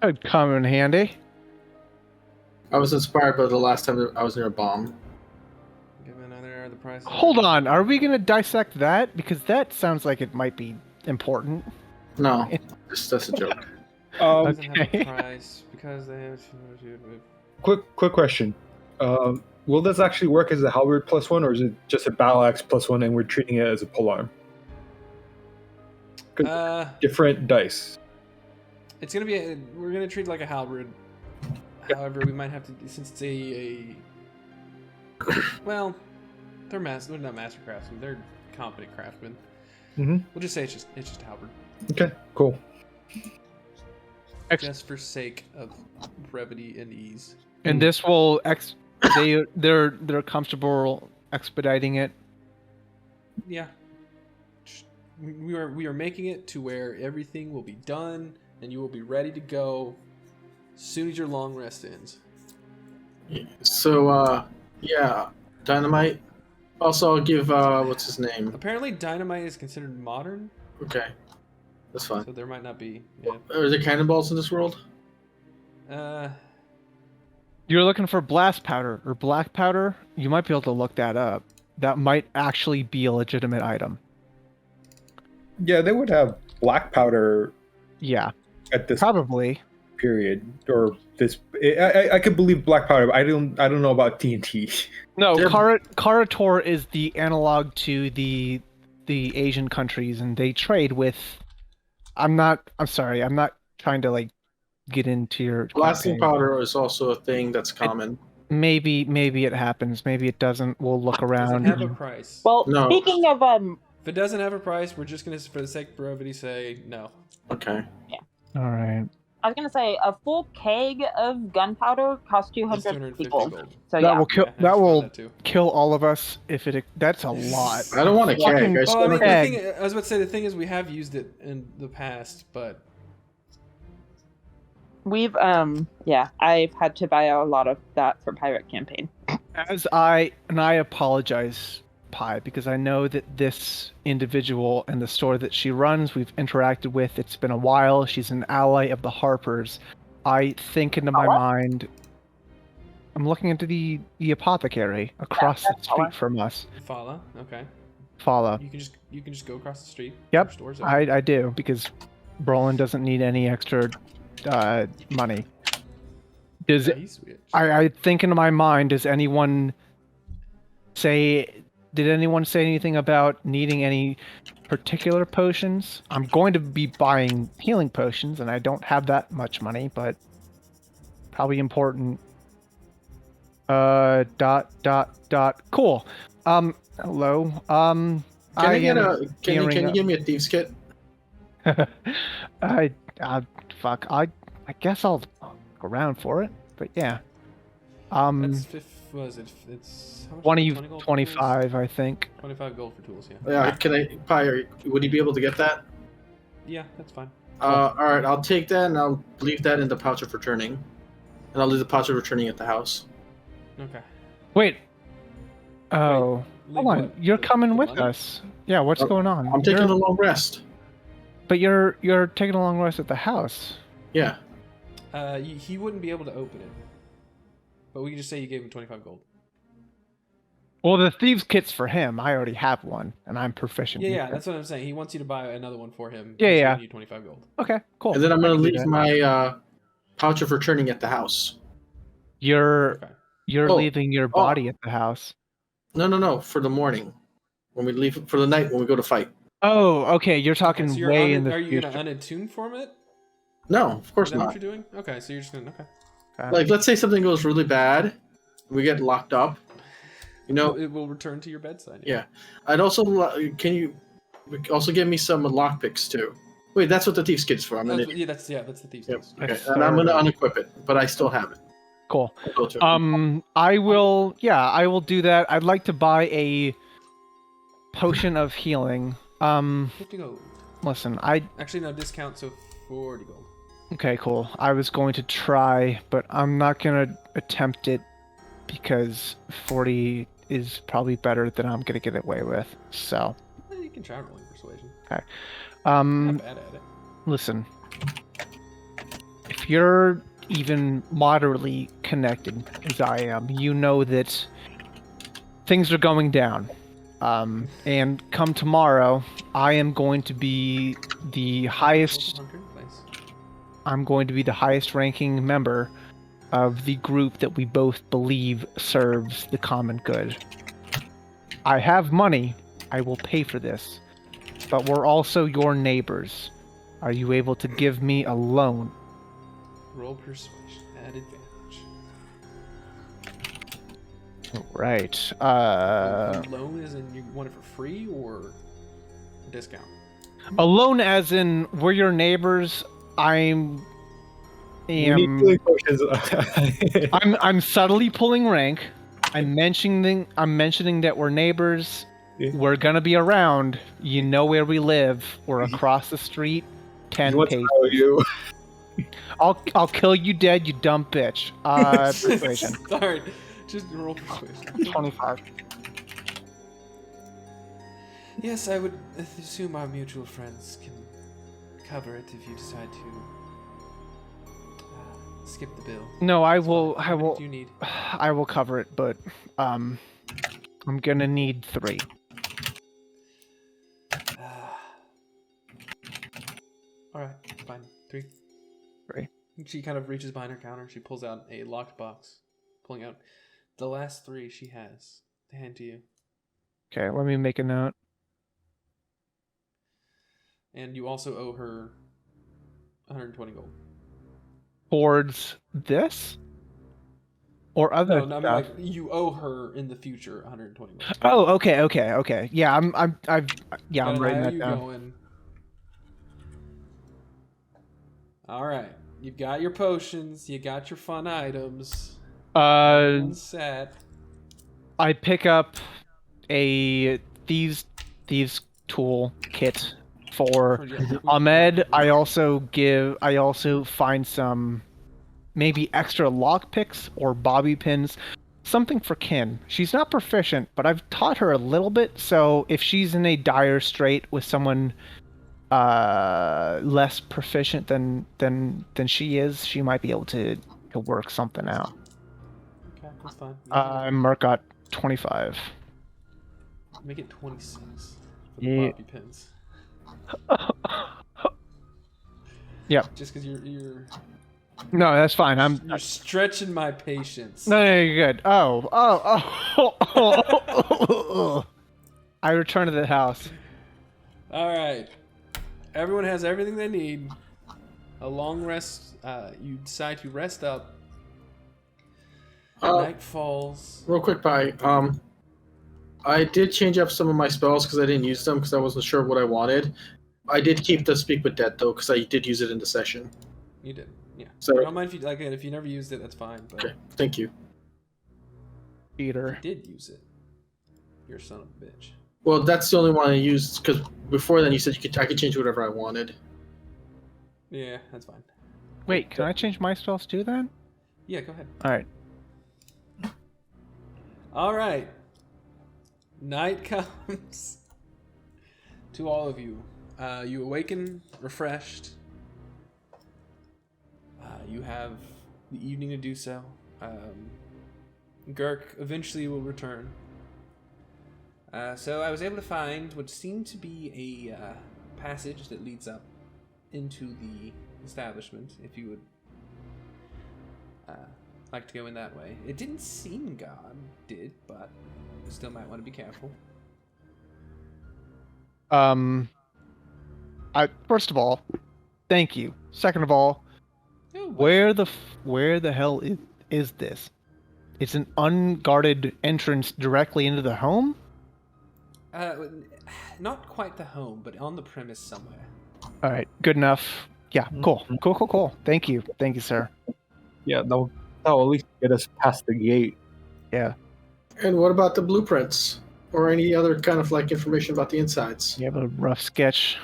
That'd come in handy. I was inspired by the last time that I was near a bomb. Give me another arrow. The price. Hold on, are we gonna dissect that? Because that sounds like it might be important. No, that's a joke. Doesn't have Okay. a price because they have. Quick question. Will this actually work as a halberd +1, or is it just a battle axe +1 and we're treating it as a polearm? Different dice. It's gonna be. We're gonna treat it like a halberd. However, we might have to, since it's a. Well, they're not master craftsmen. They're competent craftsmen. Mm-hmm. We'll just say it's just halberd. Okay, cool. Just for sake of brevity and ease. And this will they're comfortable expediting it. Yeah. We are making it to where everything will be done and you will be ready to go as soon as your long rest ends. So, yeah, dynamite. Also, I'll give what's his name? Apparently, dynamite is considered modern, Okay, that's fine. so there might not be. Yeah. Are there cannonballs in this world? You're looking for blast powder or black powder? You might be able to look that up. That might actually be a legitimate item. Yeah, they would have black powder Yeah, at this probably. period, or this. I could believe black powder, but I don't know about TNT. No, They're- Karator is the analog to the Asian countries, and they trade with. I'm sorry. I'm not trying to like get into your Blasting campaign. powder is also a thing that's common. Maybe it happens. Maybe it doesn't. We'll look Does it around. have a price? Well, No. speaking of If it doesn't have a price, we're just gonna, for the sake of brevity, say no. Okay. All right. I was gonna say a full keg of gunpowder costs That's 250 250 gold. gold. So That yeah, will kill. Yeah, I just that found will that too. kill all of us if it. That's a lot. I don't want a Fucking- keg. I Well, I mean, still Keg. I was about to say the thing is we have used it in the past, but we've I've had to buy a lot of that for pirate campaign. I apologize, Pi, because I know that this individual and the store that she runs, we've interacted with. It's been a while. She's an ally of the Harpers. I think into my What? mind, I'm looking into the apothecary across the that's street Paula. from us. Fala, okay. Follow. You can just go across the street. Yep, Your store's open. I do, because Brolin doesn't need any extra money. Does Yeah, he's sweet. I think in my mind, did anyone say anything about needing any particular potions? I'm going to be buying healing potions, and I don't have that much money, but probably important. Cool. Hello. Can you give me a thieves kit? I, fuck. I guess I'll look around for it. But yeah. That's what is it? It's how much is it? 20 gold for tools? 25, I think. 25 gold for tools. Yeah. Yeah, can I, Pi, would you be able to get that? Yeah, that's fine. All right, I'll take that and I'll leave that in the pouch of returning, and I'll leave the pouch of returning at the house. Okay. Wait. Oh, Leave hold on. what? You're The coming with money? us. Yeah, what's going on? I'm taking a long rest. But you're taking a long rest at the house. Yeah. He wouldn't be able to open it. But we can just say you gave him 25 gold. Well, the thieves' kit's for him. I already have one, and I'm proficient. Yeah, in yeah, it. that's what I'm saying. He wants you to buy another one for him. Yeah, He's yeah. giving you 25 gold. Okay, cool. And then I'm I gonna can do leave that. my pouch of returning at the house. You're Okay. you're Oh. leaving your body at the house. No, for the morning, when we leave for the night when we go to fight. Oh, okay. You're talking Okay, so you're way in the are you future. gonna unattune form it? No, of course Is that what not. you're doing? Okay, so you're just gonna okay. Like, let's say something goes really bad, we get locked up. You know, It will return to your bedside. yeah. I'd also can you also give me some lockpicks too? Wait, that's what the thief's kit's for. I'm an That's, idiot. that's the thief's Yep. case. Okay. Yes, And I'm gonna sir. unequip it, but I still have it. Cool. I'll go to it. I will. Yeah, I will do that. I'd like to buy a potion of healing. 50 gold. Listen, Actually, no discount, so 40 gold. Okay, cool. I was going to try, but I'm not gonna attempt it because 40 is probably better than I'm gonna get away with. So, You can try rolling persuasion. um, Not bad at it. listen. If you're even moderately connected as I am, you know that things are going down. And come tomorrow, I am going to be the highest. 100, nice. I'm going to be the highest ranking member of the group that we both believe serves the common good. I have money. I will pay for this. But we're also your neighbors. Are you able to give me a loan? Roll persuasion at advantage. Right. Loan is in you want it for free or a discount? A loan as in we're your neighbors. I'm We need healing potions. I'm subtly pulling rank. I'm mentioning that we're neighbors. Yeah. We're gonna be around. You know where we live. We're across the street. 10 What's paces. you? I'll kill you dead, you dumb bitch. Persuasion. Alright, just roll persuasion. 25. Yes, I would assume our mutual friends can cover it if you decide to skip the bill. No, I It's will. fine. I How many will. do you need? I will cover it, but I'm gonna need 3. Alright, fine. 3. 3. She kind of reaches behind her counter. She pulls out a locked box, pulling out the last 3 she has to hand to you. Okay, let me make a note. And you also owe her 120 gold. Towards this, or other No, I mean, stuff. like, you owe her in the future 120 gold. Oh, okay. Yeah, I'm Gotta writing know that you down. going. All right, you've got your potions, you got your fun items. Everyone's set. I pick up a thieves tool kit for Ahmed. I also find some maybe extra lock picks or bobby pins, something for Kin. She's not proficient, but I've taught her a little bit, so if she's in a dire strait with someone less proficient than she is, she might be able to work something out. Okay, that's fine. Mark got 25. Make it 26 for the Yeah. bobby pins. Yep. Just because you're No, that's fine. you're stretching my patience. No, you're good. Oh. I return to the house. All right. Everyone has everything they need. A long rest. You decide to rest up. Night falls. Real quick, Pi. I did change up some of my spells because I didn't use them because I wasn't sure what I wanted. I did keep the speak with dead though, because I did use it in the session. You did, yeah. So I don't mind if you like it. If you never used it, that's fine. But okay, thank you. Peter. you did use it. You're a son of a bitch. Well, that's the only one I used because before then you said I could change whatever I wanted. Yeah, that's fine. Wait, can I change my spells too then? Yeah, go ahead. All right. All right. Night comes to all of you. You awaken refreshed. You have the evening to do so. Girk eventually will return. So I was able to find what seemed to be a passage that leads up into the establishment, if you would like to go in that way. It didn't seem God did, but you still might want to be careful. First of all, thank you. Second of all, Oh, where the hell is this? It's an unguarded entrance directly into the home? not quite the home, but on the premise somewhere. All right, good enough. Yeah, cool. Thank you, sir. Yeah, that'll at least get us past the gate. Yeah. And what about the blueprints or any other kind of like information about the insides? You have a rough sketch.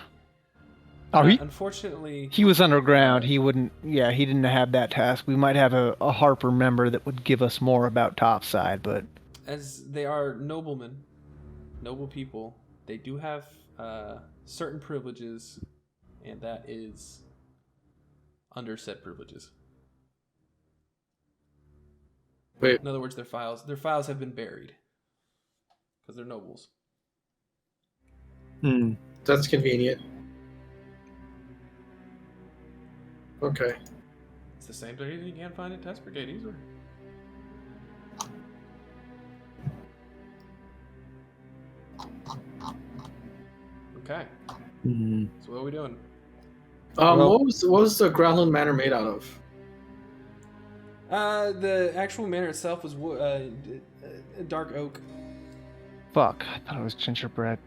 Oh, he Unfortunately, was underground. He wouldn't. Yeah, he didn't have that task. We might have a Harper member that would give us more about Topside, but as they are noblemen, noble people, they do have certain privileges, and that is under set privileges. Wait, In other words, their files have been buried because they're nobles. that's convenient. Okay. It's the same thing you can't find at Test Brigade either. Okay. So what are we doing? What was the Grahlhund Manor made out of? The actual manor itself was dark oak. fuck. I thought it was gingerbread.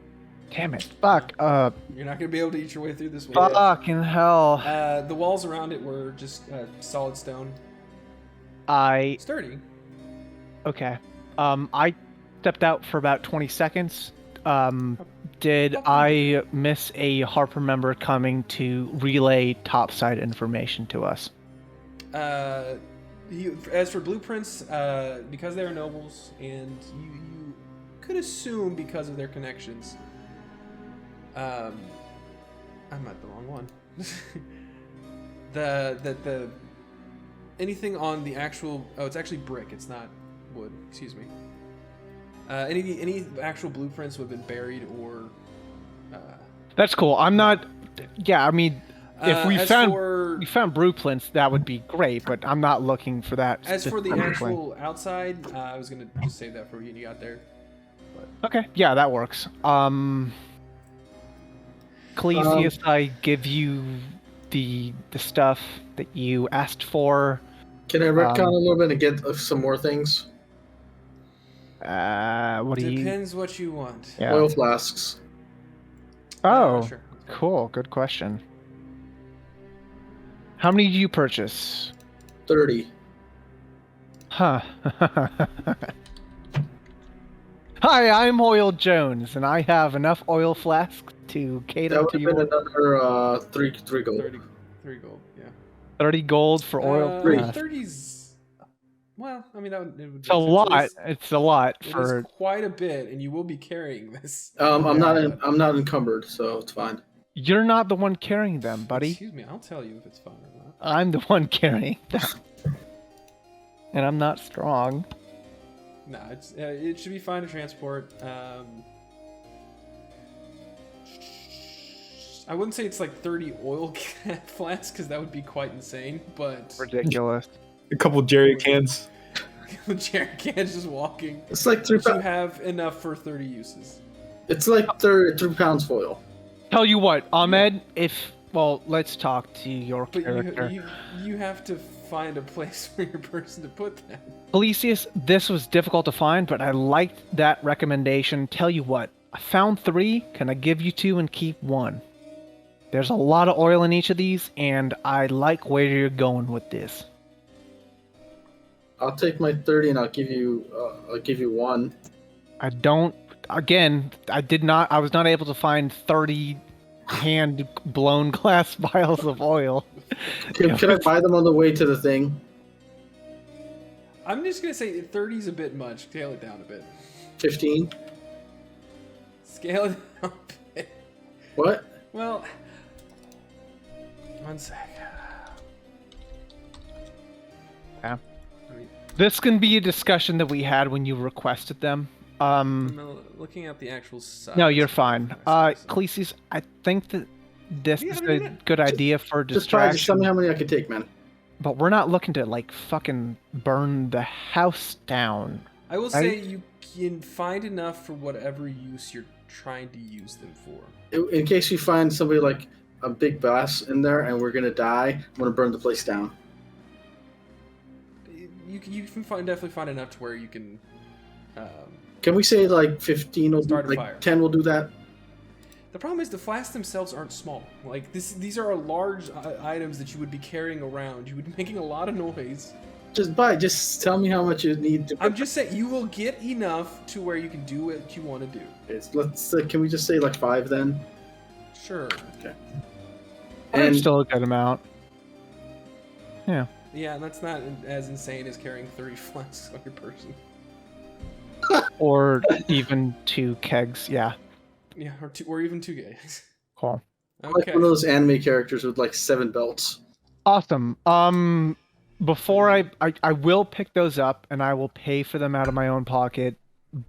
Damn it. Fuck. You're not gonna be able to eat your way through this way. Fucking hell. The walls around it were just solid stone. Sturdy. Okay. I stepped out for about 20 seconds. Did I miss a Harper member coming to relay Topside information to us? As for blueprints, because they are nobles, and you could assume because of their connections. I'm not the wrong one. the anything on the actual it's actually brick. It's not wood. Excuse me. Any actual blueprints would have been buried or. That's cool. I'm not. Yeah, I mean, if we found blueprints, that would be great. But I'm not looking for that. As for the specifically. actual outside, I was gonna just save that for when you got there. But. Okay, yeah, that works. Clesius, I give you the stuff that you asked for. Can I retcon a little bit and get some more things? What do you? Depends what you want. Yeah. Oil flasks. Oh, Sure. cool. Good question. How many do you purchase? 30. Huh. Hi, I'm Oil Jones, and I have enough oil flasks to cater That would to have been your another three gold. 3 gold, yeah. 30 gold for oil Three. flasks. 30's... Well, I mean, it would It's a lot. It's a lot It for. is quite a bit, and you will be carrying this. I'm not encumbered, so it's fine. You're not the one carrying them, buddy. Excuse me, I'll tell you if it's fine or not. I'm the one carrying them. And I'm not strong. No, it should be fine to transport. I wouldn't say it's like 30 oil flasks, because that would be quite insane, but... Ridiculous. A couple jerry cans. Jerry can's just walking. It's like 3 But you pounds. have enough for 30 uses. It's like 3 pounds foil. Tell you what, Ahmed, let's talk to your But character. you have to find a place for your person to put that. Elysius, this was difficult to find, but I liked that recommendation. Tell you what, I found 3. Can I give you 2 and keep 1? There's a lot of oil in each of these, and I like where you're going with this. I'll take my 30 and I'll give you 1. I don't. Again, I was not able to find 30 hand-blown glass vials of oil. Can I buy them on the way to the thing? I'm just gonna say 30's a bit much. Scale it down a bit. 15? Scale it down a bit. What? Well, one sec. Yeah. This can be a discussion that we had when you requested them. I'm looking at the actual size. No, you're fine. Khaleesi's, I think that this is a good idea for Just tell me distraction. how many I could take, man. But we're not looking to, like, fucking burn the house down. I will say you can find enough for whatever use you're trying to use them for. In case you find somebody like a big boss in there and we're gonna die, I'm gonna burn the place down. You can definitely find enough to where you can. Can we say like 15 will Start a do, fire. like 10 will do that? The problem is the flasks themselves aren't small. Like these are large items that you would be carrying around. You would be making a lot of noise. Just tell me how much you need to. I'm just saying you will get enough to where you can do what you want to do. Can we just say like 5 then? Sure. Okay. And And still a good amount. Yeah. Yeah, and that's not as insane as carrying 30 flasks on your person. Or even 2 kegs. Yeah. Yeah, or even 2 gays. Cool. like Okay. one of those anime characters with like 7 belts. Awesome. Before I will pick those up and I will pay for them out of my own pocket,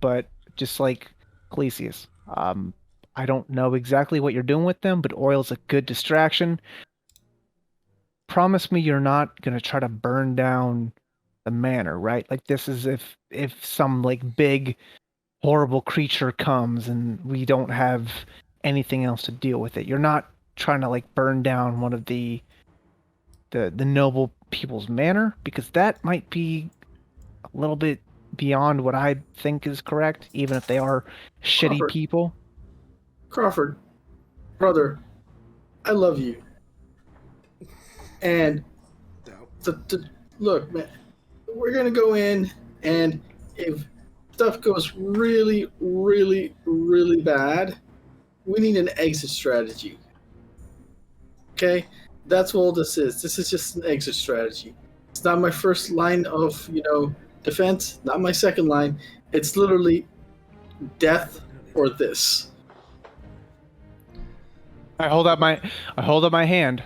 but just like Khaleesi's, I don't know exactly what you're doing with them, but oil's a good distraction. Promise me you're not gonna try to burn down the manor, right? Like this is if some like big horrible creature comes and we don't have anything else to deal with it. You're not trying to like burn down one of the noble people's manor, because that might be a little bit beyond what I think is correct, even if they are shitty Crawford. people. Crawford, brother, I love you. And look, man, we're gonna go in, and if stuff goes really, really, really bad, we need an exit strategy. Okay, that's all this is. This is just an exit strategy. It's not my first line of defense. Not my second line. It's literally death or this. I hold up my hand.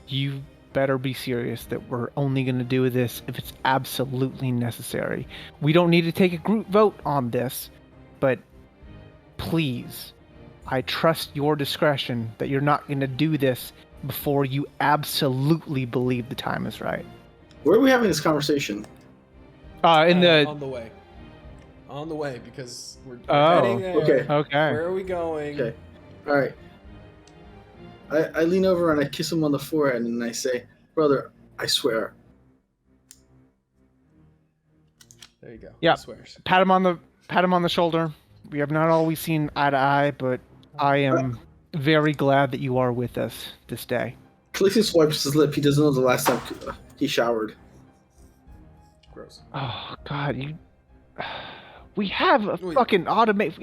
You better be serious that we're only going to do this if it's absolutely necessary. We don't need to take a group vote on this, but please, I trust your discretion that you're not going to do this before you absolutely believe the time is right. Where are we having this conversation? On the way, because we're Oh, heading there. okay. Okay. Where are we going? Okay. All right. I lean over and I kiss him on the forehead and I say, "Brother, I swear." There you go. Yeah. He swears. Pat him on the shoulder. We have not always seen eye to eye, but I am very glad that you are with us this day. Khaleesi swipes his lip. He doesn't know the last time he showered. Gross. Oh God, we have a Wait. fucking automate.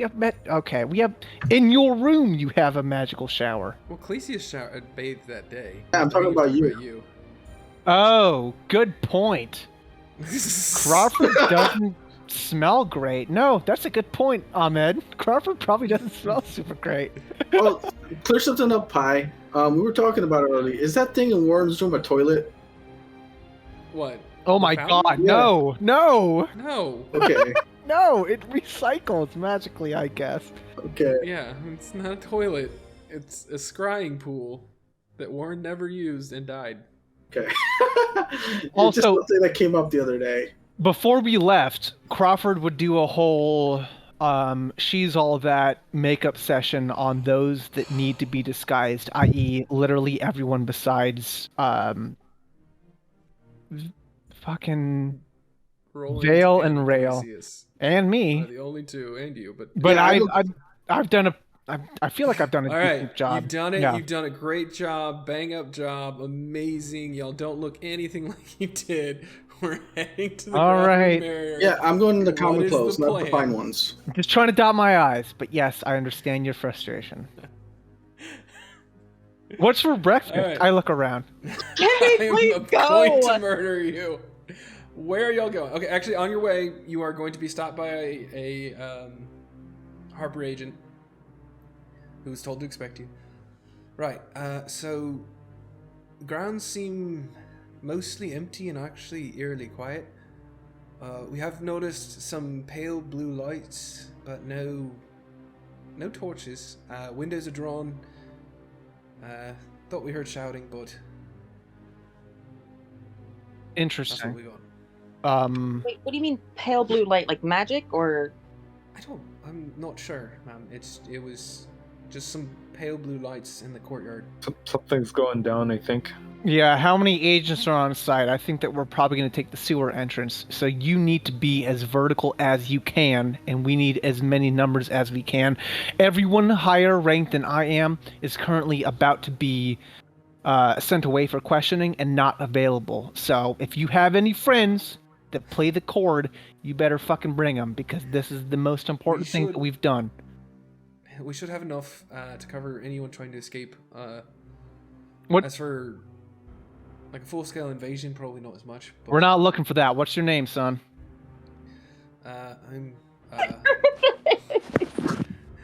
We have in your room. You have a magical shower. Well, Khaleesi bathed that day. Yeah, I'm talking about you. Oh, good point. Crawford doesn't smell great. No, that's a good point, Ahmed. Crawford probably doesn't smell super great. Well, clear something up, Pi. We were talking about it earlier. Is that thing in Warren's room a toilet? What? Oh my fountain? God, Yeah. no. No. Okay. No, it recycles magically, I guess. Okay. Yeah, it's not a toilet. It's a scrying pool that Warren never used and died. Okay. It's Also- just something that came up the other day. Before we left, Crawford would do a whole she's all that makeup session on those that need to be disguised, i.e. literally everyone besides fucking Roland Vale and Rail. Khaleesius and are me. the only two, and you. But But Yeah, I've done I feel like I've done a All decent right, job. you've done it. Yeah. You've done a great job. Bang up job. Amazing. Y'all don't look anything like you did. We're heading to the All Grahlhund right. barrier. Yeah, I'm going to the What common is clothes, the not the plan? fine ones. Just trying to dot my I's, but yes, I understand your frustration. What's for breakfast? All right. I look around. Kenny, please I'm going to go. murder you. Where are y'all going? Okay, actually, on your way, you are going to be stopped by a harbor agent who's told to expect you. Right. So grounds seem mostly empty and actually eerily quiet. We have noticed some pale blue lights, but no torches. Windows are drawn. Thought we heard shouting, but that's what Interesting. we got. Wait, what do you mean pale blue light? Like magic or? I'm not sure, ma'am. It was just some pale blue lights in the courtyard. Something's going down, I think. Yeah, how many agents are on site? I think that we're probably going to take the sewer entrance. So you need to be as vertical as you can, and we need as many numbers as we can. Everyone higher ranked than I am is currently about to be sent away for questioning and not available. So if you have any friends that play the chord, you better fucking bring them, because this is the most important thing that we've done. We should have enough to cover anyone trying to escape. What? As for like a full-scale invasion, probably not as much. But, We're not looking for that. What's your name, son?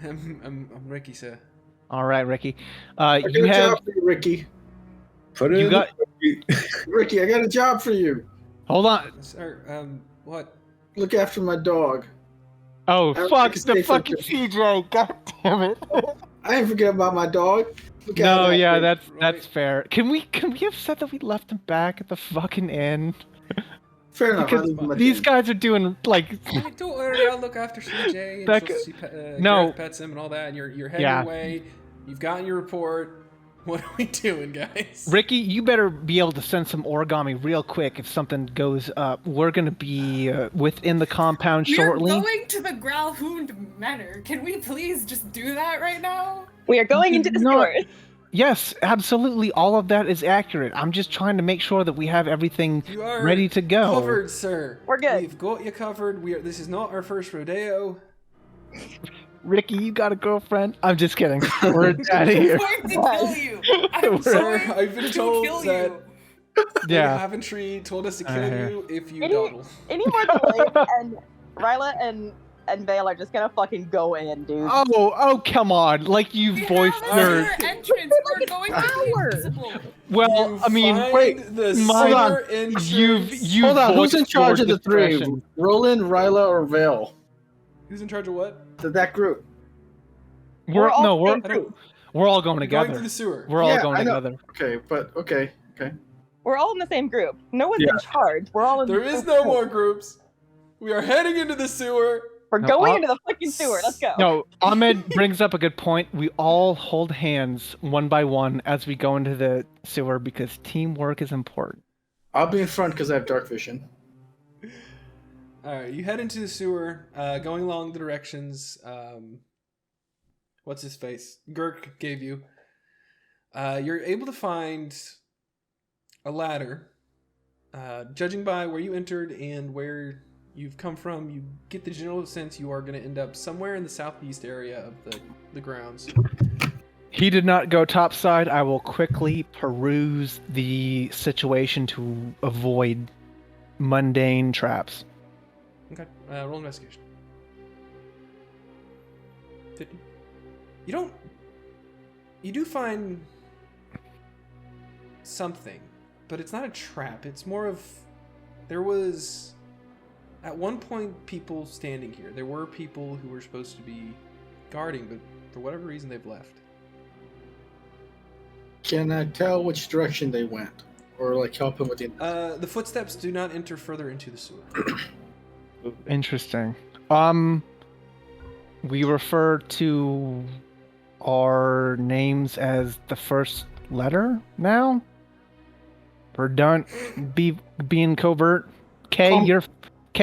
I'm Ricky, sir. All right, Ricky. I got You a have. job for you, Ricky. Put it You in got. Ricky, I got a job for you. Hold on. Sir, what? Look after my dog. Oh, I don't fuck, think it's the safe for fucking CJ. God damn it. I ain't forget about my dog. Look No, after yeah, that that's fair. Can we have said that we left him back at the fucking inn? Fair enough. I Because leave him at these the guys are doing like. Don't worry, I'll look after CJ and That she'll no. Gareth pets him and all that. And you're heading Yeah. away. You've gotten your report. What are we doing, guys? Ricky, you better be able to send some origami real quick if something goes up. We're gonna be within the compound shortly. We're going to the Grahlhund Manor. Can we please just do that right now? We are going into the Not- sewer. Yes, absolutely. All of that is accurate. I'm just trying to make sure that we have everything You are ready to go. covered, sir. We're good. We've got you covered. This is not our first rodeo. Ricky, you got a girlfriend? I'm just kidding. We're out of here. I'm going to kill you. I'm Sir, going I've been to told kill that you. the Yeah. Haventry told us to kill Uh-huh. you if you Any- dawdle. Any more delay, and Ryla and Vale are just gonna fucking go in, dude. Oh, come on. Like you We voiced have a your. sewer entrance. We're going to be hour. invisible. Well, You I mean, find wait, the hold on. sewer entrance. you Hold on, who's voiced in charge your of the three? discretion. Roland, Ryla, or Vale? Who's in charge of what? That group. We're all no, we're the same group. we're all going We're going together. to the sewer. We're all Yeah, going I know. together. Okay, but okay. We're all in the same group. No one's Yeah. in charge. We're all in. There the is same no group. more groups. We are heading into the sewer. We're No, going all- into the fucking sewer. Let's go. No, Ahmed brings up a good point. We all hold hands one by one as we go into the sewer because teamwork is important. I'll be in front because I have dark vision. All right, you head into the sewer, going along the directions. What's his face? Girk gave you. You're able to find a ladder. Judging by where you entered and where you've come from, you get the general sense you are going to end up somewhere in the southeast area of the grounds. He did not go topside. I will quickly peruse the situation to avoid mundane traps. Okay, roll investigation. 50. You do find something, but it's not a trap. It's more of, there was, at one point, people standing here. There were people who were supposed to be guarding, but for whatever reason, they've left. Can I tell which direction they went, or like help him with the? The footsteps do not enter further into the sewer. Interesting. We refer to our names as the first letter now. We're done being covert. Kay,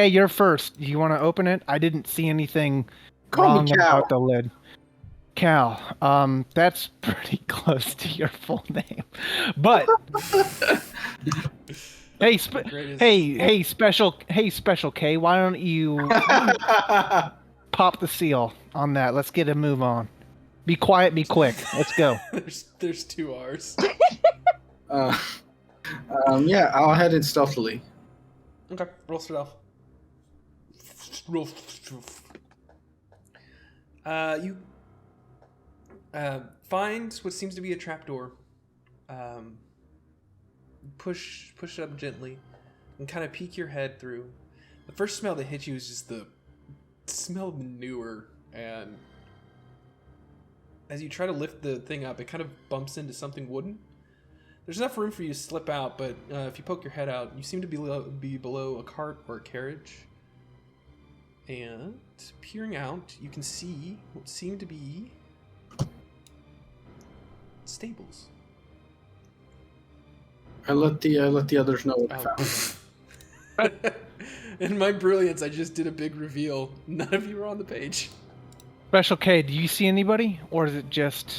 you're first. Do you want to open it? I didn't see anything Call me wrong Cal. about the lid. Cal, that's pretty close to your full name. But hey, special K, why don't you pop the seal on that? Let's get a move on. Be quiet, be quick. Let's go. There's 2 R's. Yeah, I'll head in stealthily. Okay, roll stealth. Roll stealth. You find what seems to be a trapdoor. Push it up gently, and kind of peek your head through. The first smell that hits you is just the smell of manure, and as you try to lift the thing up, it kind of bumps into something wooden. There's enough room for you to slip out, but if you poke your head out, you seem to be below a cart or a carriage. And peering out, you can see what seem to be stables. I let the others know what I found. In my brilliance, I just did a big reveal. None of you were on the page. Special K, do you see anybody, or is it just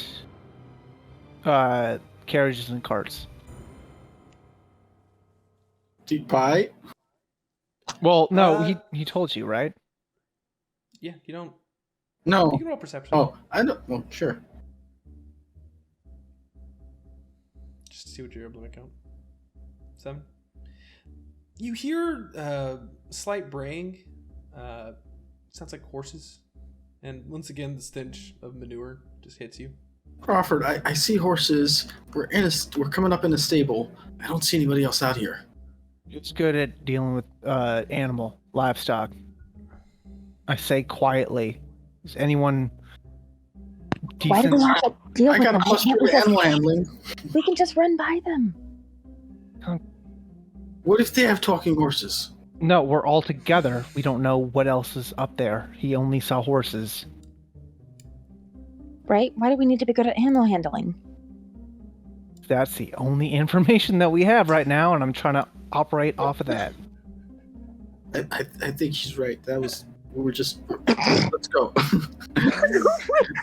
carriages and carts? Deep pie? Well, no, he told you, right? Yeah, you don't. No. You can roll perception. Oh, I don't. Well, sure. Just to see what you're able to make out. 7. You hear slight braying. Sounds like horses. And once again, the stench of manure just hits you. Crawford, I see horses. We're coming up in a stable. I don't see anybody else out here. It's good at dealing with livestock. I say quietly. Is anyone Why do decent? we have to deal I with got a them? plus 2 to animal handling. We can just run by them. What if they have talking horses? No, we're all together. We don't know what else is up there. He only saw horses. Right? Why do we need to be good at animal handling? That's the only information that we have right now, and I'm trying to operate off of that. I think she's right. Let's go.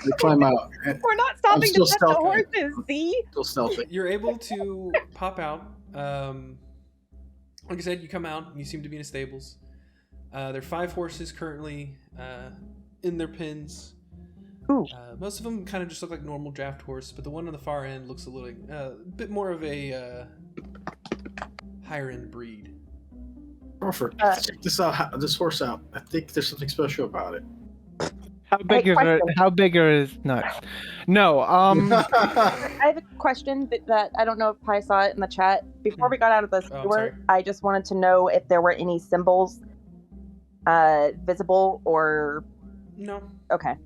We climb out. We're not stopping still to pet the stealthy. horses, see? Still stealthy. You're able to pop out. Like I said, you come out. You seem to be in the stables. There are 5 horses currently in their pens. Ooh. Most of them kind of just look like normal draft horse, but the one on the far end looks a little bit more of a higher end breed. Crawford, check this horse out. I think there's something special about it. How big is question. How big are his nuts? No, I have a question that I don't know if I saw it in the chat. Before we got out of the Oh, sewer, sorry. I just wanted to know if there were any symbols visible or... No. Okay.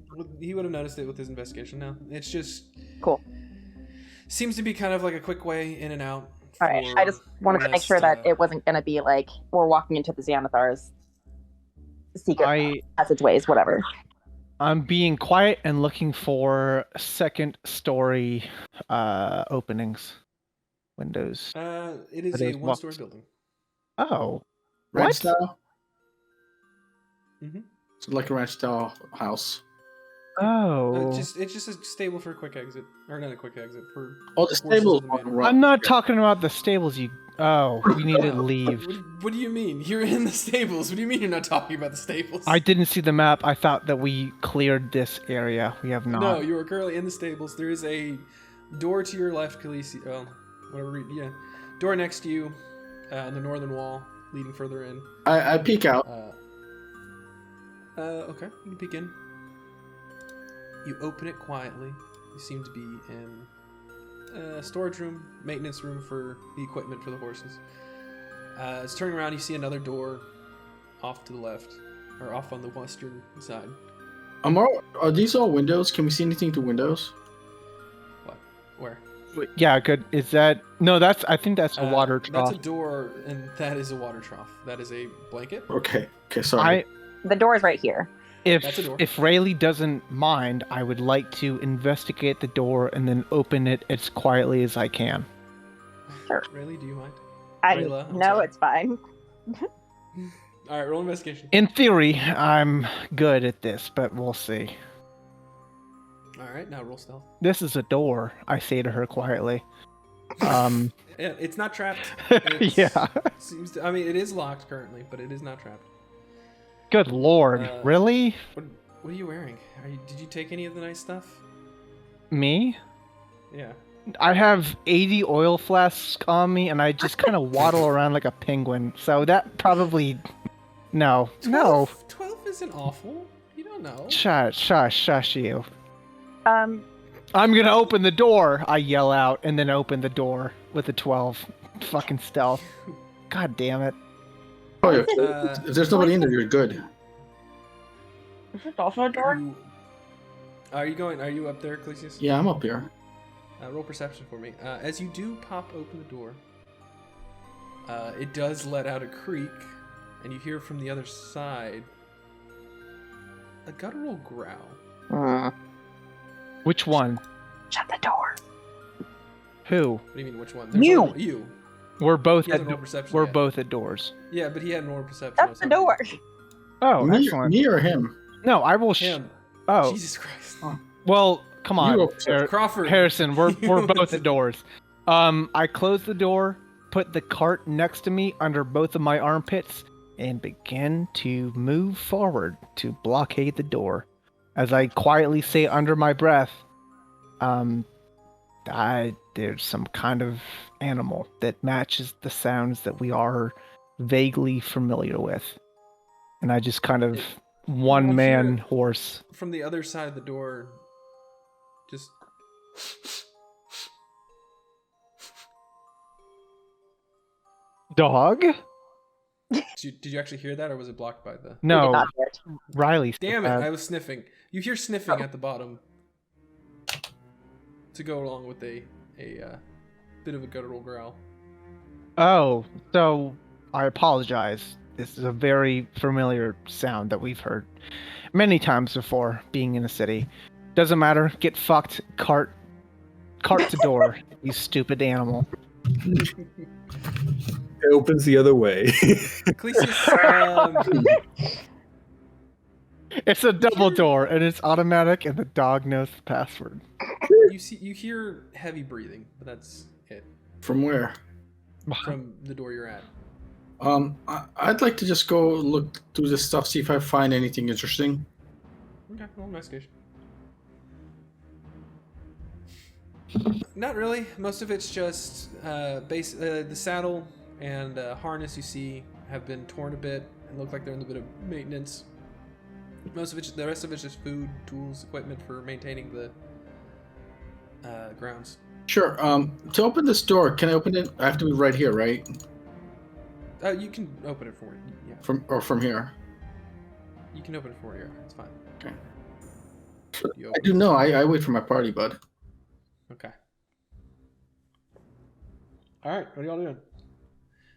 He would have noticed it with his investigation. No, it's just Cool. seems to be kind of like a quick way in and out. All right. for I just wanted to make rest, sure that it wasn't going to be like we're walking into the Xanathar's secret passageways, whatever. I'm being quiet and looking for second story openings, windows. It is Are a those one-story walks? building. Oh, Ranch what? style? Mm-hmm. So like a ranch style house. Oh, It's just a stable for a quick exit, or not a quick exit for. Oh, the horses stable. in the manor. I'm not talking about the stables. We need to leave. What do you mean? You're in the stables. What do you mean you're not talking about the stables? I didn't see the map. I thought that we cleared this area. We have not. No, you are currently in the stables. There is a door to your left, Khaleesi. Yeah. Door next to you on the northern wall, leading further in. I peek out. Okay, you can peek in. You open it quietly. You seem to be in a storage room, maintenance room for the equipment for the horses. As turning around, you see another door off to the left, or off on the western side. Are these all windows? Can we see anything through windows? What? Where? Yeah, good. Is that no? I think that's a water trough. That's a door, and that is a water trough. That is a blanket. Okay, sorry. The door's right here. That's a door. If Rayleigh doesn't mind, I would like to investigate the door and then open it as quietly as I can. Sure. Rayleigh, do you mind? No, sorry. it's fine. All right, roll investigation. In theory, I'm good at this, but we'll see. All right, now roll stealth. This is a door, I say to her quietly. Yeah, it's not trapped. It's, Yeah. Seems to, I mean, it is locked currently, but it is not trapped. Good lord, really? What are you wearing? Did you take any of the nice stuff? Me? Yeah. I have 80 oil flasks on me, and I just kind of waddle around like a penguin. So that probably... No. 12 isn't awful. You don't know. Shush you. Um, I'm gonna open the door, I yell out, and then open the door with a 12. Fucking stealth. God damn it. Oh, yeah. If there's nobody in there, you're good. is this also a door? Are you up there, Ecclesias? Yeah, I'm up here. Roll perception for me. As you do pop open the door, it does let out a creak, and you hear from the other side a guttural growl. Which one? Shut the door. Who? What do you mean, which one? You. You. We're both He at hasn't rolled perception we're yet. both at doors. Yeah, but he hadn't rolled perception. Shut the door. Oh, me, excellent. me or him? No, I will. Him. Oh, Jesus Christ. well, come on, You go- Crawford. Harrison. We're both at doors. I close the door, put the cart next to me under both of my armpits, and begin to move forward to blockade the door. As I quietly say under my breath, there's some kind of animal that matches the sounds that we are vaguely familiar with. And I just kind of one-man horse. From the other side of the door, just... Dog? Did you actually hear that, or was it blocked by the... We did No, not hear it. Riley. Damn it, I was sniffing. You hear sniffing at the bottom. To go along with a bit of a guttural growl. Oh, so I apologize. This is a very familiar sound that we've heard many times before, being in a city. Doesn't matter. Get fucked. Cart to door, you stupid animal. It opens the other way. Ecclesias, It's a double door, and it's automatic, and the dog knows the password. you hear heavy breathing, but that's it. From where? From the door you're at. I'd like to just go look through this stuff, see if I find anything interesting. Okay, well, investigation. Not really. Most of it's just the saddle and harness you see have been torn a bit and look like they're in a bit of maintenance. The rest of it's just food, tools, equipment for maintaining the grounds. Sure. To open this door, can I open it? I have to be right here, right? You can open it for me. Yeah. From here. You can open it for you. It's fine. Okay. You I open do it. know. I wait for my party, bud. Okay. All right. What are y'all doing?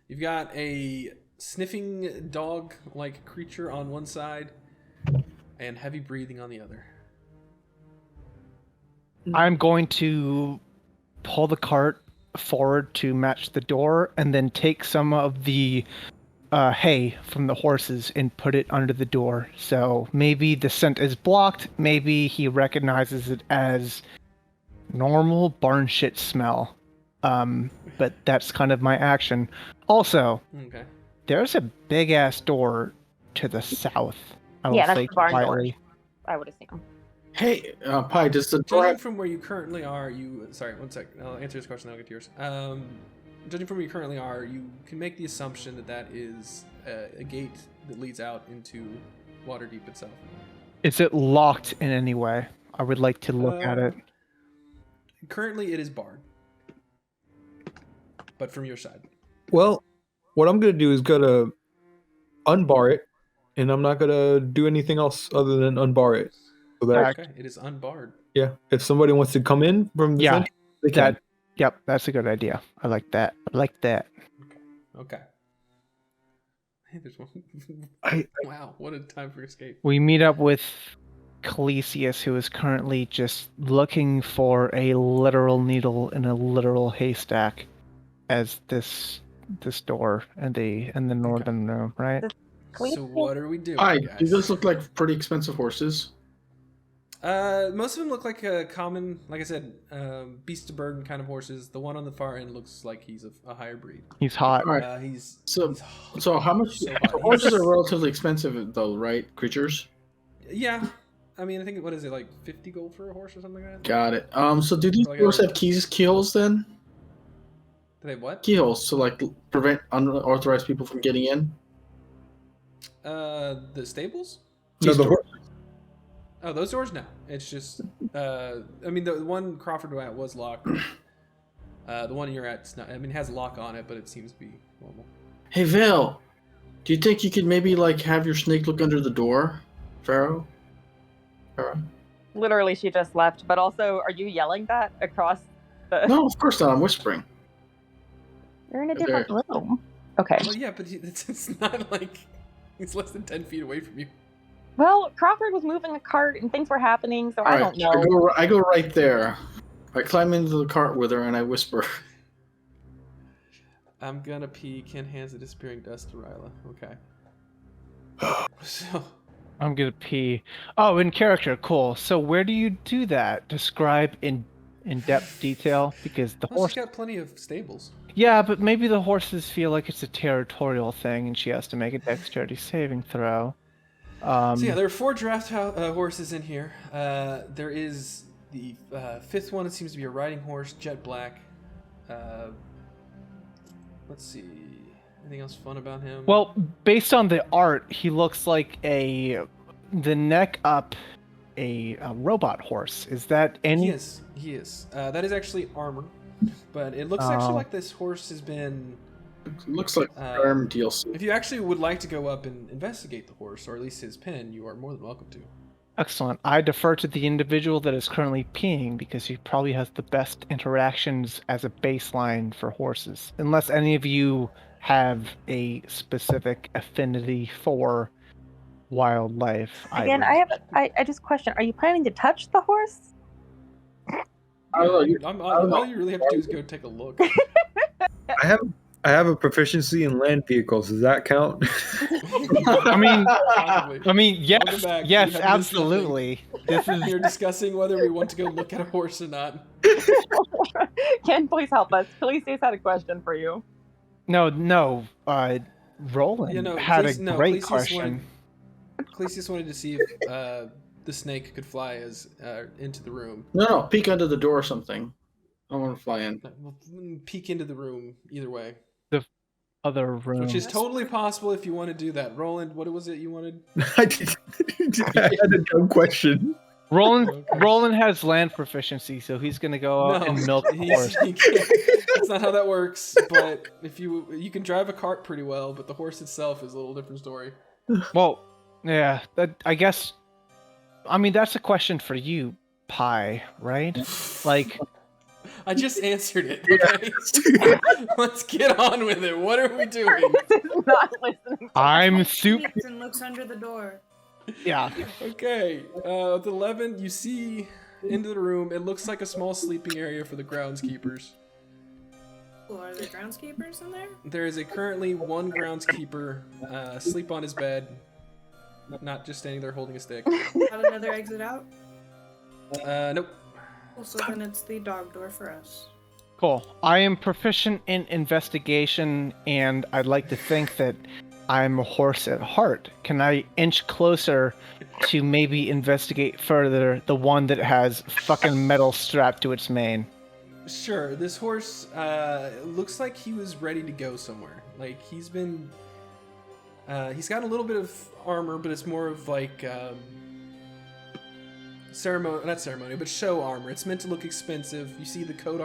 You've got a sniffing dog-like creature on one side and heavy breathing on the other. I'm going to pull the cart forward to match the door, and then take some of the hay from the horses and put it under the door. So maybe the scent is blocked. Maybe he recognizes it as normal barn shit smell. But that's kind of my action. Also, Okay. there's a big ass door to the south. I will Yeah, that's say the barn door. quietly. I would assume. Hey, Pi, does the door Judging have... from where you currently are, sorry, one sec. I'll answer this question, then I'll get to yours. Judging from where you currently are, you can make the assumption that is a gate that leads out into Waterdeep itself. Is it locked in any way? I would like to look at it. Currently, it is barred. But from your side. Well, what I'm gonna do is gonna unbar it, and I'm not gonna do anything else other than unbar it. So that, Okay, it is unbarred. yeah, if somebody wants to come in from the Yeah, center, they can. Yep, that's a good idea. I like that. Okay. Hey, there's one. I- Wow, what a time for escape. We meet up with Calesius, who is currently just looking for a literal needle in a literal haystack, as this door and the northern room, right? So what are we doing, Pi, guys? do those look like pretty expensive horses? Most of them look like a common, like I said, beast of burden kind of horses. The one on the far end looks like he's a higher breed. He's hot. All right. He's So he's how much? so hot. Horses are relatively expensive, though, right? Creatures. Yeah, I mean, I think what is it, like 50 gold for a horse or something like that? Got it. So do these Like doors a- have keyholes then? Do they what? Keyholes to like prevent unauthorized people from getting in. The stables? No, the horse. Oh, those doors? No. It's just, I mean, the one Crawford was at was locked. The one you're at, it has a lock on it, but it seems to be normal. Hey Vale, do you think you could maybe like have your snake look under the door, Pharaoh? Literally, she just left. But also, are you yelling that across the? No, of course not. I'm whispering. You're in a There. different room. Okay. Well, yeah, but it's not like he's less than 10 feet away from you. Well, Crawford was moving a cart and things were happening, so All I right, don't know. I go right there. I climb into the cart with her and I whisper. I'm gonna peek. Ken hands the disappearing dust to Ryla. Okay. So, I'm gonna pee. Oh, in character, cool. So where do you do that? Describe in depth detail, because the well, horse. she's got plenty of stables. Yeah, but maybe the horses feel like it's a territorial thing, and she has to make a dexterity saving throw. So yeah, there are 4 draft horses in here. There is the 5th one. It seems to be a riding horse, jet black. Let's see. Anything else fun about him? Well, based on the art, he looks like the neck up a robot horse. Is that any? He is. That is actually armor, but it looks actually Oh. like this horse has been. Looks like arm DLC. If you actually would like to go up and investigate the horse, or at least his pen, you are more than welcome to. Excellent. I defer to the individual that is currently peeing because he probably has the best interactions as a baseline for horses. Unless any of you have a specific affinity for wildlife. Again, I just question: are you planning to touch the horse? I don't know. All you really have to do is go take a look. I have a proficiency in land vehicles. Does that count? I mean, yes, Welcome back. yes, You have missed absolutely. This is We're discussing whether we want to go look at a horse or not. Ken, please help us. Police had a question for you. no. Roland Yeah, no, had Cleese- a no, great Cleese question. Cleese wanted to see if the snake could fly into the room. No, peek under the door or something. I want to fly in. We'll peek into the room either way, Other room. which is totally possible if you want to do that. Roland, what was it you wanted? I had a dumb question. Roland Okay. Roland has land proficiency, so he's gonna go out and milk the horse. he can't. That's not how that works. But if you can drive a cart pretty well, but the horse itself is a little different story. Well, yeah, I guess. I mean, that's a question for you, Pi, right? Like, I just answered it. Okay, let's get on with it. What are we doing? This is not listening. I'm super. Peeks and looks under the door. Yeah. Okay, with 11, you see into the room. It looks like a small sleeping area for the groundskeepers. Well, are there groundskeepers in there? There is currently one groundskeeper asleep on his bed, not just standing there holding a stick. Have another exit out? Nope. Well, so then it's the dog door for us. Cool. I am proficient in investigation, and I'd like to think that I'm a horse at heart. Can I inch closer to maybe investigate further the one that has fucking metal strapped to its mane? Sure, this horse looks like he was ready to go somewhere. Like, he's been... he's got a little bit of armor, but it's more of like... not ceremony, but show armor. It's meant to look expensive. You see the coat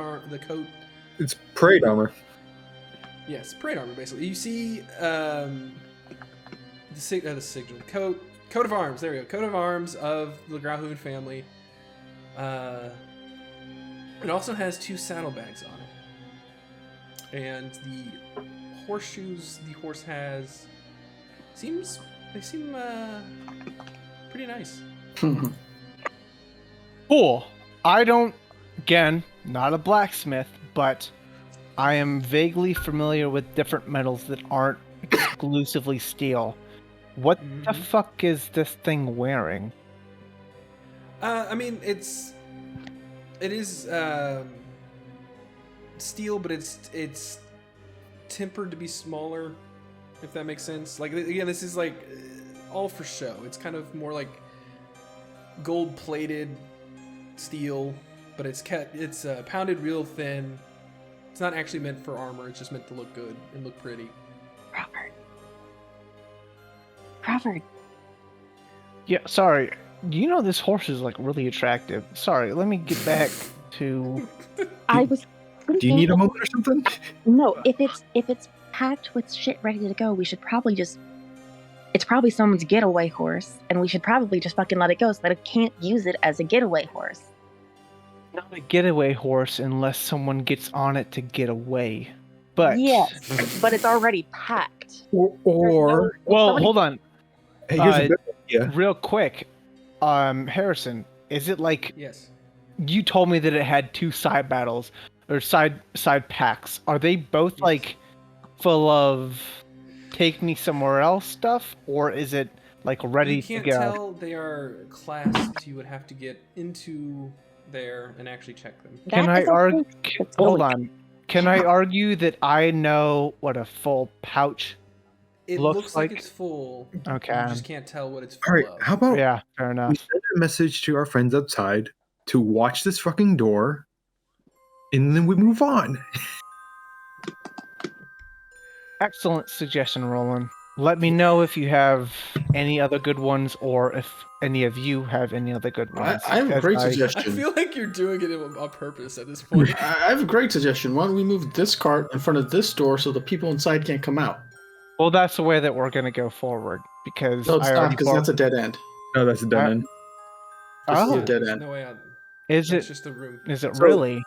It's parade armor. Yes, parade armor, basically. You see the sigil, coat of arms. There we go. Coat of arms of the Grahlhund family. It also has 2 saddlebags on it, and the horseshoes the horse has seem pretty nice. Cool. Again, not a blacksmith, but I am vaguely familiar with different metals that aren't exclusively steel. What the fuck is this thing wearing? I mean, it is steel, but it's tempered to be smaller, if that makes sense. Like again, this is like all for show. It's kind of more like gold-plated steel, but it's pounded real thin. It's not actually meant for armor. It's just meant to look good and look pretty. Crawford. Yeah, sorry. You know this horse is like really attractive. Sorry, let me get back to. I was. Do you need a moment or something? No, if it's packed with shit ready to go, we should probably just. It's probably someone's getaway horse, and we should probably just fucking let it go so that it can't use it as a getaway horse. Not a getaway horse unless someone gets on it to get away. But yes, but it's already packed. Or well, hold on. hey, here's a good idea. Real quick, Harrison, is it like Yes. you told me that it had 2 side battles or side packs? Are they both like full of take me somewhere else stuff, or is it like ready You to can't go? tell they are classed. You would have to get into there and actually check them. Can That I is a argue? thing. It's Hold totally- on. Can I argue that I know what a full pouch? It Looks looks like like- it's full. Okay. You just can't tell what it's All full right, of. how about Yeah, fair we enough. send a message to our friends outside to watch this fucking door, and then we move on. Excellent suggestion, Roland. Let me know if you have any other good ones, or if any of you have any other good ones. I have a as great I suggestion. feel like you're doing it on purpose at this point. I have a great suggestion. Why don't we move this cart in front of this door so the people inside can't come out? Well, that's the way that we're gonna go forward because No, it's I not already because that's a dead end. No, that's a dead end. This is Oh. a dead There's end. no way out. Is It's it? just a room. Is it So- really?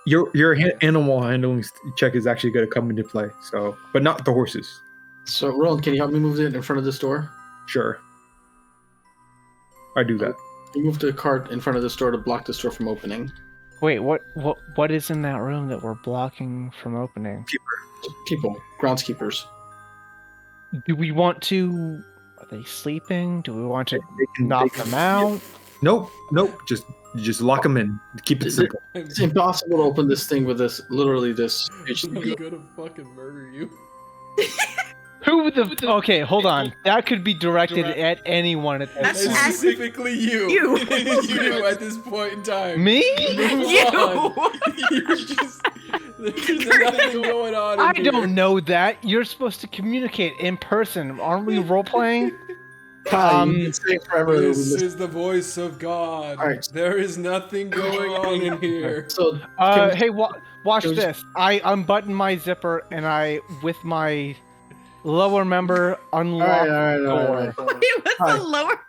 Your Yeah. animal handling check is actually going to come into play. So, but not the horses. So, Roland, can you help me move it in front of this door? Sure, I do that. You move the cart in front of this door to block this door from opening. Wait, what is in that room that we're blocking from opening? People, groundskeepers. Do we want to? Are they sleeping? Do we want to They can- knock they can- them out? Nope. Just lock them in. Keep it Is it- simple. It's impossible to open this thing with this, literally this. I'm gonna fucking murder you. Who the? Okay, hold on. That could be directed at anyone at this That's point. Specifically you. You. You at this point in time. Me? Move You. on. You're just, there's nothing going on. I in here. don't know that. You're supposed to communicate in person. Aren't we role playing? Kai, you've been saying forever that we This missed- is the voice of God. All right. There is nothing going on in here. So, can we- Hey, watch can we- this. I unbutton my zipper and I, with my lower member, unlock all right, the door. It was Hi. the lower.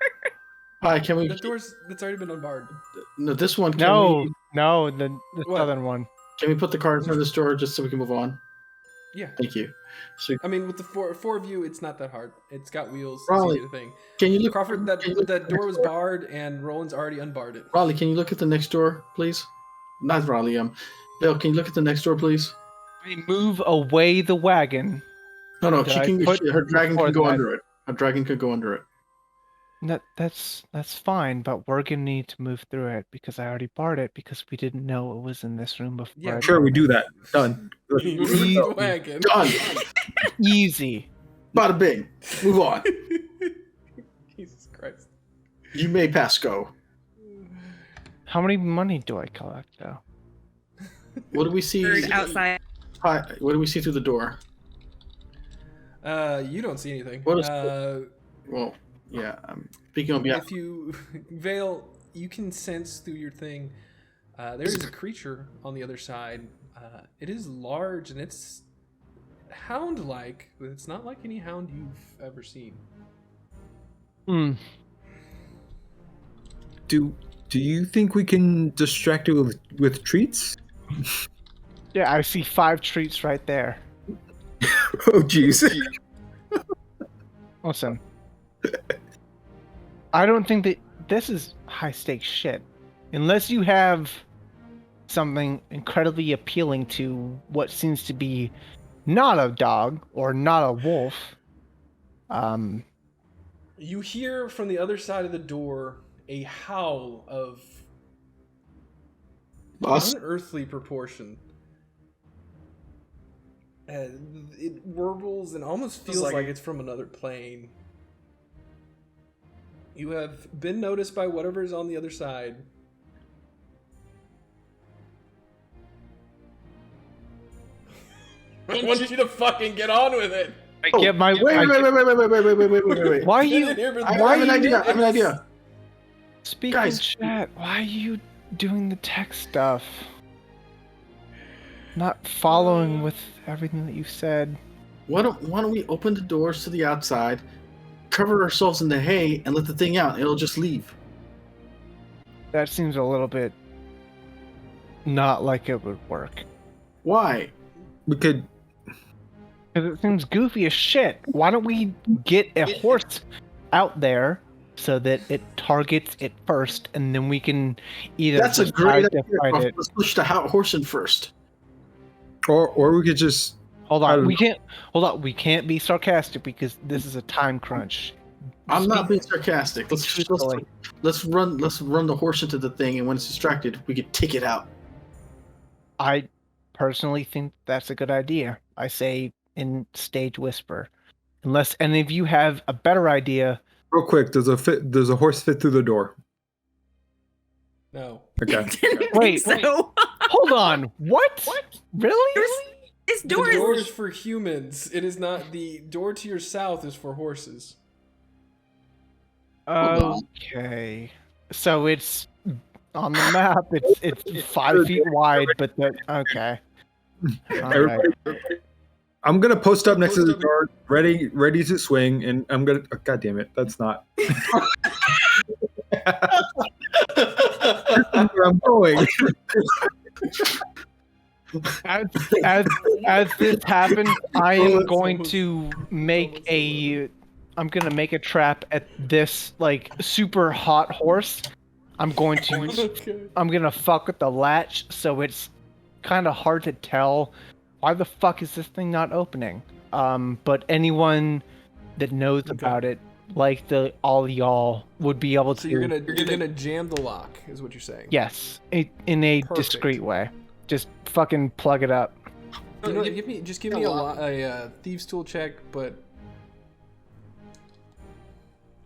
Hi, can we? The door's that's already been unbarred. No, this one. Can No, the What? southern one. Can we put the cart in front of this door just so we can move on? Yeah. Thank you. So, I mean, with the four of you, it's not that hard. It's got wheels. Raleigh, It's a thing. can you look? Crawford, can you look that at the door was next barred, and Roland's already unbarred it. Raleigh, can you look at the next door, please? Not Raleigh. Bill, can you look at the next door, please? I move away the wagon. No, Did she I can. put Her dragon before can go that? under it. Her dragon could go under it. That's fine, but we're gonna need to move through it because I already barred it because we didn't know it was in this room before. Yeah, I Sure, we barred do that. Done. You moved the wagon. Done. it. Easy. Bada bing. Move on. Jesus Christ. You may pass go. How many money do I collect though? What do we see? Bird outside. Hi, what do we see through the door? You don't see anything. What is- Well, yeah. I'm speaking on behalf. If you Vale, you can sense through your thing. There is a creature on the other side. It is large and it's hound-like, but it's not like any hound you've ever seen. Hmm. Do you think we can distract it with treats? Yeah, I see 5 treats right there. Oh, jeez. Listen. I don't think that this is high stakes shit. Unless you have something incredibly appealing to what seems to be not a dog or not a wolf. You hear from the other side of the door a howl of Us? unearthly proportion. It warbles and almost feels like it's from another plane. You have been noticed by whatever is on the other side. I want you to fucking get on with it. I get my. Wait. I Why Why are you? I have an idea. I have an idea. Speak Guys. in chat. Why are you doing the tech stuff? Not following with everything that you said. Why don't we open the doors to the outside, cover ourselves in the hay, and let the thing out? It'll just leave. That seems a little bit not like it would work. Why? We could. Because it seems goofy as shit. Why don't we get a horse out there so that it targets it first, and then we can either That's a great decide idea. to fight it. Let's push the horse in first. Or we could just. Hold I on, don't we can't. Hold on, we can't be sarcastic because this is a time crunch. I'm not being sarcastic. truthfully. Let's run the horse into the thing, and when it's distracted, we could take it out. I personally think that's a good idea. I say in stage whisper, unless any of you have a better idea. Real quick, does a horse fit through the door? No. Okay. Wait, So hold on. What? Really? this The door door is is for humans. It is not. The door to your south is for horses. Okay. So it's on the map. It's 5 feet wide, but okay. All right. Everybody, I'm gonna post up next to the door, ready to swing, and I'm gonna. Oh, God damn it, that's not. That's where I'm going. As this happens, I am going to make a. I'm gonna make a trap at this like super hot horse. I'm going to. Okay. I'm gonna fuck with the latch, so it's kind of hard to tell why the fuck is this thing not opening. But anyone that knows about it, like all y'all, would be able to. So you're gonna jam the lock, is what you're saying. Yes, in a Perfect. discreet way. Just fucking plug it up. You know, what, give me a thieves tool check, but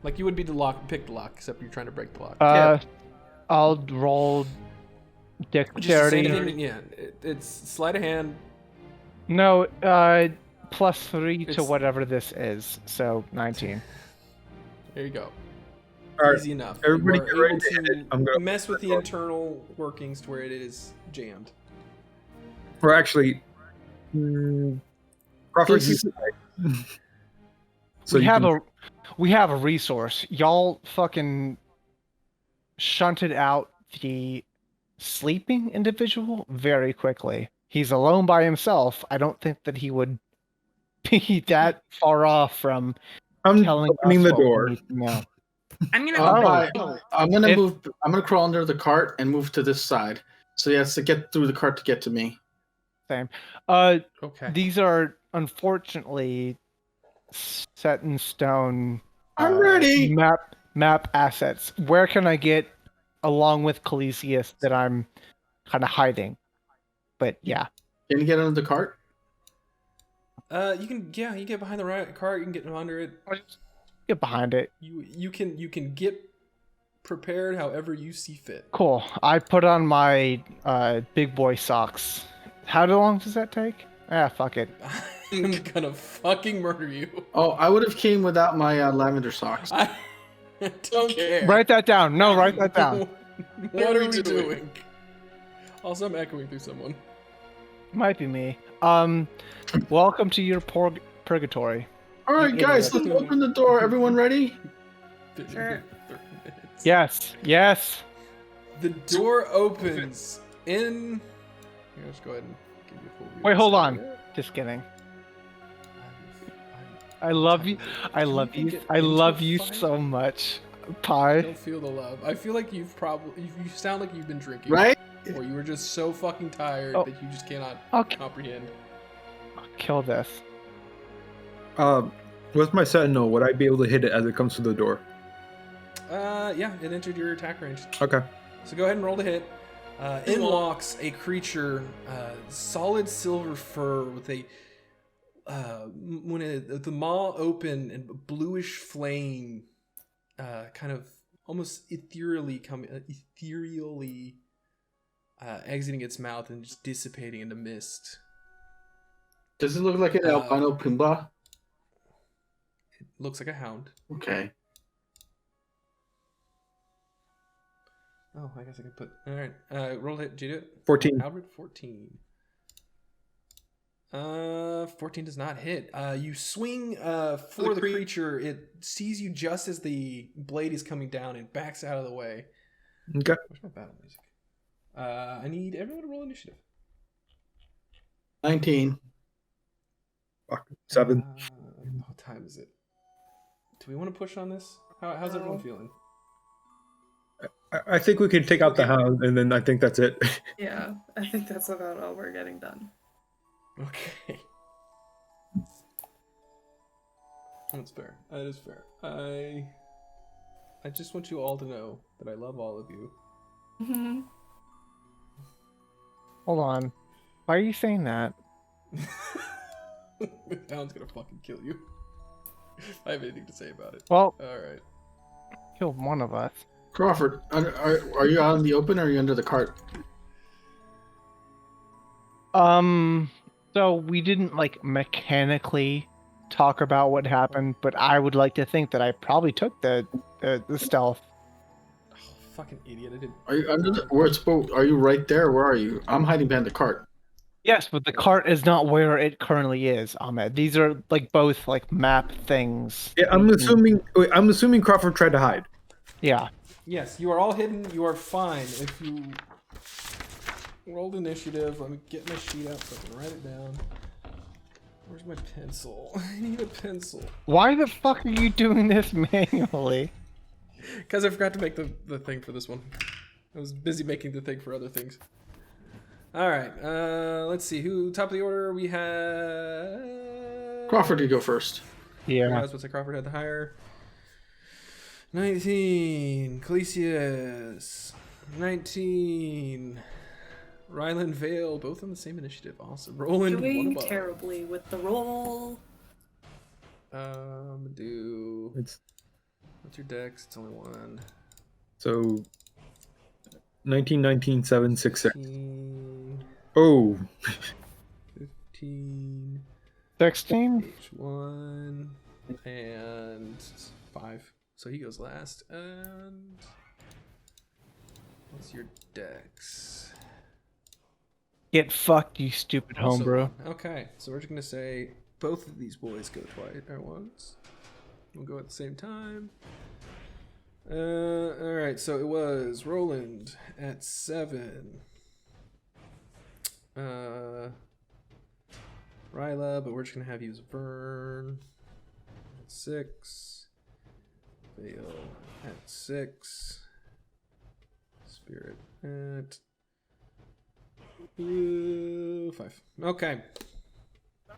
like you would be pick the lock, except you're trying to break the lock. I'll roll Just the dexterity. same thing, yeah, it's sleight of hand. No, +3 to It's- whatever this is. So 19. There you go. All right, Easy enough. everybody You get are ready able to hit it. I'm to gonna mess with the internal workings to where it is jammed. Or actually, Crawford, This is- so we have a resource. Y'all fucking shunted out the sleeping individual very quickly. He's alone by himself. I don't think that he would be that far off from I'm telling opening us the what we door. need to know. I'm gonna I'm gonna If- move. I'm gonna crawl under the cart and move to this side. So he has to get through the cart to get to me. Same. Okay. These are unfortunately set in stone. I'm ready. Map assets. Where can I get, along with Calisius, that I'm kind of hiding? But yeah, Can you get under the cart? You can get behind the right cart. You can get under it. get behind it. You can get prepared however you see fit. Cool. I put on my big boy socks. How long does that take? Ah, fuck it. I'm gonna fucking murder you. Oh, I would have came without my lavender socks. I don't care. Write that down. No, write that down. What are we doing? Also, I'm echoing through someone. Might be me. Welcome to your purgatory. All right, guys, let's open the door. Everyone ready? Sure. Yes. The door opens in. Here, let's go ahead and give you a full view. Wait, hold on. Just kidding. I love you. I love you. I love you so much. I Pie. don't feel the love. I feel like you sound like you've been drinking. Right? Or you were just so fucking tired Oh. that you just cannot I'll comprehend. kill this. with my sentinel, would I be able to hit it as it comes through the door? Yeah, it entered your attack range. Okay. So go ahead and roll to hit. It locks a creature, solid silver fur with a the maw open and bluish flame, kind of almost ethereally exiting its mouth and just dissipating into mist. Does it look like an albino Pumbaa? It looks like a hound. Okay. Oh, I guess I could put. All right, roll hit. Did you do it? 14. Albert, 14. 14 does not hit. You swing for the creature. It sees you just as the blade is coming down and backs out of the way. Okay. Where's my battle music? I need everyone to roll initiative. 19. Fuck. 7. What time is it? Do we want to push on this? How's everyone feeling? I think we can take out the hound, and then I think that's it. Yeah, I think that's about all we're getting done. Okay. That's fair. That is fair. I just want you all to know that I love all of you. Mm-hmm. Hold on. Why are you saying that? The hound's gonna fucking kill you. I have anything to say about it. Well, Alright. killed one of us. Crawford, are you out in the open or are you under the cart? So we didn't like mechanically talk about what happened, but I would like to think that I probably took the stealth. Oh, fucking idiot! I didn't. Are you under the? Are you right there? Where are you? I'm hiding behind the cart. Yes, but the cart is not where it currently is, Ahmed. These are like both like map things. Yeah, I'm assuming Crawford tried to hide. Yeah. Yes, you are all hidden. You are fine if you rolled initiative. Let me get my sheet out so I can write it down. Where's my pencil? I need a pencil. Why the fuck are you doing this manually? Because I forgot to make the thing for this one. I was busy making the thing for other things. All right, let's see. Who top of the order? We have Crawford, you go first. Yeah. What's the Crawford had the higher? 19. Calisius. 19. Ryland Vale, both on the same initiative. Awesome. Roland, one Doing above. terribly with the roll. It's What's your dex? It's only one. so 19, 19, 7, 6, 6. 15. Oh, 15. 16? H1. And 5. So he goes last. And what's your dex? Get fucked, you stupid Also homebrew. one. Okay, so we're just gonna say both of these boys go twice at once. We'll go at the same time. All right, so it was Roland at 7. Ryla, but we're just gonna have you as Vern at 6. Vale at 6. Spirit at 5. Okay.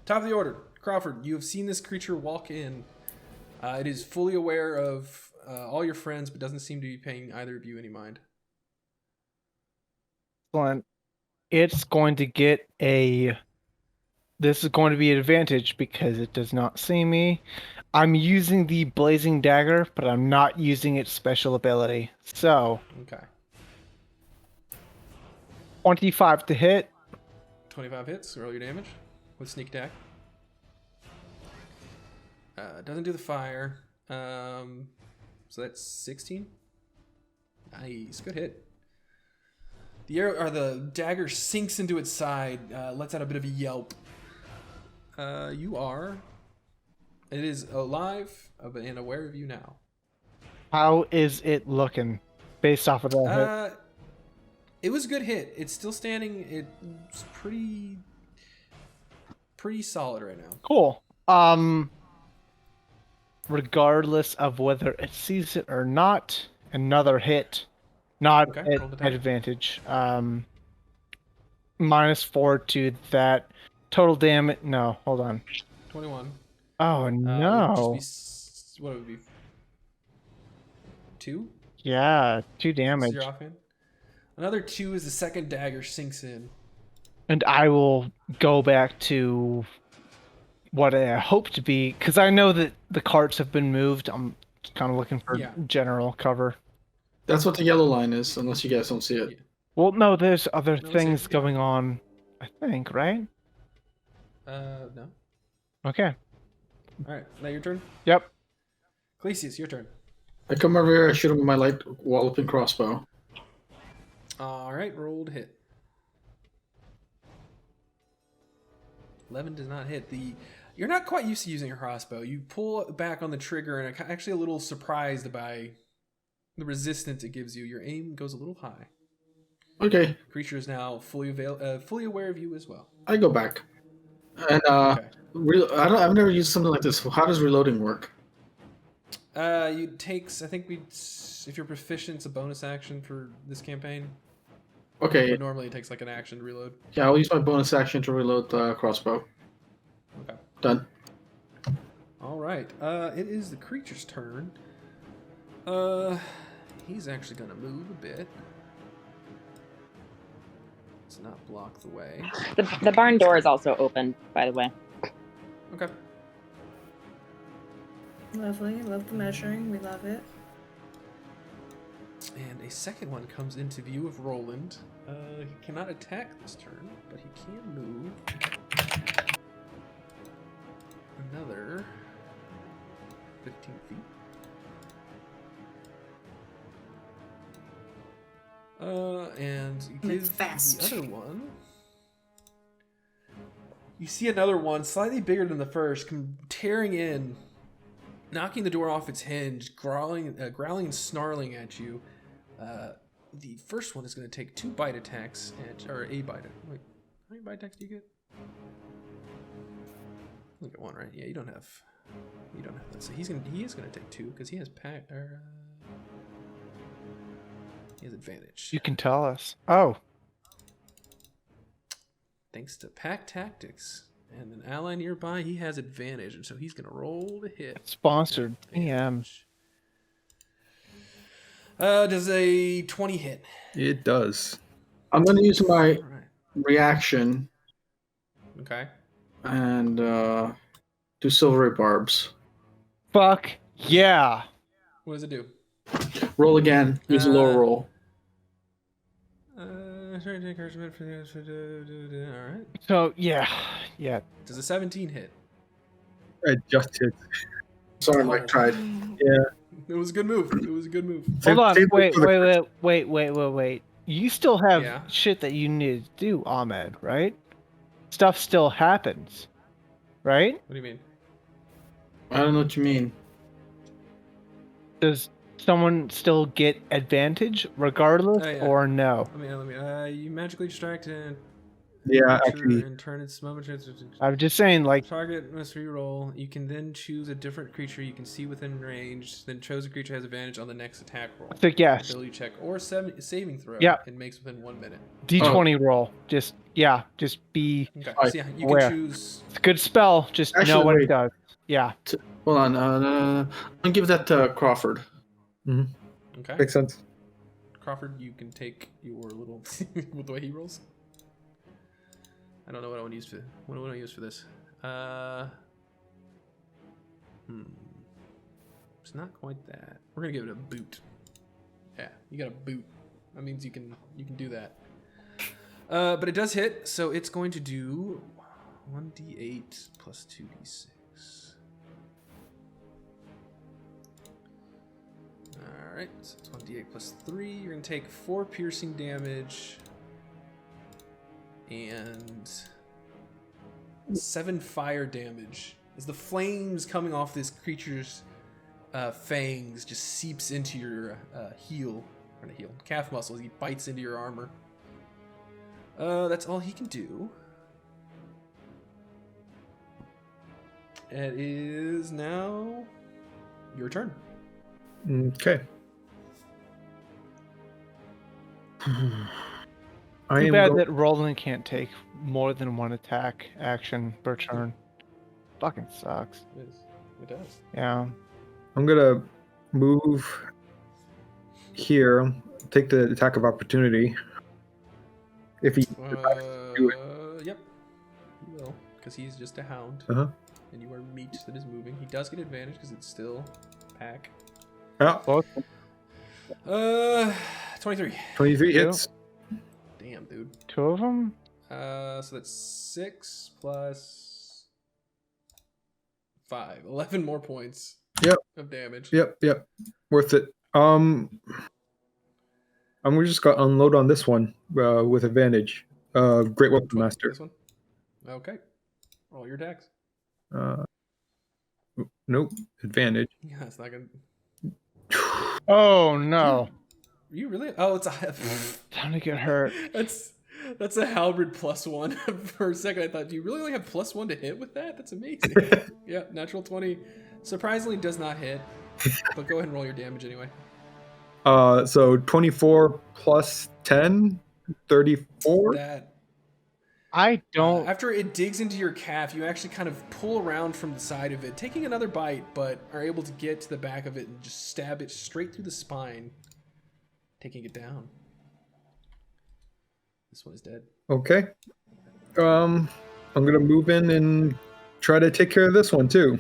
Top of the order. Crawford, you have seen this creature walk in. It is fully aware of all your friends, but doesn't seem to be paying either of you any mind. Excellent. It's going to get a... This is going to be an advantage because it does not see me. I'm using the Blazing Dagger, but I'm not using its special ability. So, Okay. 25 to hit. 25 hits. Roll your damage with sneak attack. Doesn't do the fire. So that's 16. Nice. Good hit. The arrow or the dagger sinks into its side, lets out a bit of a yelp. It is alive and aware of you now. How is it looking based off of that hit? It was a good hit. It's still standing. It's pretty solid right now. Cool. Regardless of whether it sees it or not, another hit, not Okay, at roll the damage. advantage. -4 to that total damage. No, hold on. 21. Oh It no! would just be, what would it be? 2. Yeah, 2 So damage. you're offhand. Another 2 as the second dagger sinks in. And I will go back to what I hope to be, because I know that the carts have been moved. I'm kind of looking for general cover. That's what the yellow line is, unless you guys don't see it. Yeah. Well, no, there's other No, things same. going on, I think, right? No. Okay. All right, now your turn. Yep. Clesius, your turn. I come over here, I shoot him with my light walloping crossbow. All right, roll to hit. 11 does not hit. You're not quite used to using a crossbow. You pull back on the trigger and are actually a little surprised by the resistance it gives you. Your aim goes a little high. Okay. Creature is now fully aware of you as well. I go back. And Okay. I've never used something like this. How does reloading work? It takes, I think if you're proficient, it's a bonus action for this campaign. Okay. But normally it takes like an action to reload. Yeah, I'll use my bonus action to reload the crossbow. Okay. Done. All right. It is the creature's turn. He's actually gonna move a bit. Let's not block the way. The barn door is also open, by the way. Okay. Lovely. Love the measuring. We love it. And a second one comes into view of Roland. He cannot attack this turn, but he can move another 15 feet. And give fast. the other one. You see another one, slightly bigger than the first, come tearing in, knocking the door off its hinge, growling and snarling at you. The first one is going to take 2 bite attacks, or a bite. Wait, how many bite attacks do you get? You get 1, right? Yeah, you don't have that. So he is going to take 2 because he has he has advantage. You can tell us. Oh. Thanks to pack tactics and an ally nearby, he has advantage, and so he's going to roll to hit. Sponsored. PM. Does a 20 hit? It does. I'm going to use my All right. reaction Okay. and do silvery barbs. Fuck yeah. What does it do? Roll again. Use a lower roll. Sorry, take encouragement for the. All right. So, yeah. Does a 17 hit? It just hit. Sorry, Mike tried. It was a good move. Hold on. Same Wait. for the- Wait. You still have Yeah. shit that you need to do, Ahmed, right? Stuff still happens, right? What do you mean? I don't know what you mean. Does someone still get advantage regardless, Oh, yeah. or no? Let me. You magically distract and Yeah, creature actually, and turn its momentary. I'm just saying, like, Target must reroll. You can then choose a different creature you can see within range. Then chosen creature has advantage on the next attack roll, so yes, ability check, or saving throw. Yeah. And makes within 1 minute. D20 roll. Just be. Okay. Alright. So yeah, you Aware. can choose. It's a good spell. Just know Actually, what wait. it does. Yeah. Hold on. I'll give that to Crawford. Okay. makes sense. Crawford, you can take your little with the way he rolls. I don't know what I want to use for this. It's not quite that. We're gonna give it a boot. Yeah, you got a boot. That means you can do that. But it does hit, so it's going to do 1d8 plus 2d6. Alright, so it's 1d8 plus 3. You're going to take 4 piercing damage and 7 fire damage as the flames coming off this creature's fangs just seeps into your calf muscle as he bites into your armor. That's all he can do. It is now your turn. Okay. I Too am bad go- that Roland can't take more than 1 attack action per turn. Fucking sucks. It does. Yeah. I'm gonna move here. Take the attack of opportunity. If he do it. Yep. He will, because he's just a hound. Uh-huh. And you are meat that is moving. He does get advantage because it's still pack. Yeah. 23. 23 hits. Damn, dude. 2 of them? So that's 6 plus 5. 11 more points. Yep. Of damage. Yep. Worth it. I'm just gonna unload on this one with advantage. Great Weapon Master. This one? Okay. Roll your attacks. Nope. Advantage. Yeah, it's not gonna. Oh no! You really? Oh, it's a. Time to get hurt. That's a halberd +1. For a second, I thought, do you really only have +1 to hit with that? That's amazing. Yeah, natural 20. Surprisingly, does not hit. But go ahead and roll your damage anyway. So 24 plus 10, 34. That. I don't. After it digs into your calf, you actually kind of pull around from the side of it, taking another bite, but are able to get to the back of it and just stab it straight through the spine, taking it down. This one is dead. Okay. I'm gonna move in and try to take care of this one too.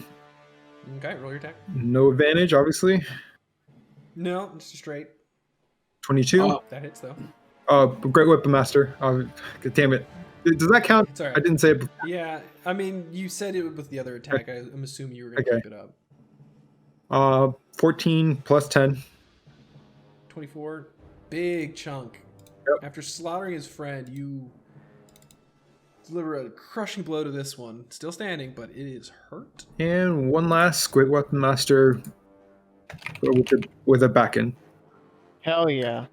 Okay, roll your attack. No advantage, obviously. No, it's straight. 22. That hits though. Great Weapon Master. Damn it. Does that count? It's all right. I didn't say it before. Yeah, I mean, you said it with the other attack. I'm assuming you were going to keep it up. 14 plus 10. 24. Big chunk. Yep. After slaughtering his friend, you deliver a crushing blow to this one. Still standing, but it is hurt. And one last Great Weapon Master with a back-in. Hell yeah.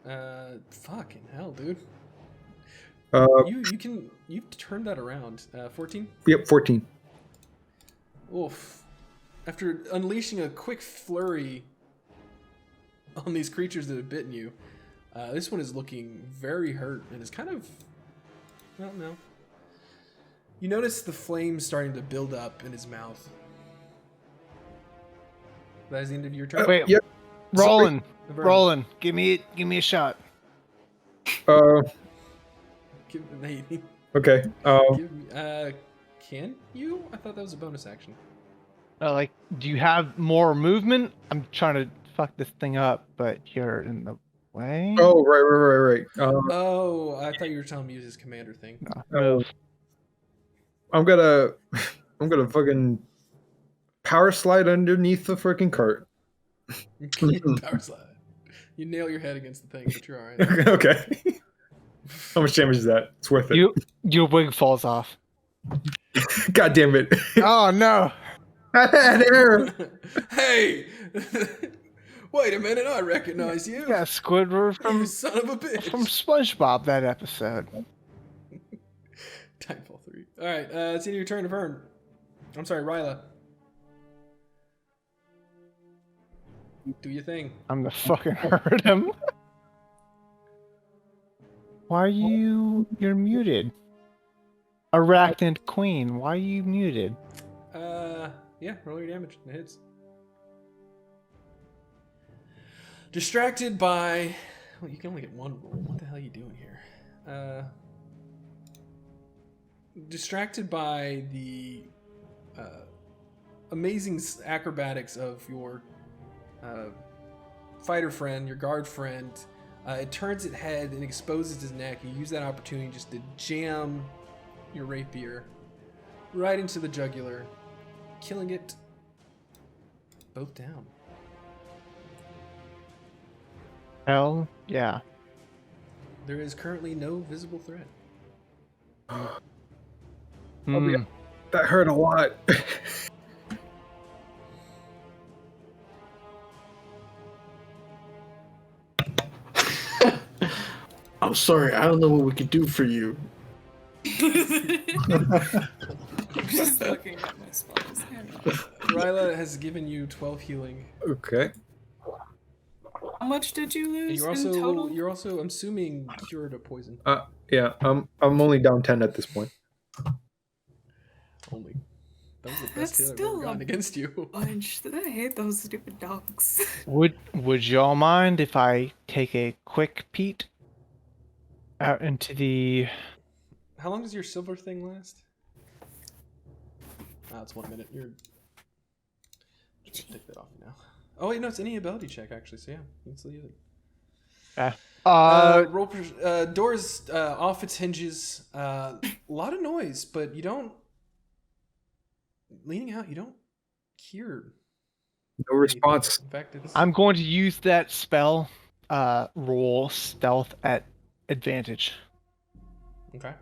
Fucking hell, dude. You've turned that around. 14? Yep, 14. Oof. After unleashing a quick flurry on these creatures that have bitten you, this one is looking very hurt and is kind of, I don't know. You notice the flames starting to build up in his mouth. That is the end of your turn. Wait, Yep. Roland, give me a shot. Okay. Can you? I thought that was a bonus action. Like, do you have more movement? I'm trying to fuck this thing up, but you're in the way. Oh, right. Oh, I thought you were telling me to use his commander thing. No. I'm gonna fucking power slide underneath the freaking cart. Power slide. You nail your head against the thing, but you're all right. Okay. How much damage is that? It's worth it. Your wig falls off. God damn it. Oh no. Hey! Wait a minute, I recognize you. Yeah, Squidward from You son of a bitch. from SpongeBob that episode. Timefall 3. Alright, it's in your turn to Vern. I'm sorry, Ryla. Do your thing. I'm the fucking hurt him. Why are you're muted? Arachnid Queen, why are you muted? Yeah, roll your damage. It hits. Distracted by... Well, you can only get one roll. What the hell are you doing here? Distracted by the amazing acrobatics of your fighter friend, your guard friend, it turns its head and exposes his neck. You use that opportunity just to jam your rapier right into the jugular, killing it both down. Hell yeah. There is currently no visible threat. That hurt a lot. I'm sorry, I don't know what we could do for you. I'm just looking at my spells. Ryla has given you 12 healing. Okay. How much did you lose You're in total? also, I'm assuming, cured of poison. Yeah, I'm only down 10 at this point. Only. That was the That's best hit I've ever still gotten a against you. bunch. I hate those stupid dogs. Would y'all mind if I take a quick peek out into the? How long does your silver thing last? Ah, it's 1 minute. You're just take that off now. Oh wait, no, it's any ability check actually. So yeah, you can still use it. Roll doors off its hinges. A lot of noise, but you don't. Leaning out, you don't hear. No response. In fact, it's. I'm going to use that spell. Roll stealth at advantage. Okay.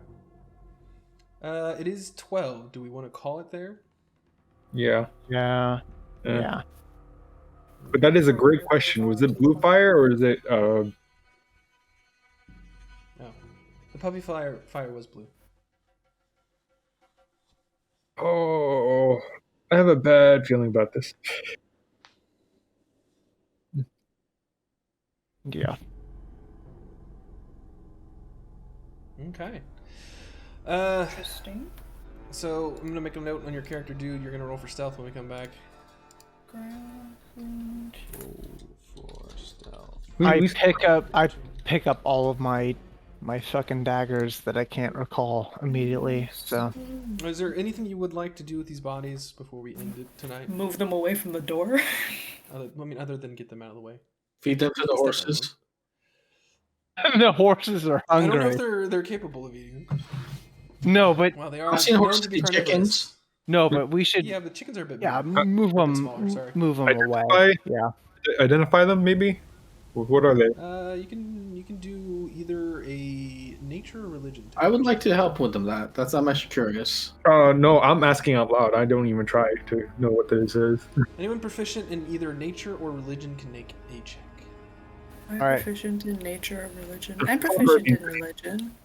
It is 12. Do we want to call it there? Yeah. Yeah. But that is a great question. Was it blue fire or is it No. The puppy fire was blue. Oh, I have a bad feeling about this. Yeah. Okay. Interesting. So I'm gonna make a note on your character, dude. You're gonna roll for stealth when we come back. Grahlhund. Roll for stealth. I pick up all of my fucking daggers that I can't recall immediately. So Is there anything you would like to do with these bodies before we end it tonight? Move them away from the door. Other than get them out of the way. Feed them to the horses. the horses are I don't know hungry. if they're capable of eating them. No, but Well, they are. I've seen known horses to be eat carnivorous. chickens. no, but we should. Yeah, but chickens are a bit. Yeah, bigger. move bit them. smaller, sorry. Move them away. Identify? Yeah. Identify them, maybe? What are they? You can do either a nature or religion. I would like to help with them. I'm actually curious. No, I'm asking out loud. I don't even try to know what this is. Anyone proficient in either nature or religion can make a check. I'm All right. proficient in nature or religion. I'm proficient in religion.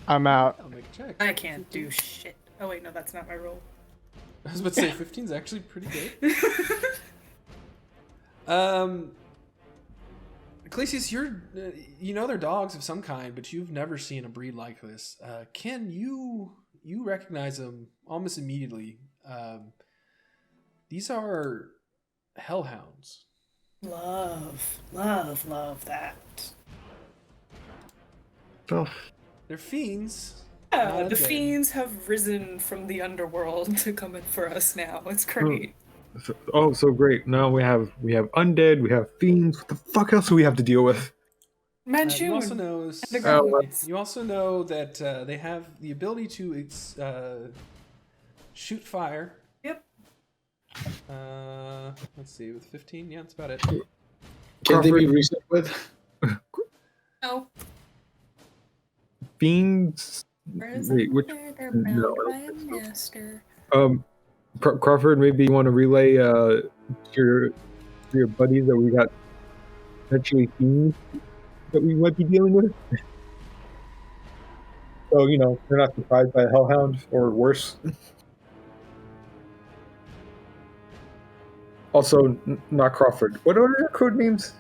I'm out. I'll make a check. I can't do shit. Oh wait, no, that's not my role. I was about to say 15 is actually pretty good. Ecclesius, you know they're dogs of some kind, but you've never seen a breed like this. Ken, you recognize them almost immediately. These are hellhounds. Love that. Oh, They're fiends. Yeah, Not the undead. fiends have risen from the underworld to come in for us now. It's great. so great. Now we have undead, we have fiends. What the fuck else do we have to deal with? Manchun. You also know. the Grahlhunds. You also know that they have the ability to shoot fire. Yep. Let's see, with 15, yeah, that's about it. Can they be reasoned with? No. Fiends. Wait, which? They're No, bound I by a master. Crawford, maybe you want to relay to your buddies that we got potentially fiends that we might be dealing with. So they're not surprised by a hellhound or worse. Also, not Crawford. What are your code names?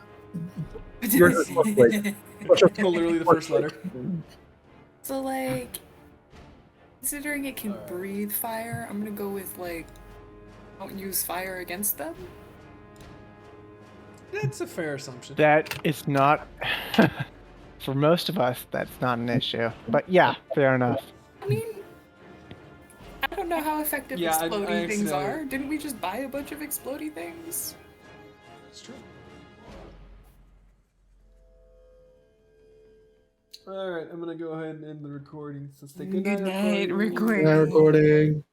Yours is like Literally the first letter. So like, considering it can breathe fire, I'm gonna go with like, don't use fire against them. That's a fair assumption. That is not. For most of us, that's not an issue. But yeah, fair enough. I mean, I don't know how effective Yeah, I exploding things accidentally- are. Didn't we just buy a bunch of exploding things? It's true. Alright, I'm gonna go ahead and end the recording. So say good night, Good night, recording. recording. Recording.